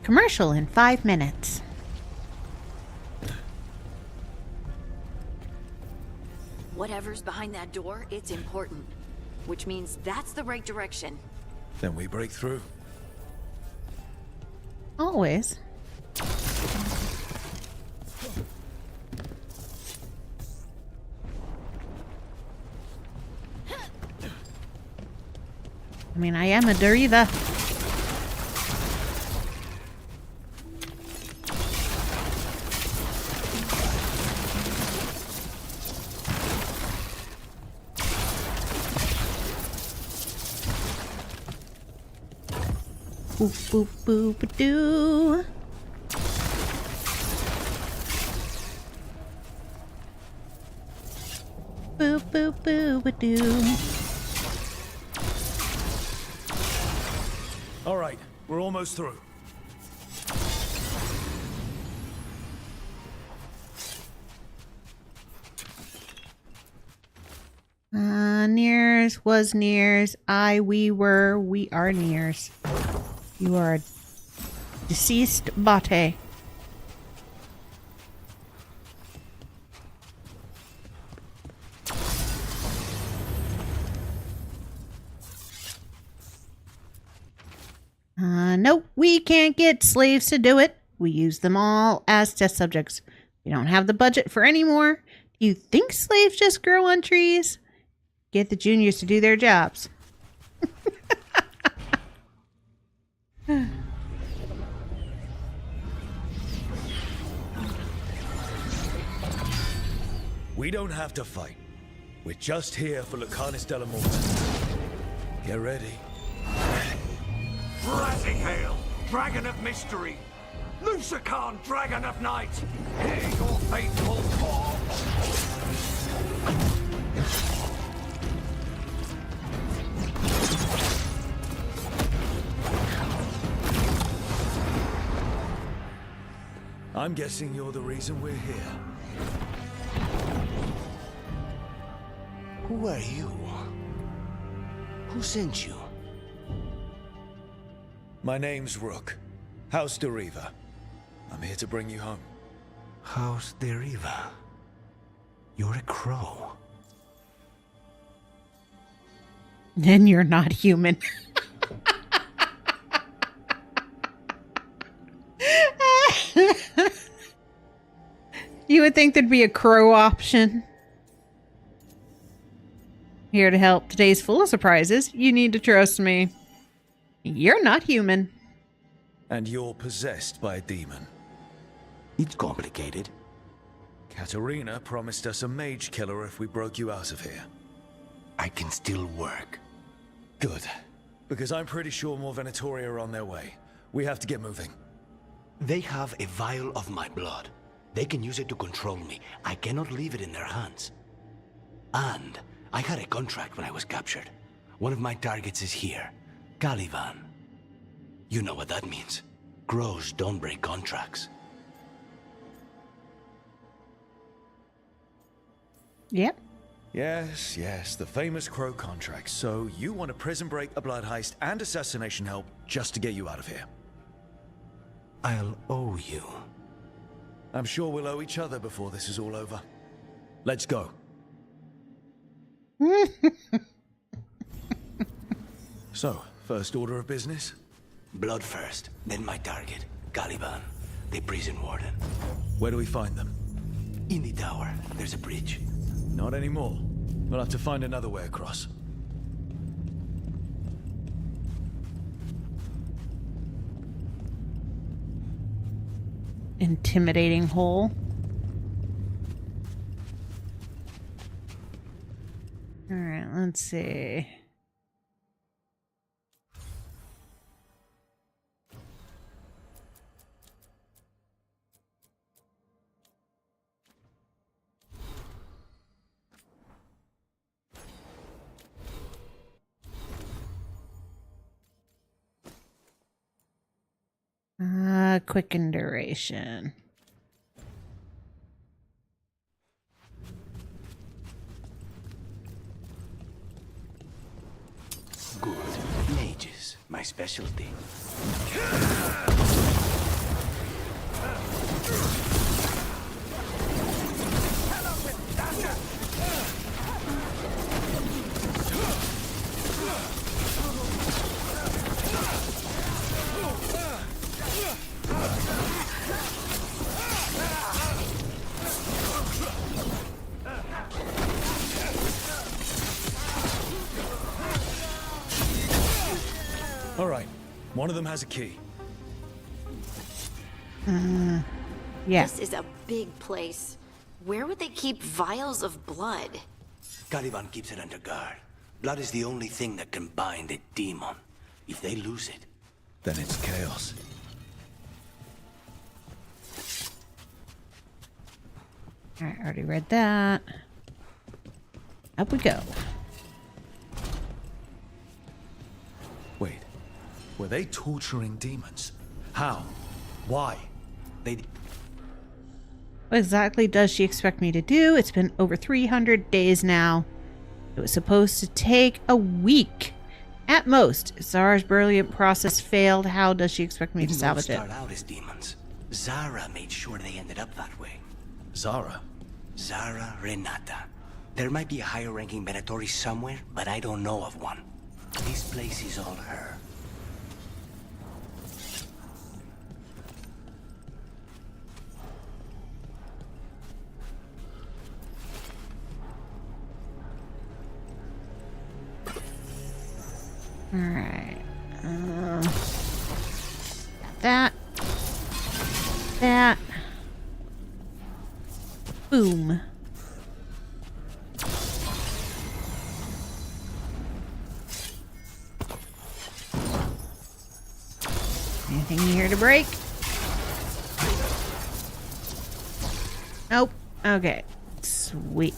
Commercial in 5 minutes. Whatever's behind that door, it's important. Which means that's the right direction. Then we break through. Always. I mean, I am a Deriva. Boop, boop, boop, doo. Boop, boop, boop, doo. All right, we're almost through. Nears was nears. We were, we are nears. You are a deceased bate. Nope, we can't get slaves to do it. We use them all as test subjects. We don't have the budget for any more. Do you think slaves just grow on trees? Get the juniors to do their jobs. We don't have to fight. We're just here for Lucanus Delamorte. Get ready. Rising Hail, Dragon of Mystery! Lucican, Dragon of Night! Hear your fateful call! I'm guessing you're the reason we're here. Who are you? Who sent you? My name's Rook. House Deriva. I'm here to bring you home. House Deriva? You're a crow. Then you're not human. You would think there'd be a crow option. Here to help. Today's full of surprises. You need to trust me. You're not human. And you're possessed by a demon. It's complicated. Katerina promised us a mage killer if we broke you out of here. I can still work. Good. Because I'm pretty sure more Venatori are on their way. We have to get moving. They have a vial of my blood. They can use it to control me. I cannot leave it in their hands. And I had a contract when I was captured. One of my targets is here, Caliban. You know what that means. Crows don't break contracts. Yep. Yes, yes, the famous Crow contract. So you want a prison break, a blood heist, and assassination help just to get you out of here? I'll owe you. I'm sure we'll owe each other before this is all over. Let's go. So, first order of business? Blood first, then my target, Caliban, the prison warden. Where do we find them? In the tower. There's a bridge. Not anymore. We'll have to find another way across. Intimidating hole. Alright, let's see. Quicken duration. Good. Mages, my specialty. All right, one of them has a key. Yeah. This is a big place. Where would they keep vials of blood? Caliban keeps it under guard. Blood is the only thing that can bind a demon. If they lose it, then it's chaos. Alright, already read that. Up we go. Wait, were they torturing demons? How? Why? What exactly does she expect me to do? It's been over 300 days now. It was supposed to take a week. At most. If Zara's brilliant process failed, how does she expect me to salvage it? start out as demons. Zara made sure they ended up that way. Zara? Zara Renata. There might be a higher-ranking Venatori somewhere, but I don't know of one. This place is all her. Alright. That. Boom. Anything here to break? Nope. Okay. Sweet.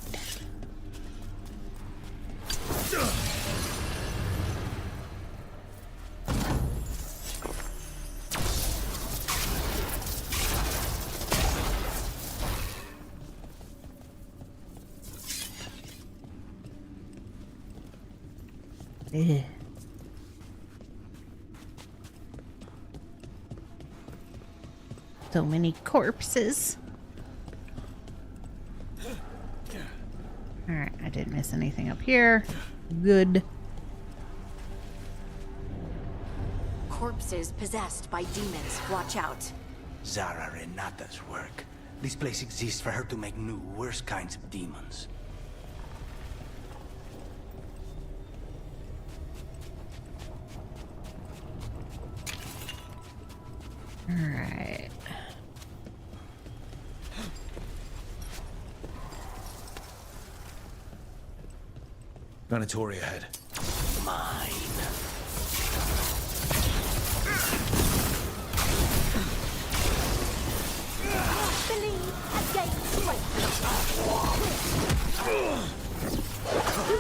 Ugh. So many corpses. Alright, I didn't miss anything up here. Good. Corpses possessed by demons. Watch out. Zara Renata's work. This place exists for her to make new, worse kinds of demons. Alright. Venatori ahead. Mine. Believe against greatness. Do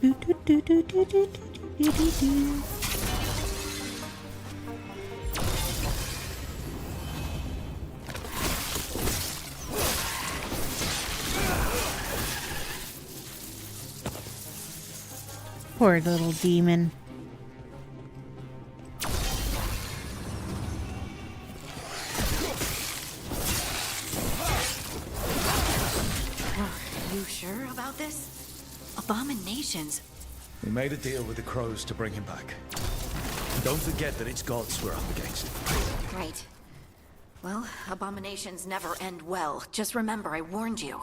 Do, do, do, do, do, do, do, do, do. Poor little demon. You sure about this? Abominations. We made a deal with the crows to bring him back. Don't forget that it's gods we're up against. Right. Well, abominations never end well. Just remember, I warned you.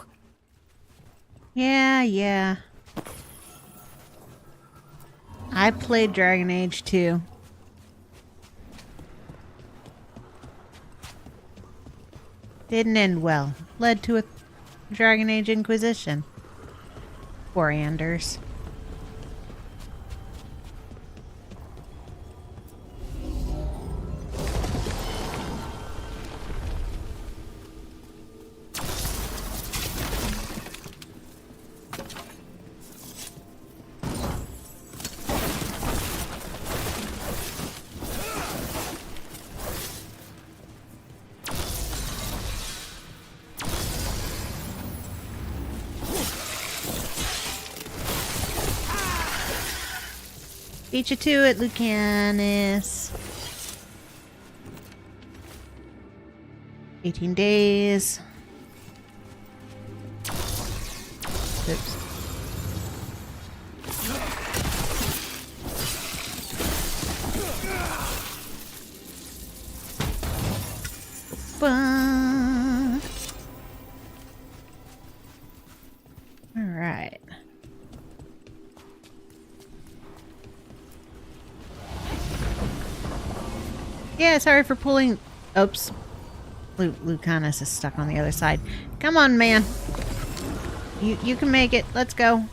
Yeah. I played Dragon Age 2. Didn't end well. Led to a Dragon Age Inquisition. Poor Anders. Beat you to it, Lucanus. 18 days. Oops. Fun. All right. Yeah, sorry for pulling. Oops. Lucanus is stuck on the other side. Come on, man. You can make it. Let's go.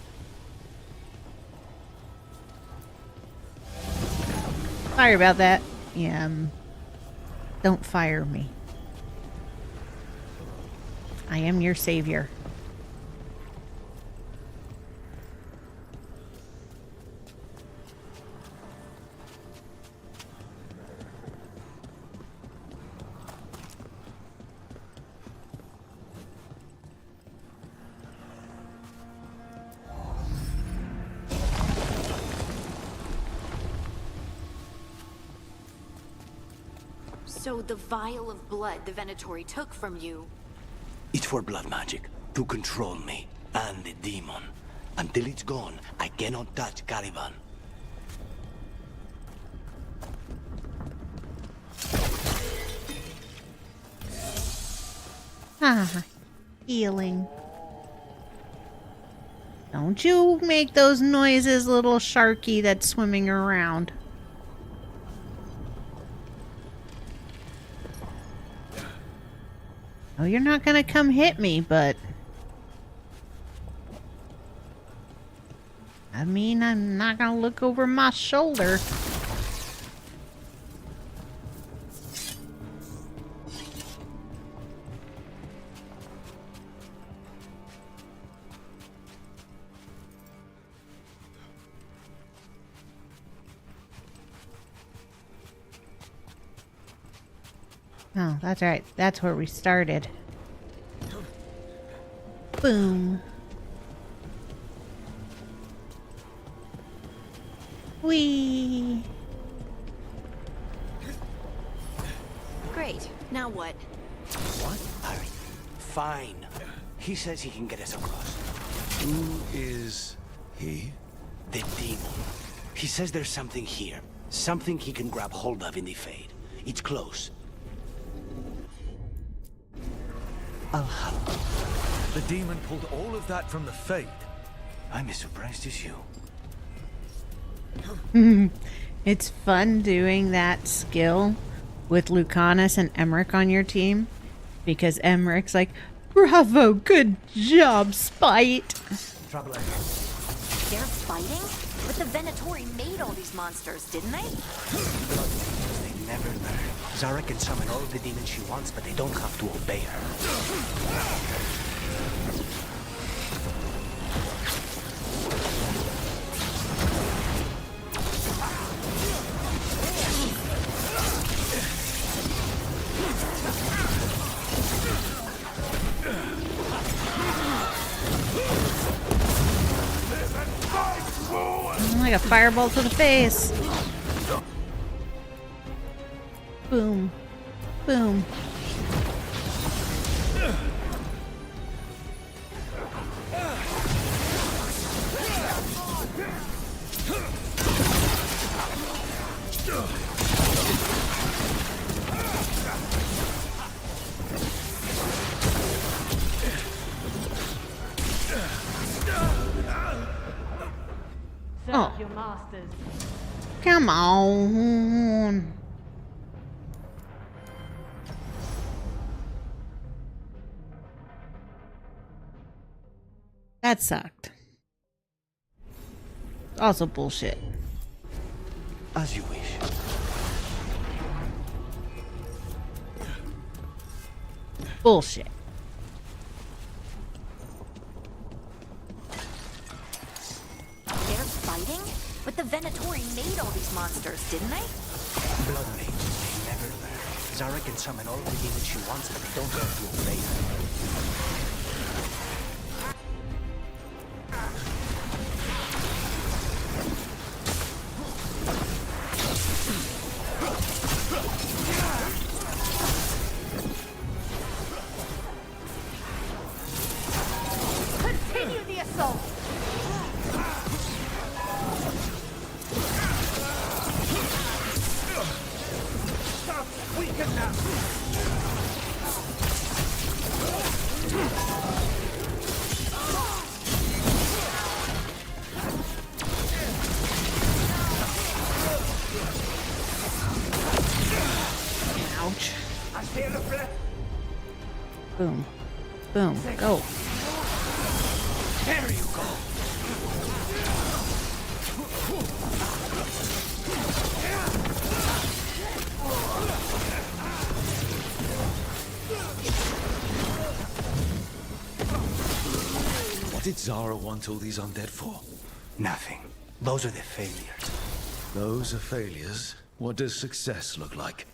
Sorry about that. Yeah, don't fire me. I am your savior. So the vial of blood the Venatori took from you... It's for blood magic, to control me, and the demon. Until it's gone, I cannot touch Caliban. Ah, healing. Don't you make those noises, little sharky that's swimming around. Oh, you're not gonna come hit me, but... I mean, I'm not gonna look over my shoulder. Oh, that's right. That's where we started. Boom. Whee! Great. Now what? What? Harry. Fine. He says he can get us across. Who is he? The demon. He says there's something here. Something he can grab hold of in the Fade. It's close. I'll help. The demon pulled all of that from the Fade. I'm as surprised as you. It's fun doing that skill with Lucanus and Emmerich on your team, because Emmerich's like, bravo, good job, Spite. Trouble ahead. They're fighting? But the Venatori made all these monsters, didn't they? They never learn. Zara can summon all the demons she wants, but they don't have to obey her. Like a fireball to the face. Boom. Boom. Oh. Your masters. Come on. That sucked. Also bullshit. As you wish. Bullshit. They're fighting? But the Venatori made all these monsters, didn't they? Blood mages may never learn. Zara can summon all the demons she wants, but they don't have to obey her. Continue the assault! Weaken now. Ouch. I feel the breath. Boom. Boom. Go. There you go. What did Zara want all these undead for? Nothing. Those are the failures. Those are failures? What does success look like?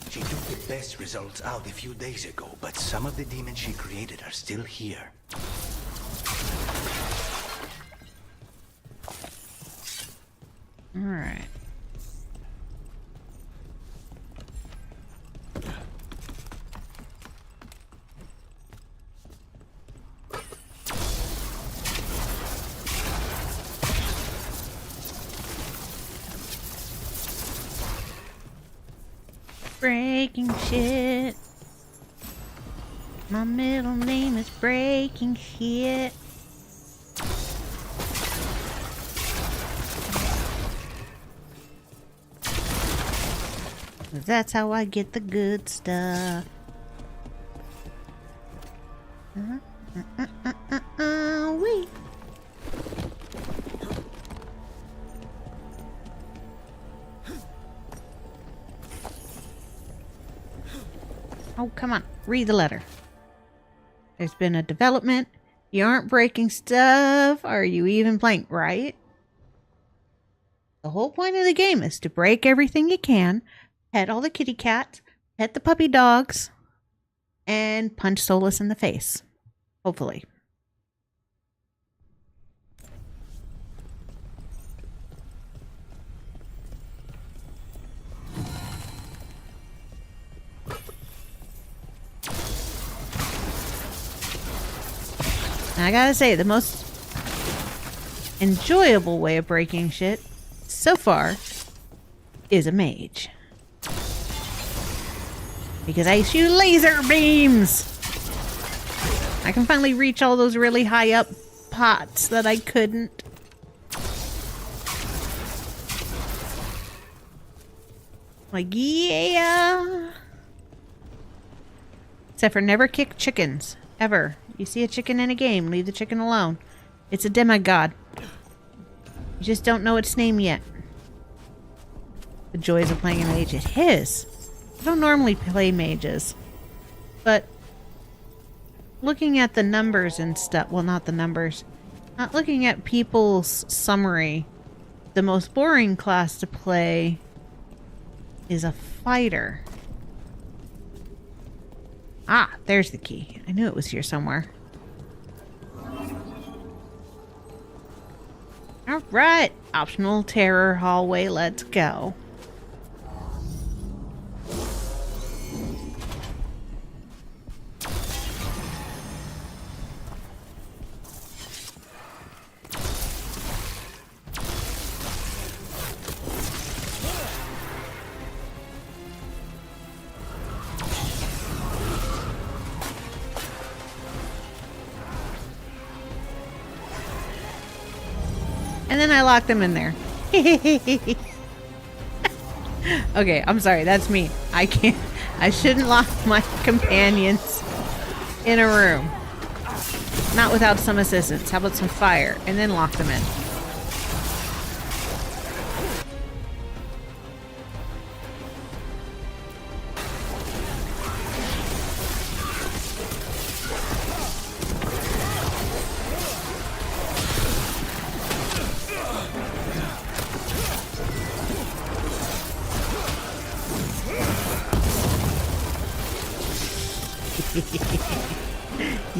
She took the best results out a few days ago, but some of the demons she created are still here. Alright. Breaking shit. My middle name is Breaking Shit. That's how I get the good stuff. Wee. Oh, come on. Read the letter. There's been a development. You aren't breaking stuff. Are you even playing? Right? The whole point of the game is to break everything you can, pet all the kitty cats, pet the puppy dogs, and punch Solus in the face. Hopefully. I gotta say, the most enjoyable way of breaking shit so far is a mage. Because I shoot laser beams! I can finally reach all those really high up pots that I couldn't. Like, yeah! Except for never kick chickens. Ever. You see a chicken in a game, leave the chicken alone. It's a demigod. You just don't know its name yet. The joys of playing a mage. It is. I don't normally play mages. But looking at the numbers and stuff, well, not the numbers. Not looking at people's summary. The most boring class to play is a fighter. Ah, there's the key. I knew it was here somewhere. Alright, optional terror hallway, let's go. And then I locked them in there. Okay, I'm sorry, that's me. I shouldn't lock my companions in a room. Not without some assistance. How about some fire? And then lock them in.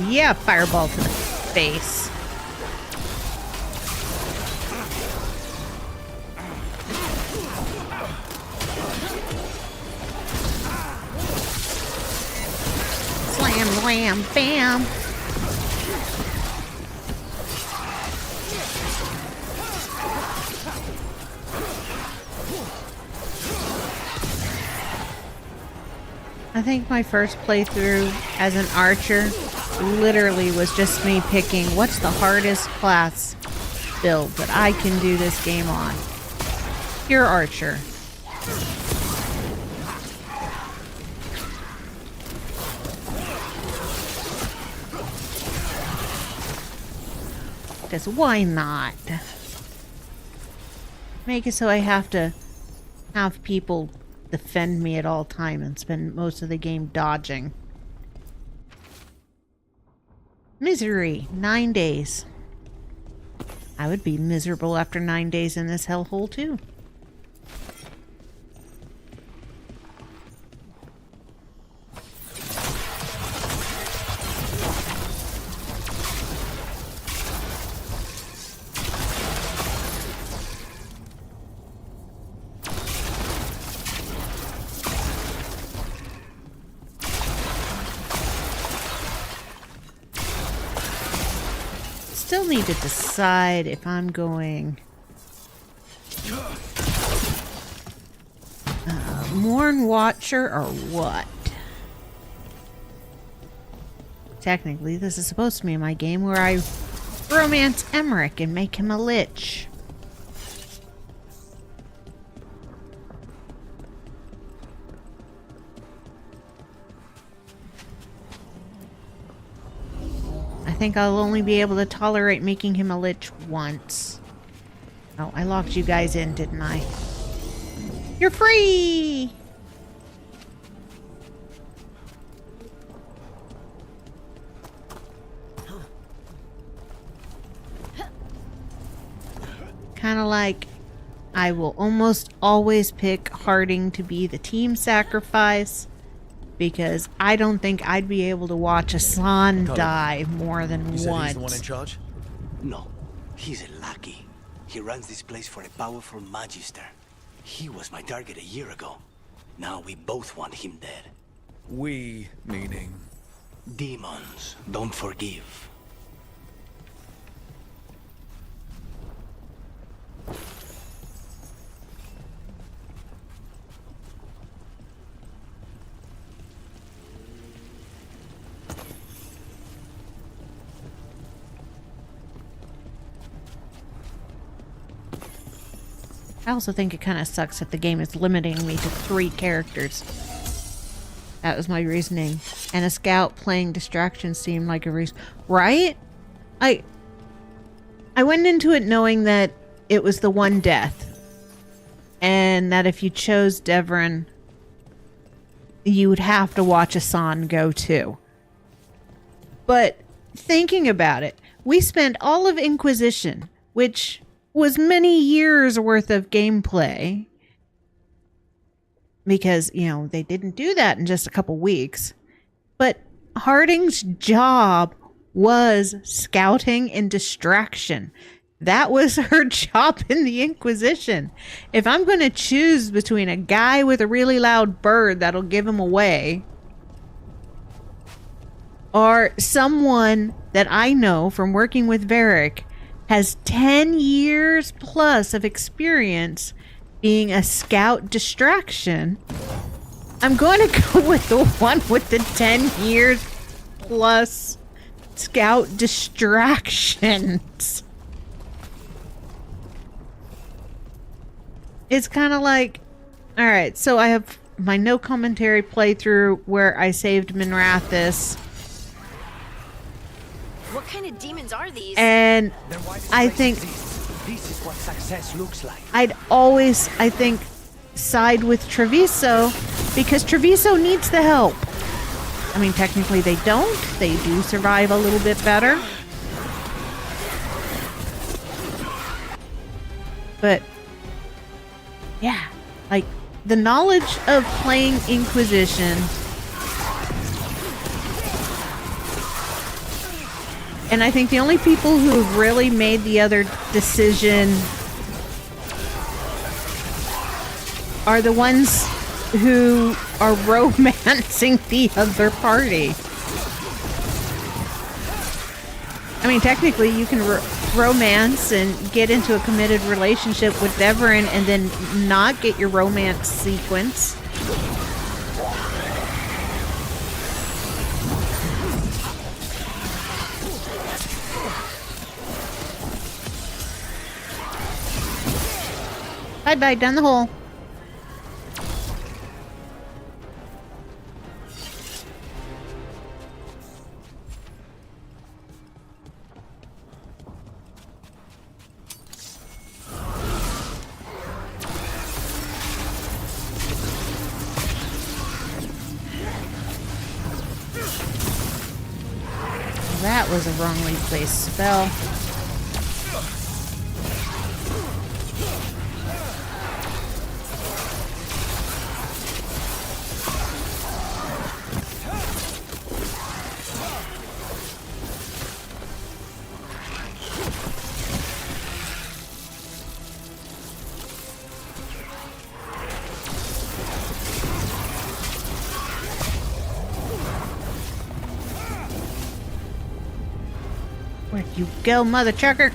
Yeah, fireball to the face. Slam, wham, bam. I think my first playthrough as an archer literally was just me picking what's the hardest class build that I can do this game on. Pure archer. Because why not? Make it so I have to have people defend me at all time and spend most of the game dodging. Misery. 9 days. I would be miserable after 9 days in this hellhole too. Still need to decide if I'm going Mourn Watcher or what. Technically, this is supposed to be my game where I romance Emmerich and make him a lich. I think I'll only be able to tolerate making him a lich once. Oh, I locked you guys in, didn't I? You're free! Kind of like I will almost always pick Harding to be the team sacrifice. Because I don't think I'd be able to watch a San die more than You said once. he's the one in charge? No, he's a lackey. He runs this place for a powerful magister. He was my target a year ago. Now we both want him dead. We, meaning? Demons don't forgive. I also think it kind of sucks that the game is limiting me to 3 characters. That was my reasoning. And a scout playing distraction seemed like a reason. Right? I went into it knowing that it was the one death. And that if you chose Devrin, you would have to watch Asan go too. But thinking about it, we spent all of Inquisition, which was many years worth of gameplay, because, you know, they didn't do that in just a couple weeks. But Harding's job was scouting and distraction. That was her job in the Inquisition. If I'm going to choose between a guy with a really loud bird that'll give him away, or someone that I know from working with Varric has 10 years plus of experience being a scout distraction, I'm going to go with the one with the 10 years plus scout distractions. It's kind of like, alright, so I have my no commentary playthrough where I saved Minrathis. What kind of demons are these? And I think This is what success looks like. I'd always, I think, side with Treviso because Treviso needs the help. I mean, technically they don't. They do survive a little bit better. But yeah, like the knowledge of playing Inquisition and I think the only people who have really made the other decision are the ones who are romancing the other party. I mean, technically you can romance and get into a committed relationship with Deverin and then not get your romance sequence. Bye-bye, down the hole. That was a wrongly placed spell. Where'd you go, mother trucker?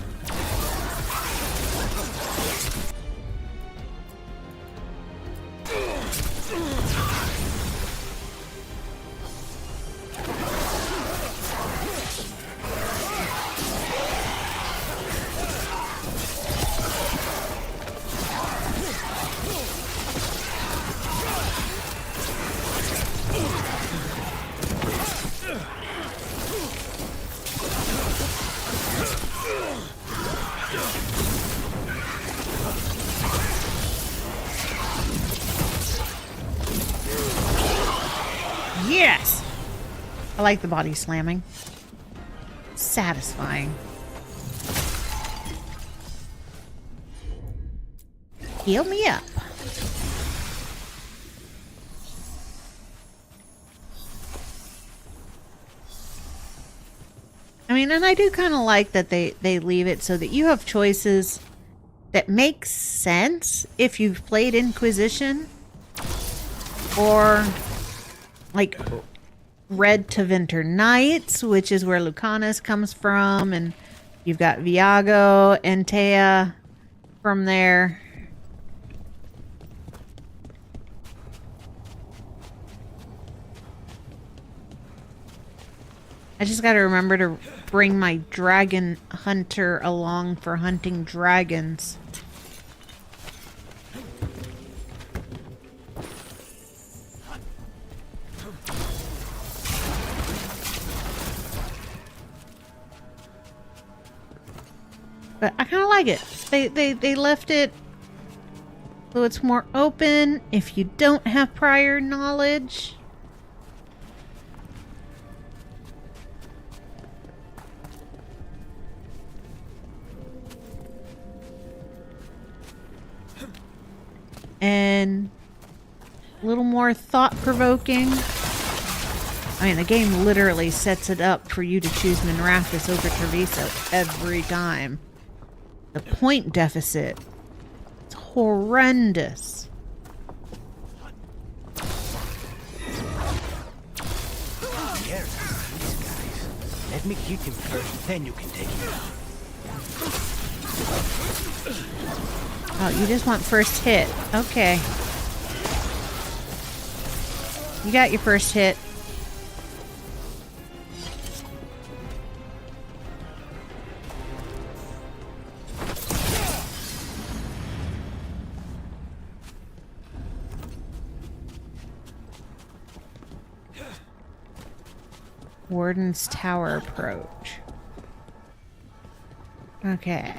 Yes! I like the body slamming. Satisfying. Heal me up. I mean, and I do kind of like that they leave it so that you have choices that make sense if you've played Inquisition or like Red Tevinter Knights, which is where Lucanus comes from, and you've got Viago and Tea from there. I just gotta remember to bring my dragon hunter along for hunting dragons. But I kind of like it. They left it so it's more open if you don't have prior knowledge. And a little more thought-provoking. I mean, the game literally sets it up for you to choose Minrathis over Treviso every time. The point deficit. It's horrendous. Let me hit him first, then you can take him out. Oh, you just want first hit. Okay. You got your first hit. Warden's Tower approach. Okay.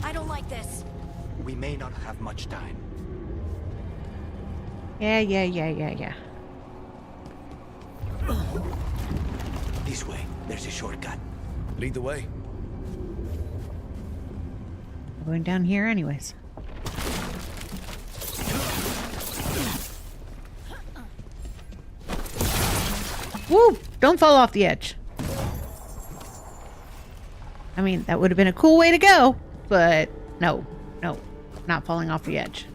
I don't like this. We may not have much time. Yeah. This way. There's a shortcut. Lead the way. I'm going down here anyways. Woo! Don't fall off the edge. I mean, that would have been a cool way to go, but no, not falling off the edge.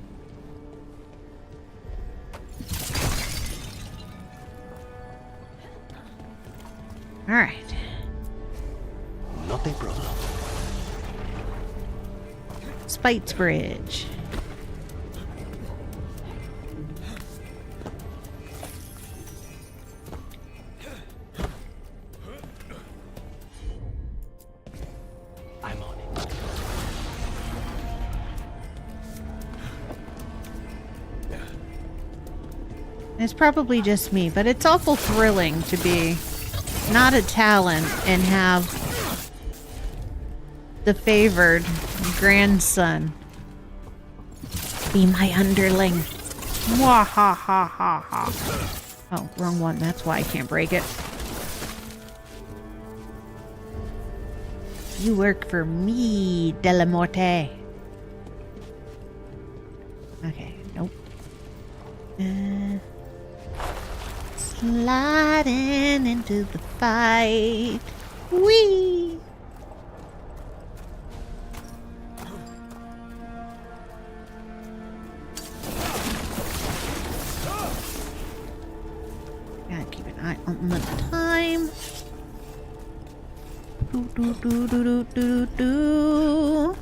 All right. Not a problem. Spite's Bridge. It's probably just me, but it's awful thrilling to be not a Talon and have the favored grandson be my underling. Mwahahaha. Oh, wrong one. That's why I can't break it. You work for me, Delamorte. Okay, nope. Sliding into the fight. Whee! Gotta keep an eye on the time. Do.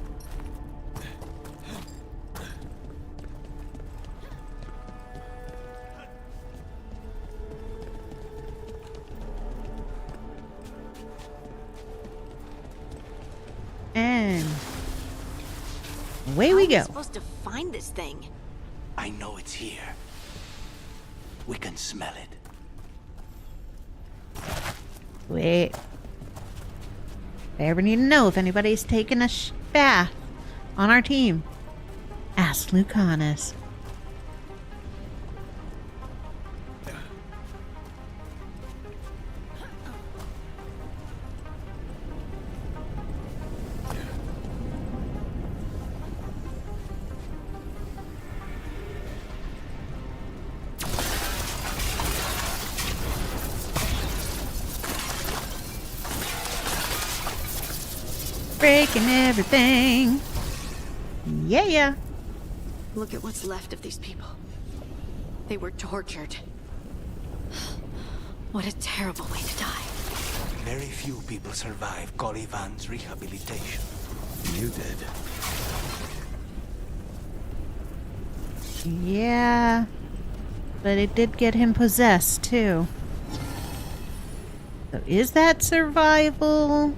And away we go. How are we supposed to find this thing? I know it's here. We can smell it. Wait. If I ever need to know if anybody's taken a bath on our team, ask Lucanus. Breaking everything. Yeah. Look at what's left of these people. They were tortured. What a terrible way to die. Very few people survive Colivan's rehabilitation. You did. Yeah. But it did get him possessed, too. So is that survival?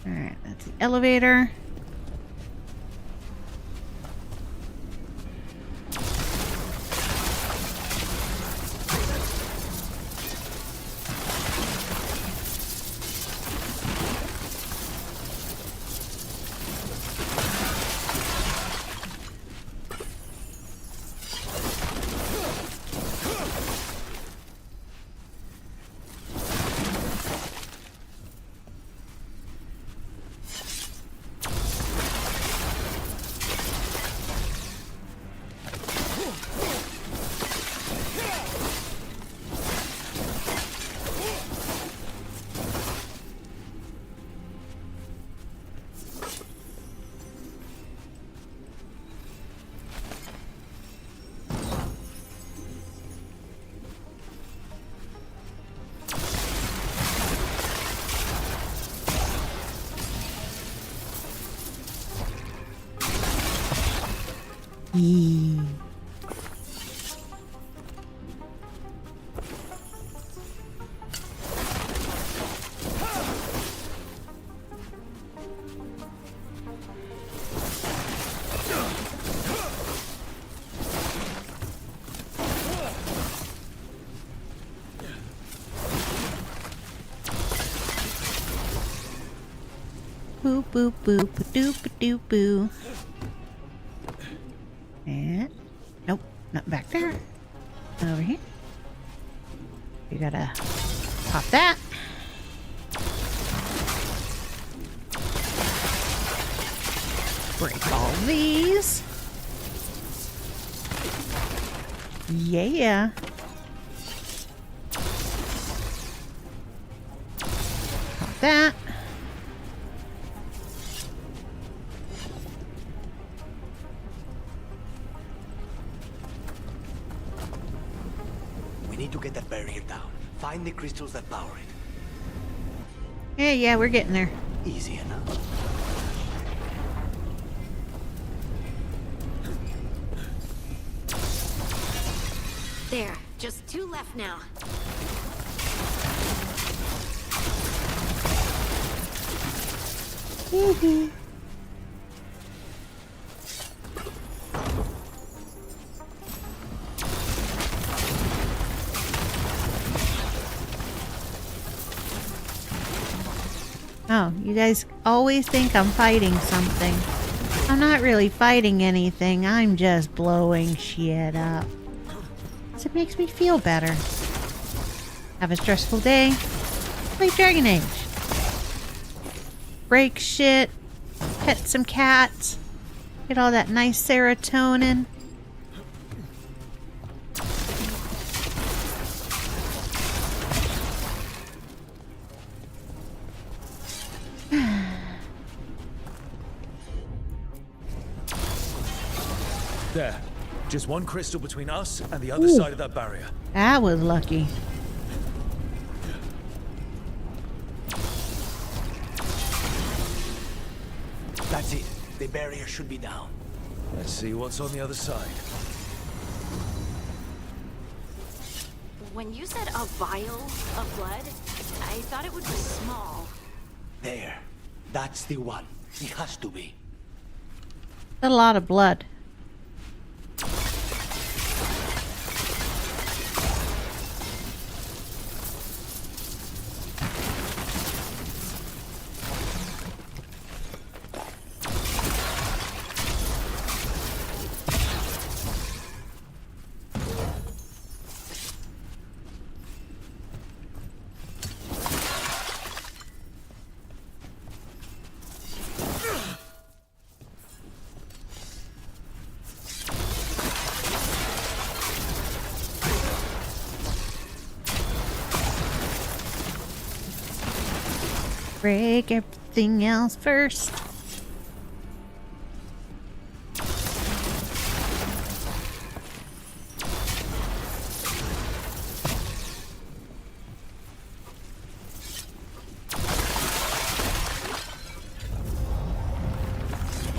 Alright, that's the elevator. Yee. Boop boop boop doop doop boo. And nope, not back there. Over here. You gotta pop that. Break all these. Yeah. Pop that. We need to get that barrier down. Find the crystals that power it. Yeah, we're getting there. Easy enough. There, just 2 left now. Oh, you guys always think I'm fighting something. I'm not really fighting anything. I'm just blowing shit up. 'Cause it makes me feel better. Have a stressful day. Play Dragon Age. Break shit. Pet some cats. Get all that nice serotonin. There. Just one crystal between us and the other side of that barrier. That was lucky. That's it. The barrier should be down. Let's see what's on the other side. When you said a vial of blood, I thought it would be small. There. That's the one. It has to be. A lot of blood. Break everything else first.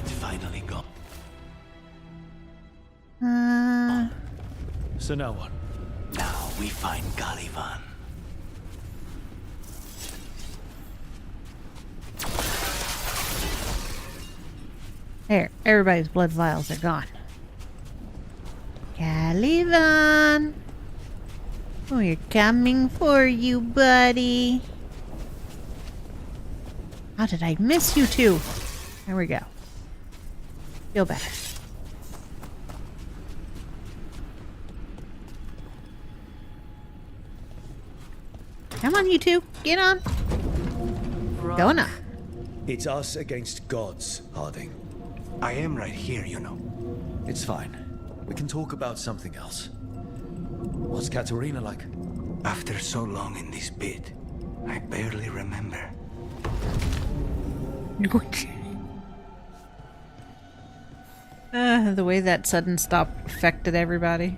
It's finally gone. So now what? Now we find Caliban. There, everybody's blood vials are gone. Caliban! We're coming for you, buddy. How did I miss you two? There we go. Feel better. Come on, you two. Get on. Going up. It's us against gods, Harding. I am right here, you know. It's fine. We can talk about something else. What's Katerina like? After so long in this pit, I barely remember. The way that sudden stop affected everybody.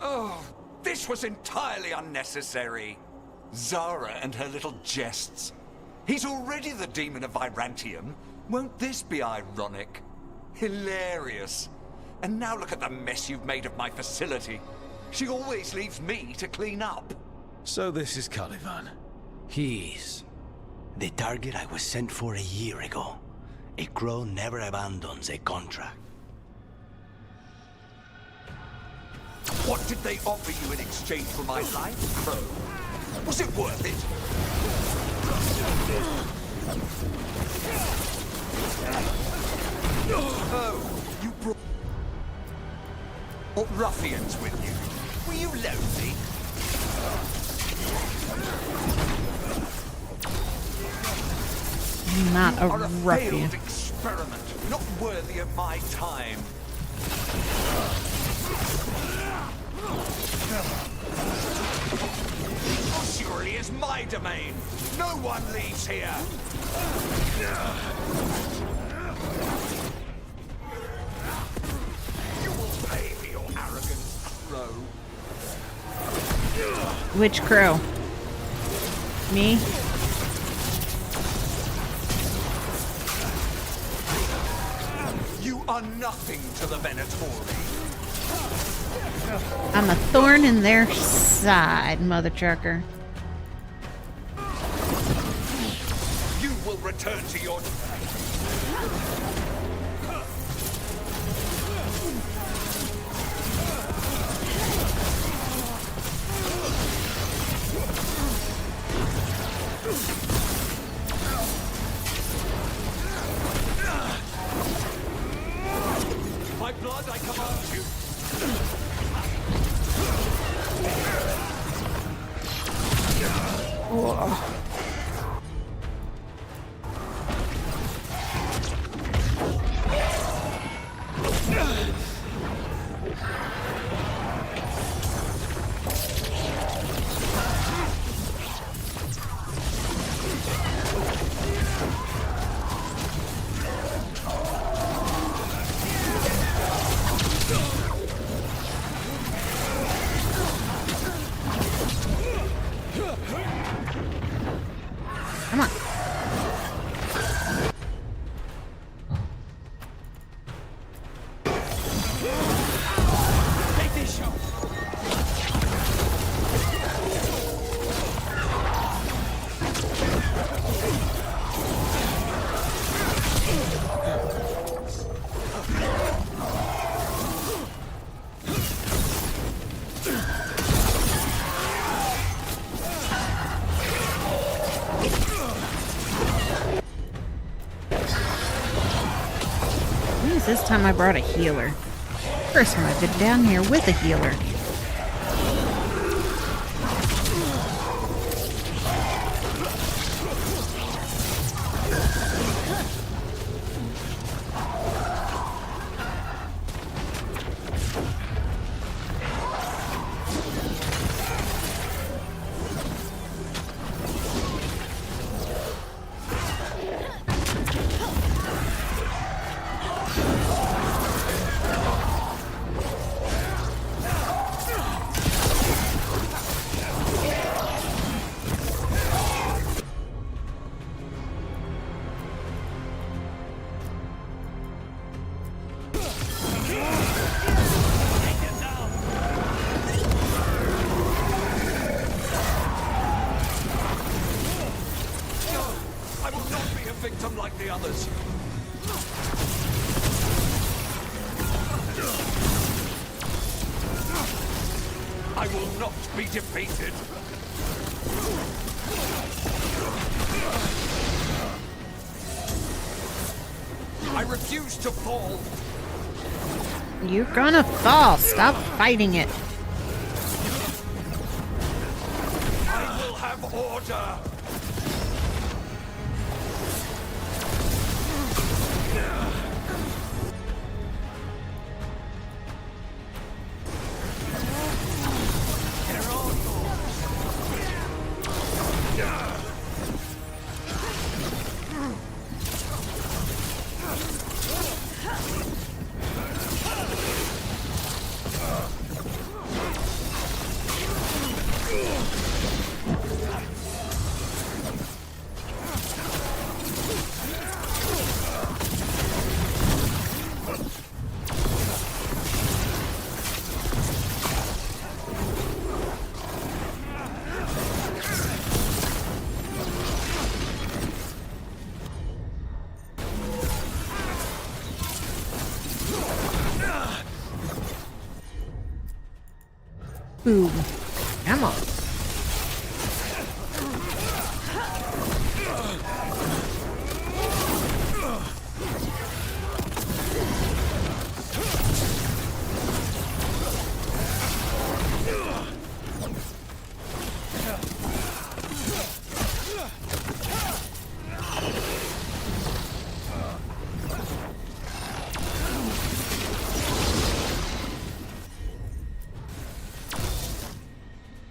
Oh, this was entirely unnecessary. Zara and her little jests. He's already the demon of Virantium. Won't this be ironic? Hilarious. And now look at the mess you've made of my facility. She always leaves me to clean up. So this is Caliban. He's the target I was sent for a year ago. A crow never abandons a contract. What did they offer you in exchange for my life, Crow? Was it worth it? Oh, you brought ruffians with you. Were you lonely? Not a Failed ruffian. experiment, not worthy of my time. Surely is my domain. No one leaves here. You will pay for your arrogance, Crow. Which crow? Me? You are nothing to the Venatori. I'm a thorn in their side, mother trucker. You will return to your... My blood, I command you. Come on. Take this shot. This time I brought a healer. First time I've been down here with a healer. Victim like the others. I will not be defeated. I refuse to fall. You're gonna fall. Stop fighting it. I will have order. Boom. Come on.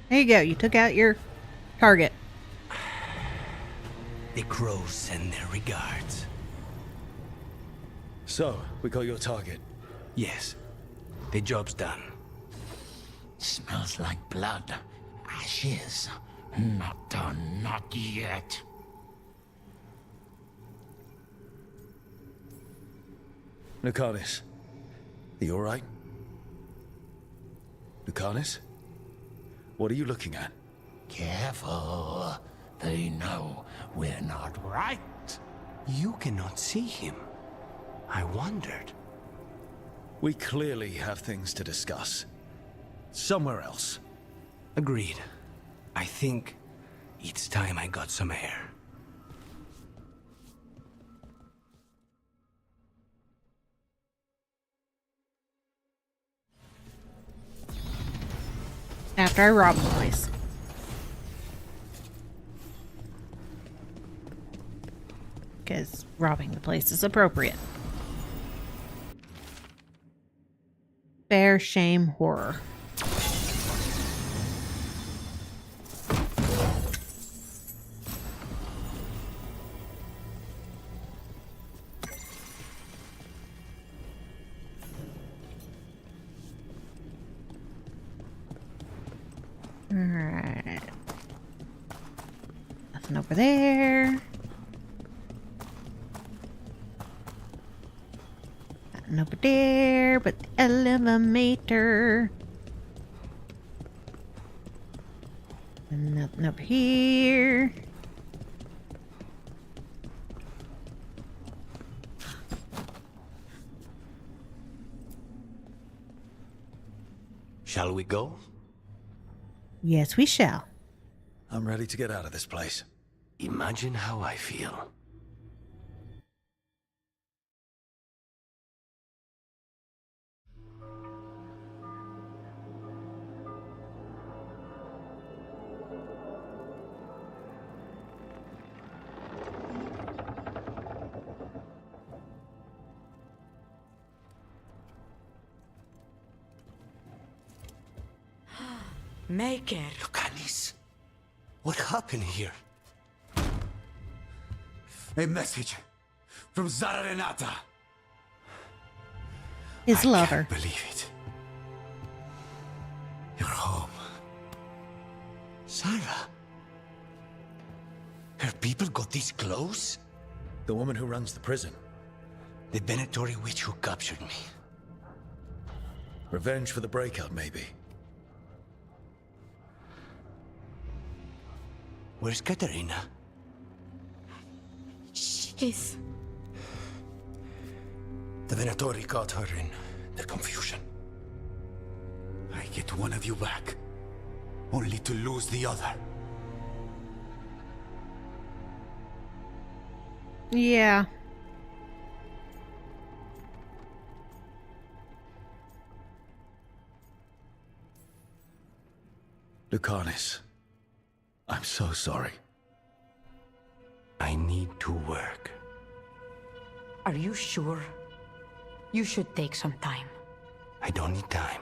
There you go. You took out your target. The crows send their regards. So, we got your target. Yes. The job's done. Smells like blood. Ashes. Not done, not yet. Lucanus, are you alright? Lucanus? What are you looking at? Careful. They know we're not right. You cannot see him. I wondered. We clearly have things to discuss. Somewhere else. Agreed. I think it's time I got some air. After I rob the place. Because robbing the place is appropriate. Fair shame horror. Alright. Nothing over there. Nothing over there, but the elevator. And nothing over here. Shall we go? Yes, we shall. I'm ready to get out of this place. Imagine how I feel. Maker. Lucanus, what happened here? A message from Zara Renata. His lover. I can't believe it. You're home. Sarah? Her people got this close? The woman who runs the prison. The Venatori witch who captured me. Revenge for the breakout, maybe. Where's Katerina? She's... The Venatori caught her in the confusion. I get one of you back, only to lose the other. Yeah. Lucanus, I'm so sorry. I need to work. Are you sure? You should take some time. I don't need time.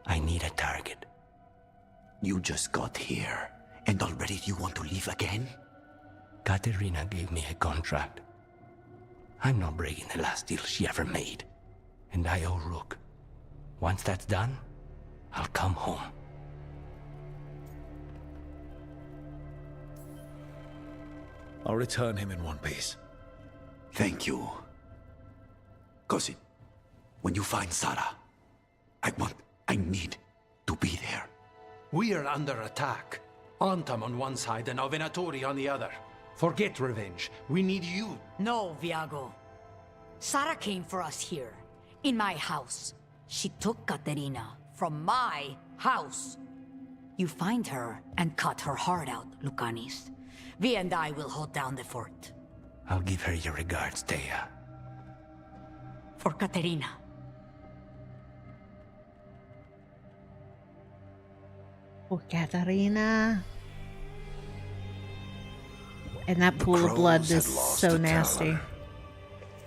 I need a target. You just got here, and already you want to leave again? Katerina gave me a contract. I'm not breaking the last deal she ever made. And I owe Rook. Once that's done, I'll come home. I'll return him in one piece. Thank you. Cousin, when you find Sarah, I need to be there. We are under attack. Antam on one side and Venatori on the other. Forget revenge. We need you. No, Viago. Sarah came for us here, in my house. She took Katerina from my house. You find her and cut her heart out, Lucanis. Vi and I will hold down the fort. I'll give her your regards, Thea. For Katerina. Oh, Katarina. And that pool of blood is so nasty.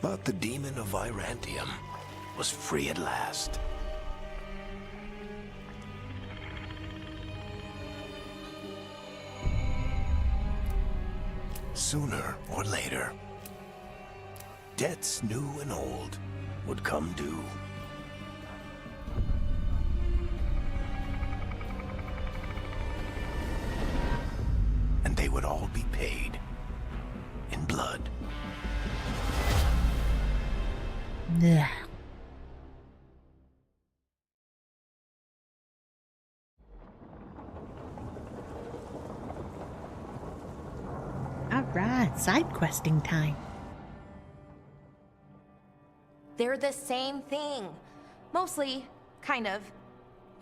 But the demon of Virantium was free at last. Sooner or later, debts new and old would come due. And they would all be paid in blood. Yeah. Alright, side questing time. They're the same thing. Mostly, kind of.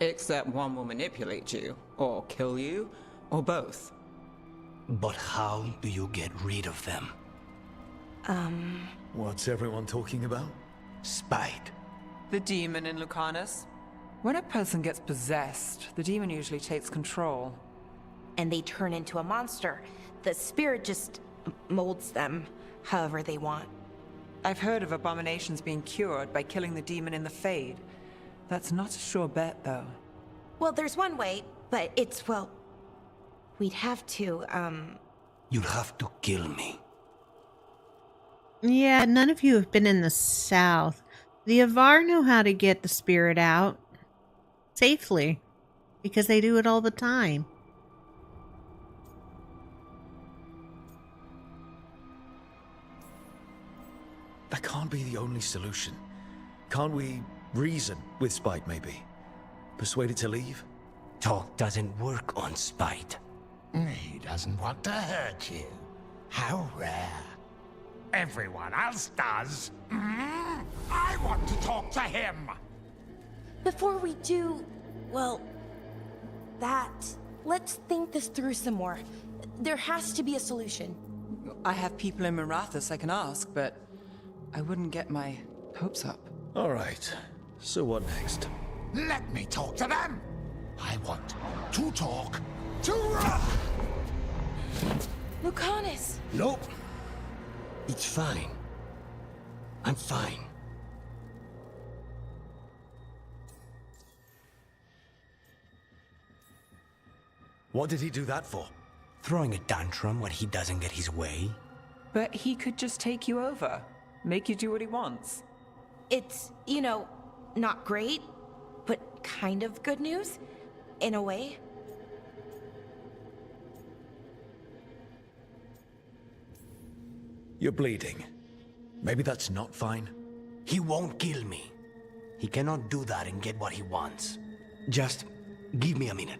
Except one will manipulate you, or kill you, or both. But how do you get rid of them? What's everyone talking about? Spite. The demon in Lucanus. When a person gets possessed, the demon usually takes control. And they turn into a monster. The spirit just molds them however they want. I've heard of abominations being cured by killing the demon in the Fade. That's not a sure bet, though. Well, there's one way, but it's, well... We'd have to, You'll have to kill me. Yeah, none of you have been in the south. The Avar know how to get the spirit out safely because they do it all the time. That can't be the only solution. Can't we reason with Spite, maybe? Persuade it to leave? Talk doesn't work on Spite. He doesn't want to hurt you. How rare. Everyone else does. I want to talk to him. Before we do, well, let's think this through some more. There has to be a solution. I have people in Marathas I can ask, but I wouldn't get my hopes up. All right. So what next? Let me talk to them. I want to talk to Lucanus! Nope. It's fine. I'm fine. What did he do that for? Throwing a tantrum when he doesn't get his way? But he could just take you over. Make you do what he wants. It's, not great, but kind of good news, in a way. You're bleeding. Maybe that's not fine. He won't kill me. He cannot do that and get what he wants. Just give me a minute.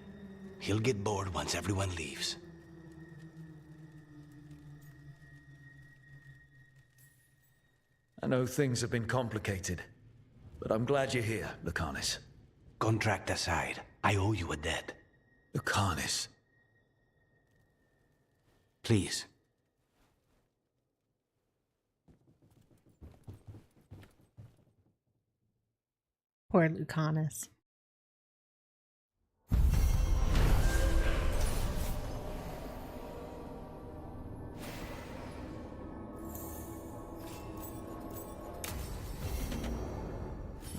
He'll get bored once everyone leaves. I know things have been complicated, but I'm glad you're here, Lucanus. Contract aside, I owe you a debt. Lucanus. Please. Poor Lucanus.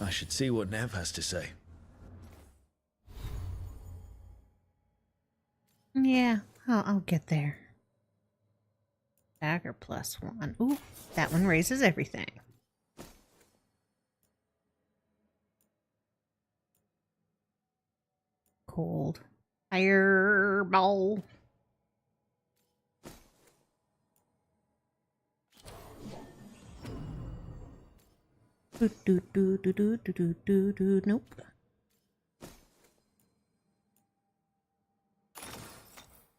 I should see what Nev has to say. Yeah, I'll get there. Dagger +1. Ooh, that one raises everything. Cold. Fireball. Nope.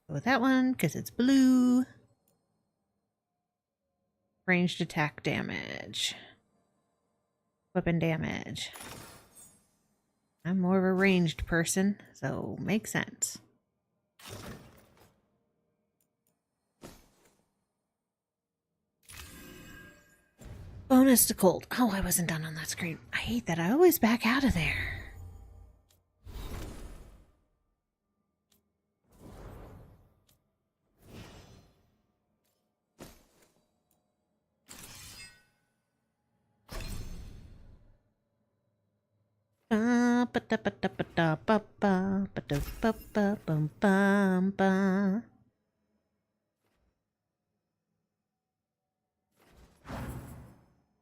Go with that one because it's blue. Ranged attack damage. Weapon damage. I'm more of a ranged person, so makes sense. Bonus to cold. Oh, I wasn't done on that screen. I hate that. I always back out of there.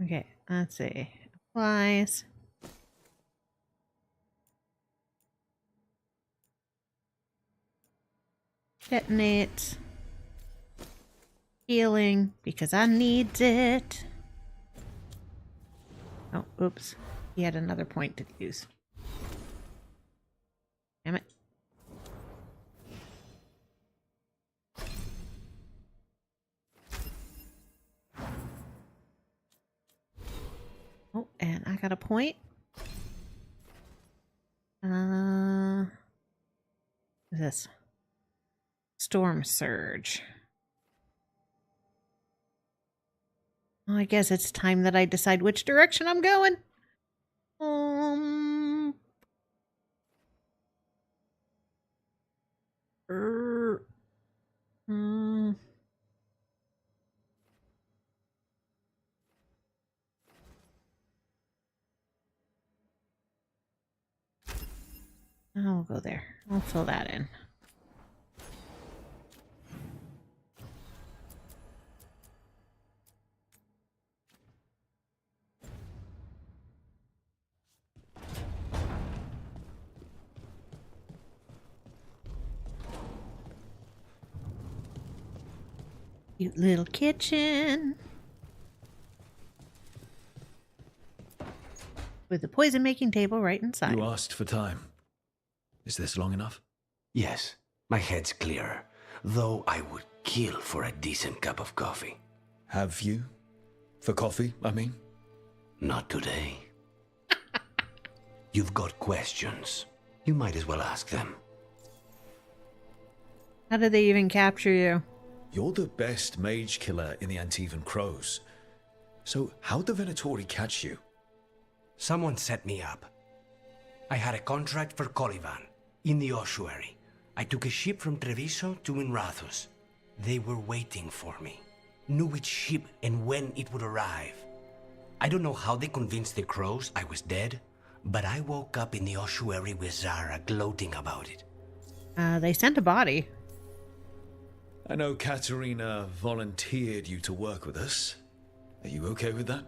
Okay, let's see. Applies. Detonate. Healing, because I need it. Oh, oops. He had another point to use. Damn it. Oh, and I got a point. What's this? Storm Surge. Well, I guess it's time that I decide which direction I'm going. I'll go there. I'll fill that in. Cute little kitchen. With the poison making table right inside. You asked for time. Is this long enough? Yes, my head's clearer, though I would kill for a decent cup of coffee. Have you? For coffee, I mean? Not today. You've got questions. You might as well ask them. How did they even capture you? You're the best mage killer in the Antivan Crows. So how'd the Venatori catch you? Someone set me up. I had a contract for Colivan, in the ossuary. I took a ship from Treviso to Minrathus. They were waiting for me. Knew which ship and when it would arrive. I don't know how they convinced the Crows I was dead, but I woke up in the ossuary with Zara gloating about it. They sent a body. I know Katerina volunteered you to work with us. Are you okay with that?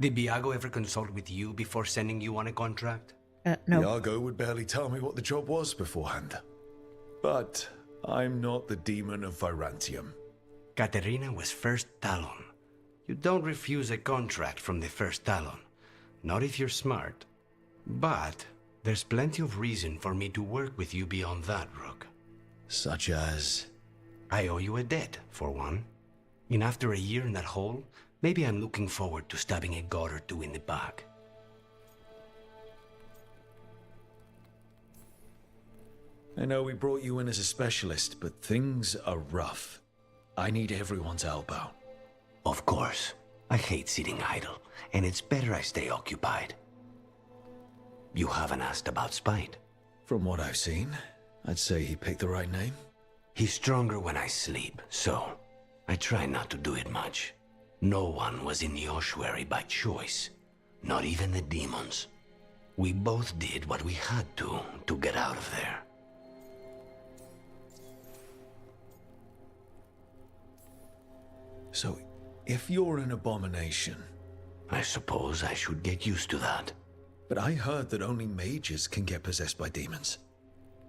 Did Biago ever consult with you before sending you on a contract? No. Biago would barely tell me what the job was beforehand. But I'm not the demon of Virantium. Katerina was first Talon. You don't refuse a contract from the first Talon. Not if you're smart. But there's plenty of reason for me to work with you beyond that, Rook. Such as? I owe you a debt, for one. And after a year in that hole, maybe I'm looking forward to stabbing a god or two in the back. I know we brought you in as a specialist, but things are rough. I need everyone's help out. Of course. I hate sitting idle, and it's better I stay occupied. You haven't asked about Spite. From what I've seen, I'd say he picked the right name. He's stronger when I sleep, so I try not to do it much. No one was in the ossuary by choice, not even the demons. We both did what we had to get out of there. So, if you're an abomination... I suppose I should get used to that. But I heard that only mages can get possessed by demons.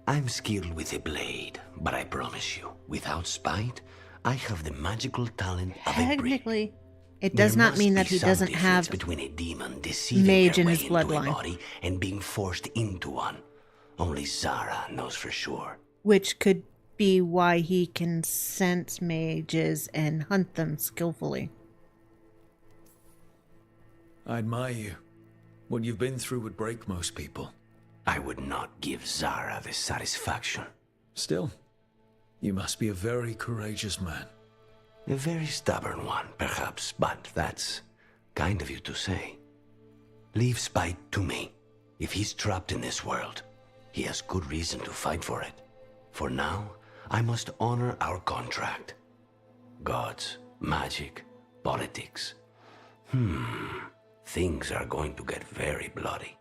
I'm skilled with a blade, but I promise you, without Spite, I have the magical talent of a brick. Technically, it does not mean that he doesn't have between a demon deceiving mage their in way his into a bloodline, body and being forced into one. Only Zara knows for sure. which could be why he can sense mages and hunt them skillfully. I admire you. What you've been through would break most people. I would not give Zara the satisfaction. Still, you must be a very courageous man. A very stubborn one, perhaps, but that's kind of you to say. Leave Spite to me. If he's trapped in this world, he has good reason to fight for it. For now, I must honor our contract. Gods, magic, politics. Things are going to get very bloody.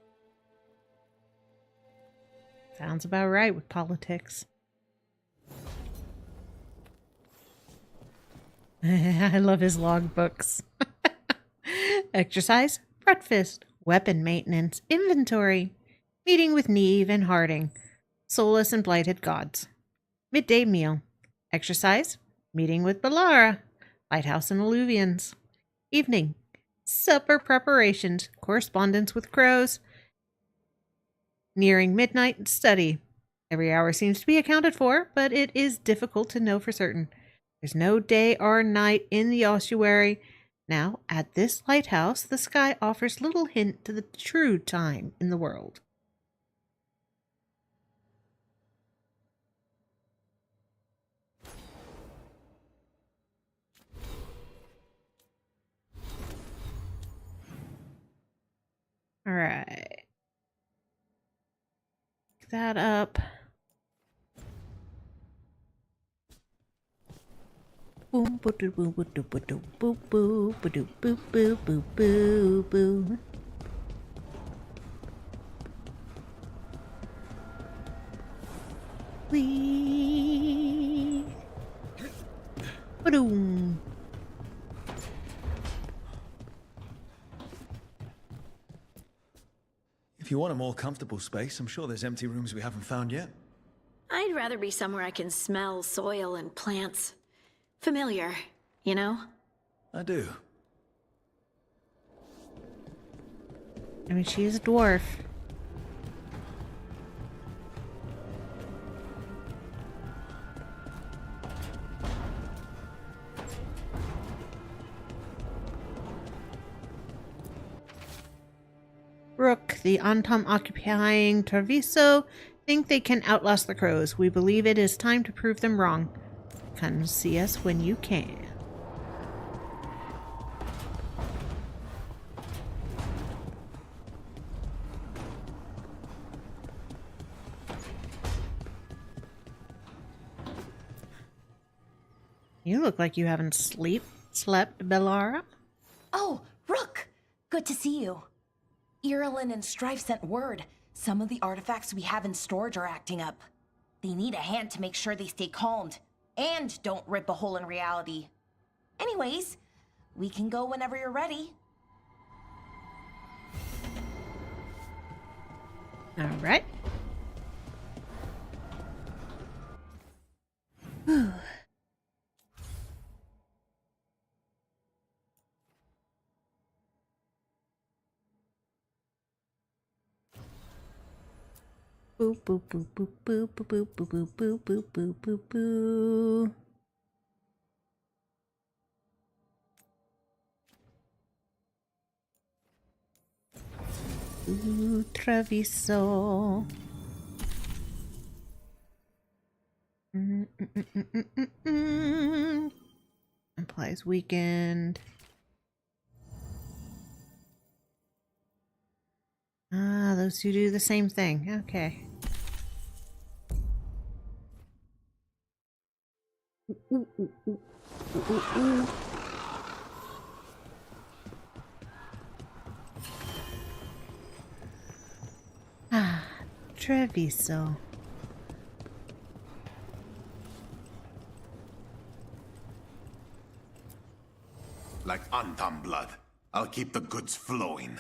Sounds about right with politics. I love his logbooks. Exercise, breakfast, weapon maintenance, inventory, meeting with Neve and Harding, soulless and blighted gods. Midday meal, exercise, meeting with Balara, lighthouse and alluvians. Evening, supper preparations, correspondence with crows. Nearing midnight, study. Every hour seems to be accounted for, but it is difficult to know for certain. There's no day or night in the ossuary. Now, at this lighthouse, the sky offers little hint to the true time in the world. All right. Pick that up. Boom, boo, doo, boo, boo, doo, boo, doo, boo, boo, boo, doo, boo, boo, boo, boo, boo. Wee. Ba-doom. If you want a more comfortable space, I'm sure there's empty rooms we haven't found yet. I'd rather be somewhere I can smell soil and plants. Familiar, you know? I do. I mean, she is a dwarf. Rook, the Antom occupying Treviso, think they can outlast the crows. We believe it is time to prove them wrong. Come see us when you can. You look like you haven't slept, Balara. Oh, Rook! Good to see you. Irilyn and Strife sent word. Some of the artifacts we have in storage are acting up. They need a hand to make sure they stay calmed. And don't rip a hole in reality. Anyways, we can go whenever you're ready. All right. Boo boo boo boo boo boo boo boo boo boo boo boo boo boo. Ooh, Treviso. Implies weekend. Ah, those two do the same thing. Okay. Ooh, ooh, ooh, ooh, ooh, ooh. Ah, Treviso. Like Antam blood. I'll keep the goods flowing.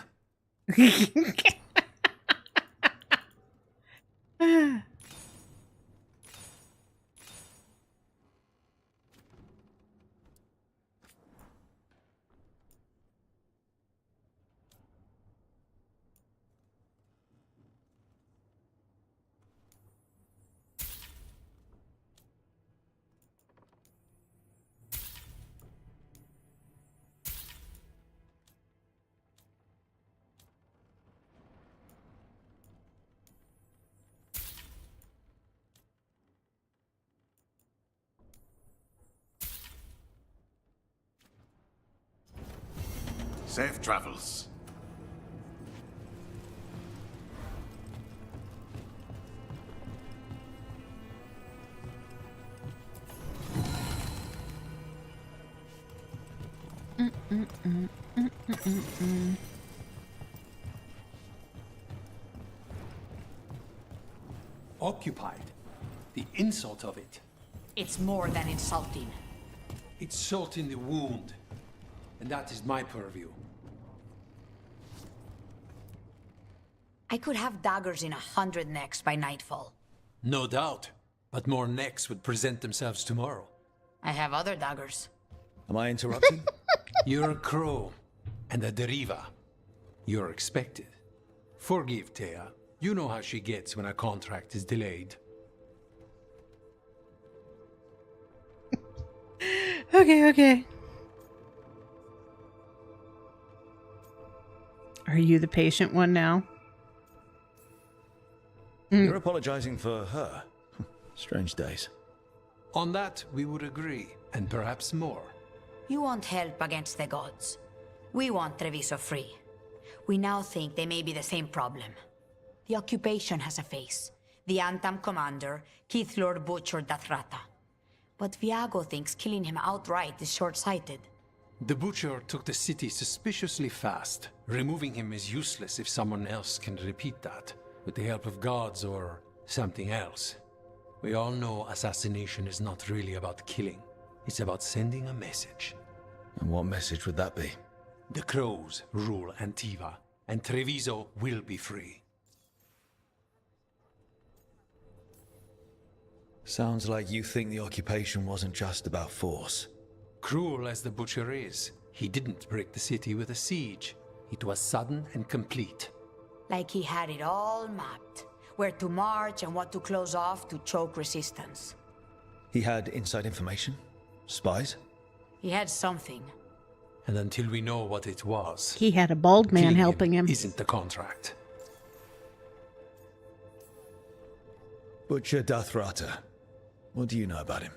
Safe travels. Occupied. The insult of it. It's more than insulting. It's salt in the wound. And that is my purview. I could have daggers in 100 necks by nightfall. No doubt. But more necks would present themselves tomorrow. I have other daggers. Am I interrupting? You're a crow. And a deriva. You're expected. Forgive Thea. You know how she gets when a contract is delayed. Okay. Are you the patient one now? You're apologizing for her. Strange days. On that, we would agree, and perhaps more. You want help against the gods. We want Treviso free. We now think they may be the same problem. The occupation has a face. The Antam commander, Keith Lord Butcher Dathrata. But Viago thinks killing him outright is short-sighted. The Butcher took the city suspiciously fast. Removing him is useless if someone else can repeat that, with the help of gods or something else. We all know assassination is not really about killing. It's about sending a message. And what message would that be? The crows rule Antiva, and Treviso will be free. Sounds like you think the occupation wasn't just about force. Cruel as the Butcher is, he didn't break the city with a siege. It was sudden and complete. Like he had it all mapped. Where to march and what to close off to choke resistance. He had inside information? Spies? He had something. And until we know what it was... He had a bald man killing helping him. Isn't the contract. Butcher Dathrata. What do you know about him?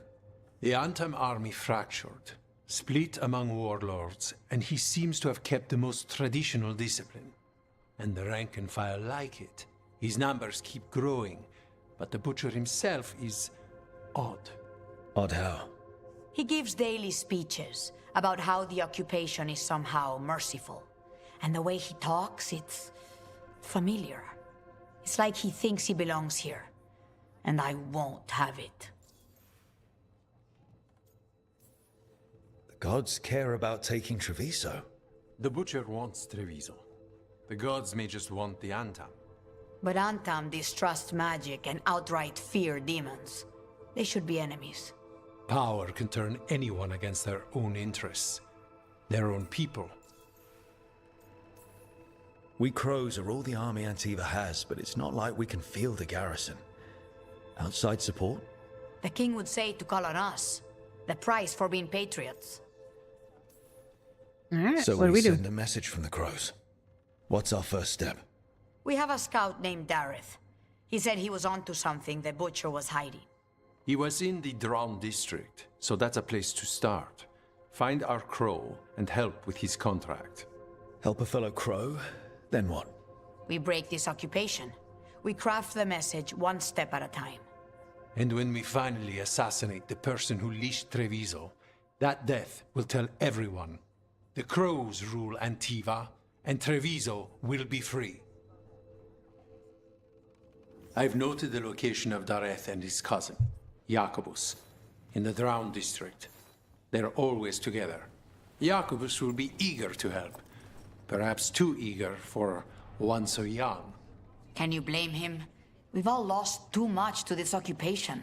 The Antam army fractured, split among warlords, and he seems to have kept the most traditional discipline. And the rank and file like it. His numbers keep growing, but the Butcher himself is odd. Odd how? He gives daily speeches about how the occupation is somehow merciful. And the way he talks, it's familiar. It's like he thinks he belongs here. And I won't have it. The gods care about taking Treviso. The Butcher wants Treviso. The gods may just want the Antam. But Antam distrust magic and outright fear demons. They should be enemies. Power can turn anyone against their own interests, their own people. We crows are all the army Antiva has, but it's not like we can field a garrison. Outside support? The king would say to call on us. The price for being patriots. Alright, So what do we do? send a message from the crows. What's our first step? We have a scout named Dareth. He said he was onto something the Butcher was hiding. He was in the Drown district, so that's a place to start. Find our crow and help with his contract. Help a fellow crow? Then what? We break this occupation. We craft the message one step at a time. And when we finally assassinate the person who leashed Treviso, that death will tell everyone. The crows rule Antiva, and Treviso will be free. I've noted the location of Dareth and his cousin, Jacobus, in the Drown district. They're always together. Jacobus will be eager to help. Perhaps too eager for one so young. Can you blame him? We've all lost too much to this occupation.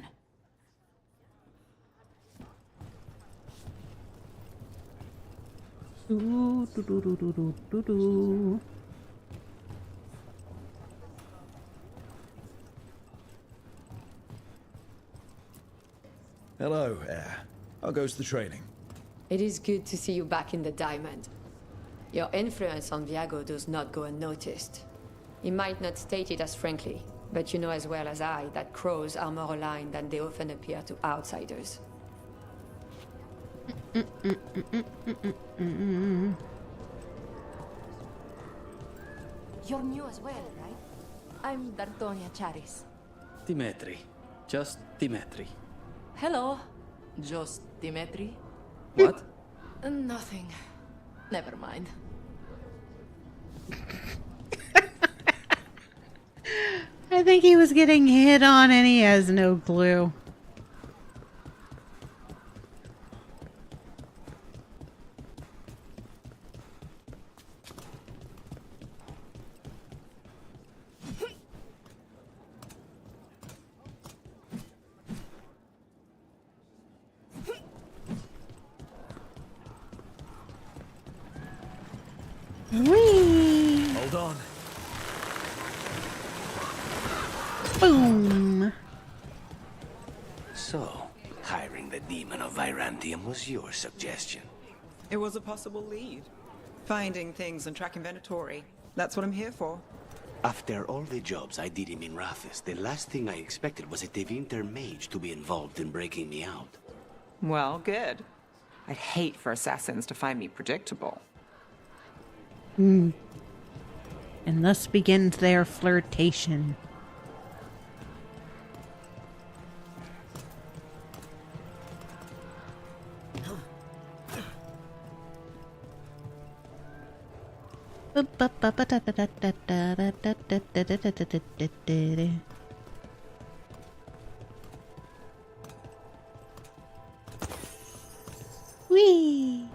Hello, Air. How goes the training? It is good to see you back in the Diamond. Your influence on Viago does not go unnoticed. He might not state it as frankly, but you know as well as I that crows are more aligned than they often appear to outsiders. You're new as well, right? I'm Dartonia Charis. Dimitri. Just Dimitri. Hello. Just Dimitri? What? Nothing. Never mind. I think he was getting hit on and he has no clue. Whee! Hold on. Boom! So, hiring the demon of Virantium was your suggestion. It was a possible lead. Finding things and tracking Venatori. That's what I'm here for. After all the jobs I did in Minrathis, the last thing I expected was a Tevinter mage to be involved in breaking me out. Well, good. I'd hate for assassins to find me predictable. And thus begins their flirtation. Whee!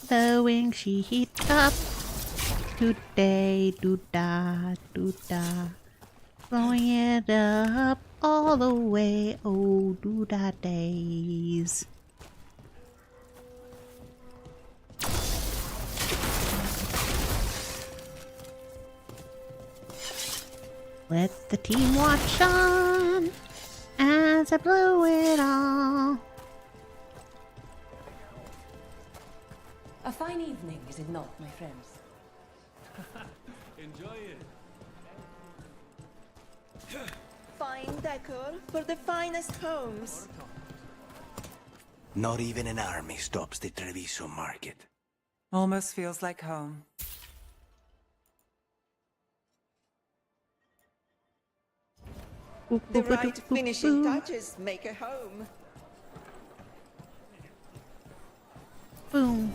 Blowing sheet up today, do-da, do-da. Blowing it up all the way, oh do-da days. Let the team watch on as I blow it all. A fine evening, is it not, my friends? Enjoy it. Fine decor for the finest homes. Not even an army stops the Treviso market. Almost feels like home. The right finishing touches make a home. Boom.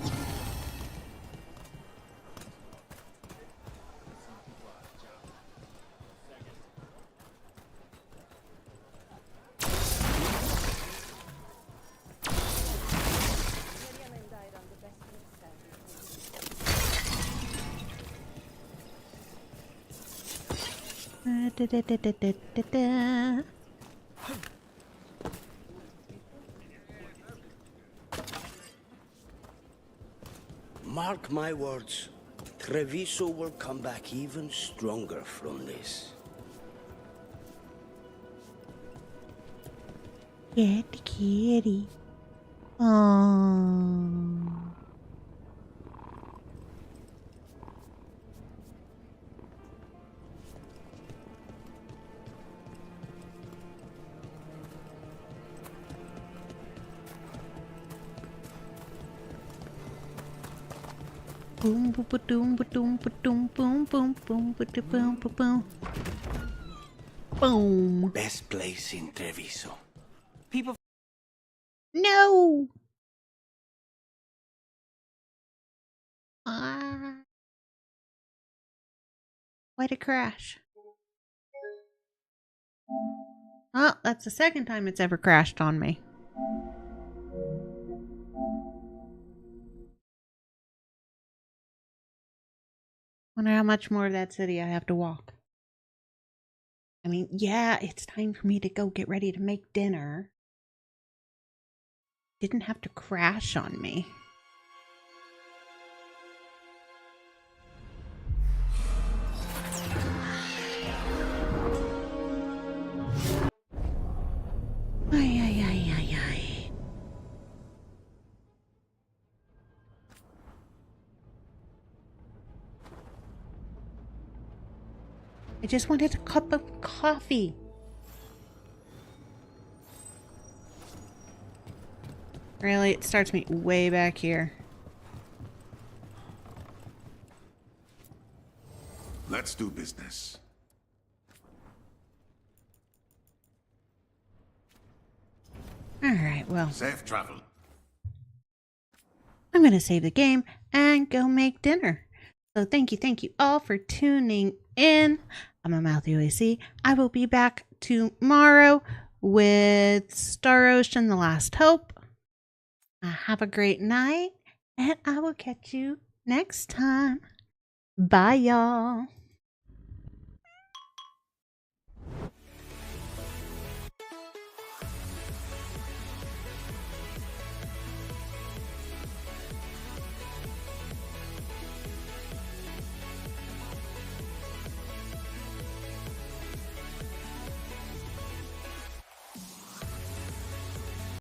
Mark my words, Treviso will come back even stronger from this. Get the kitty. Aww. Boom, boom, boom, boom, boom, boom, boom, boom, boom, boom, boom. Boom. Best place in Treviso. People. No. Ah. Why'd it crash? Oh, that's the second time it's ever crashed on me. Wonder how much more of that city I have to walk. I mean, yeah, it's time for me to go get ready to make dinner. Didn't have to crash on me. I just wanted a cup of coffee. Really? It starts me way back here. Let's do business. Alright, well. Safe travel. I'm going to save the game and go make dinner. So thank you all for tuning in. I'm AmaltheaAoiSi. I will be back tomorrow with Star Ocean: The Last Hope. Have a great night, and I will catch you next time. Bye, y'all.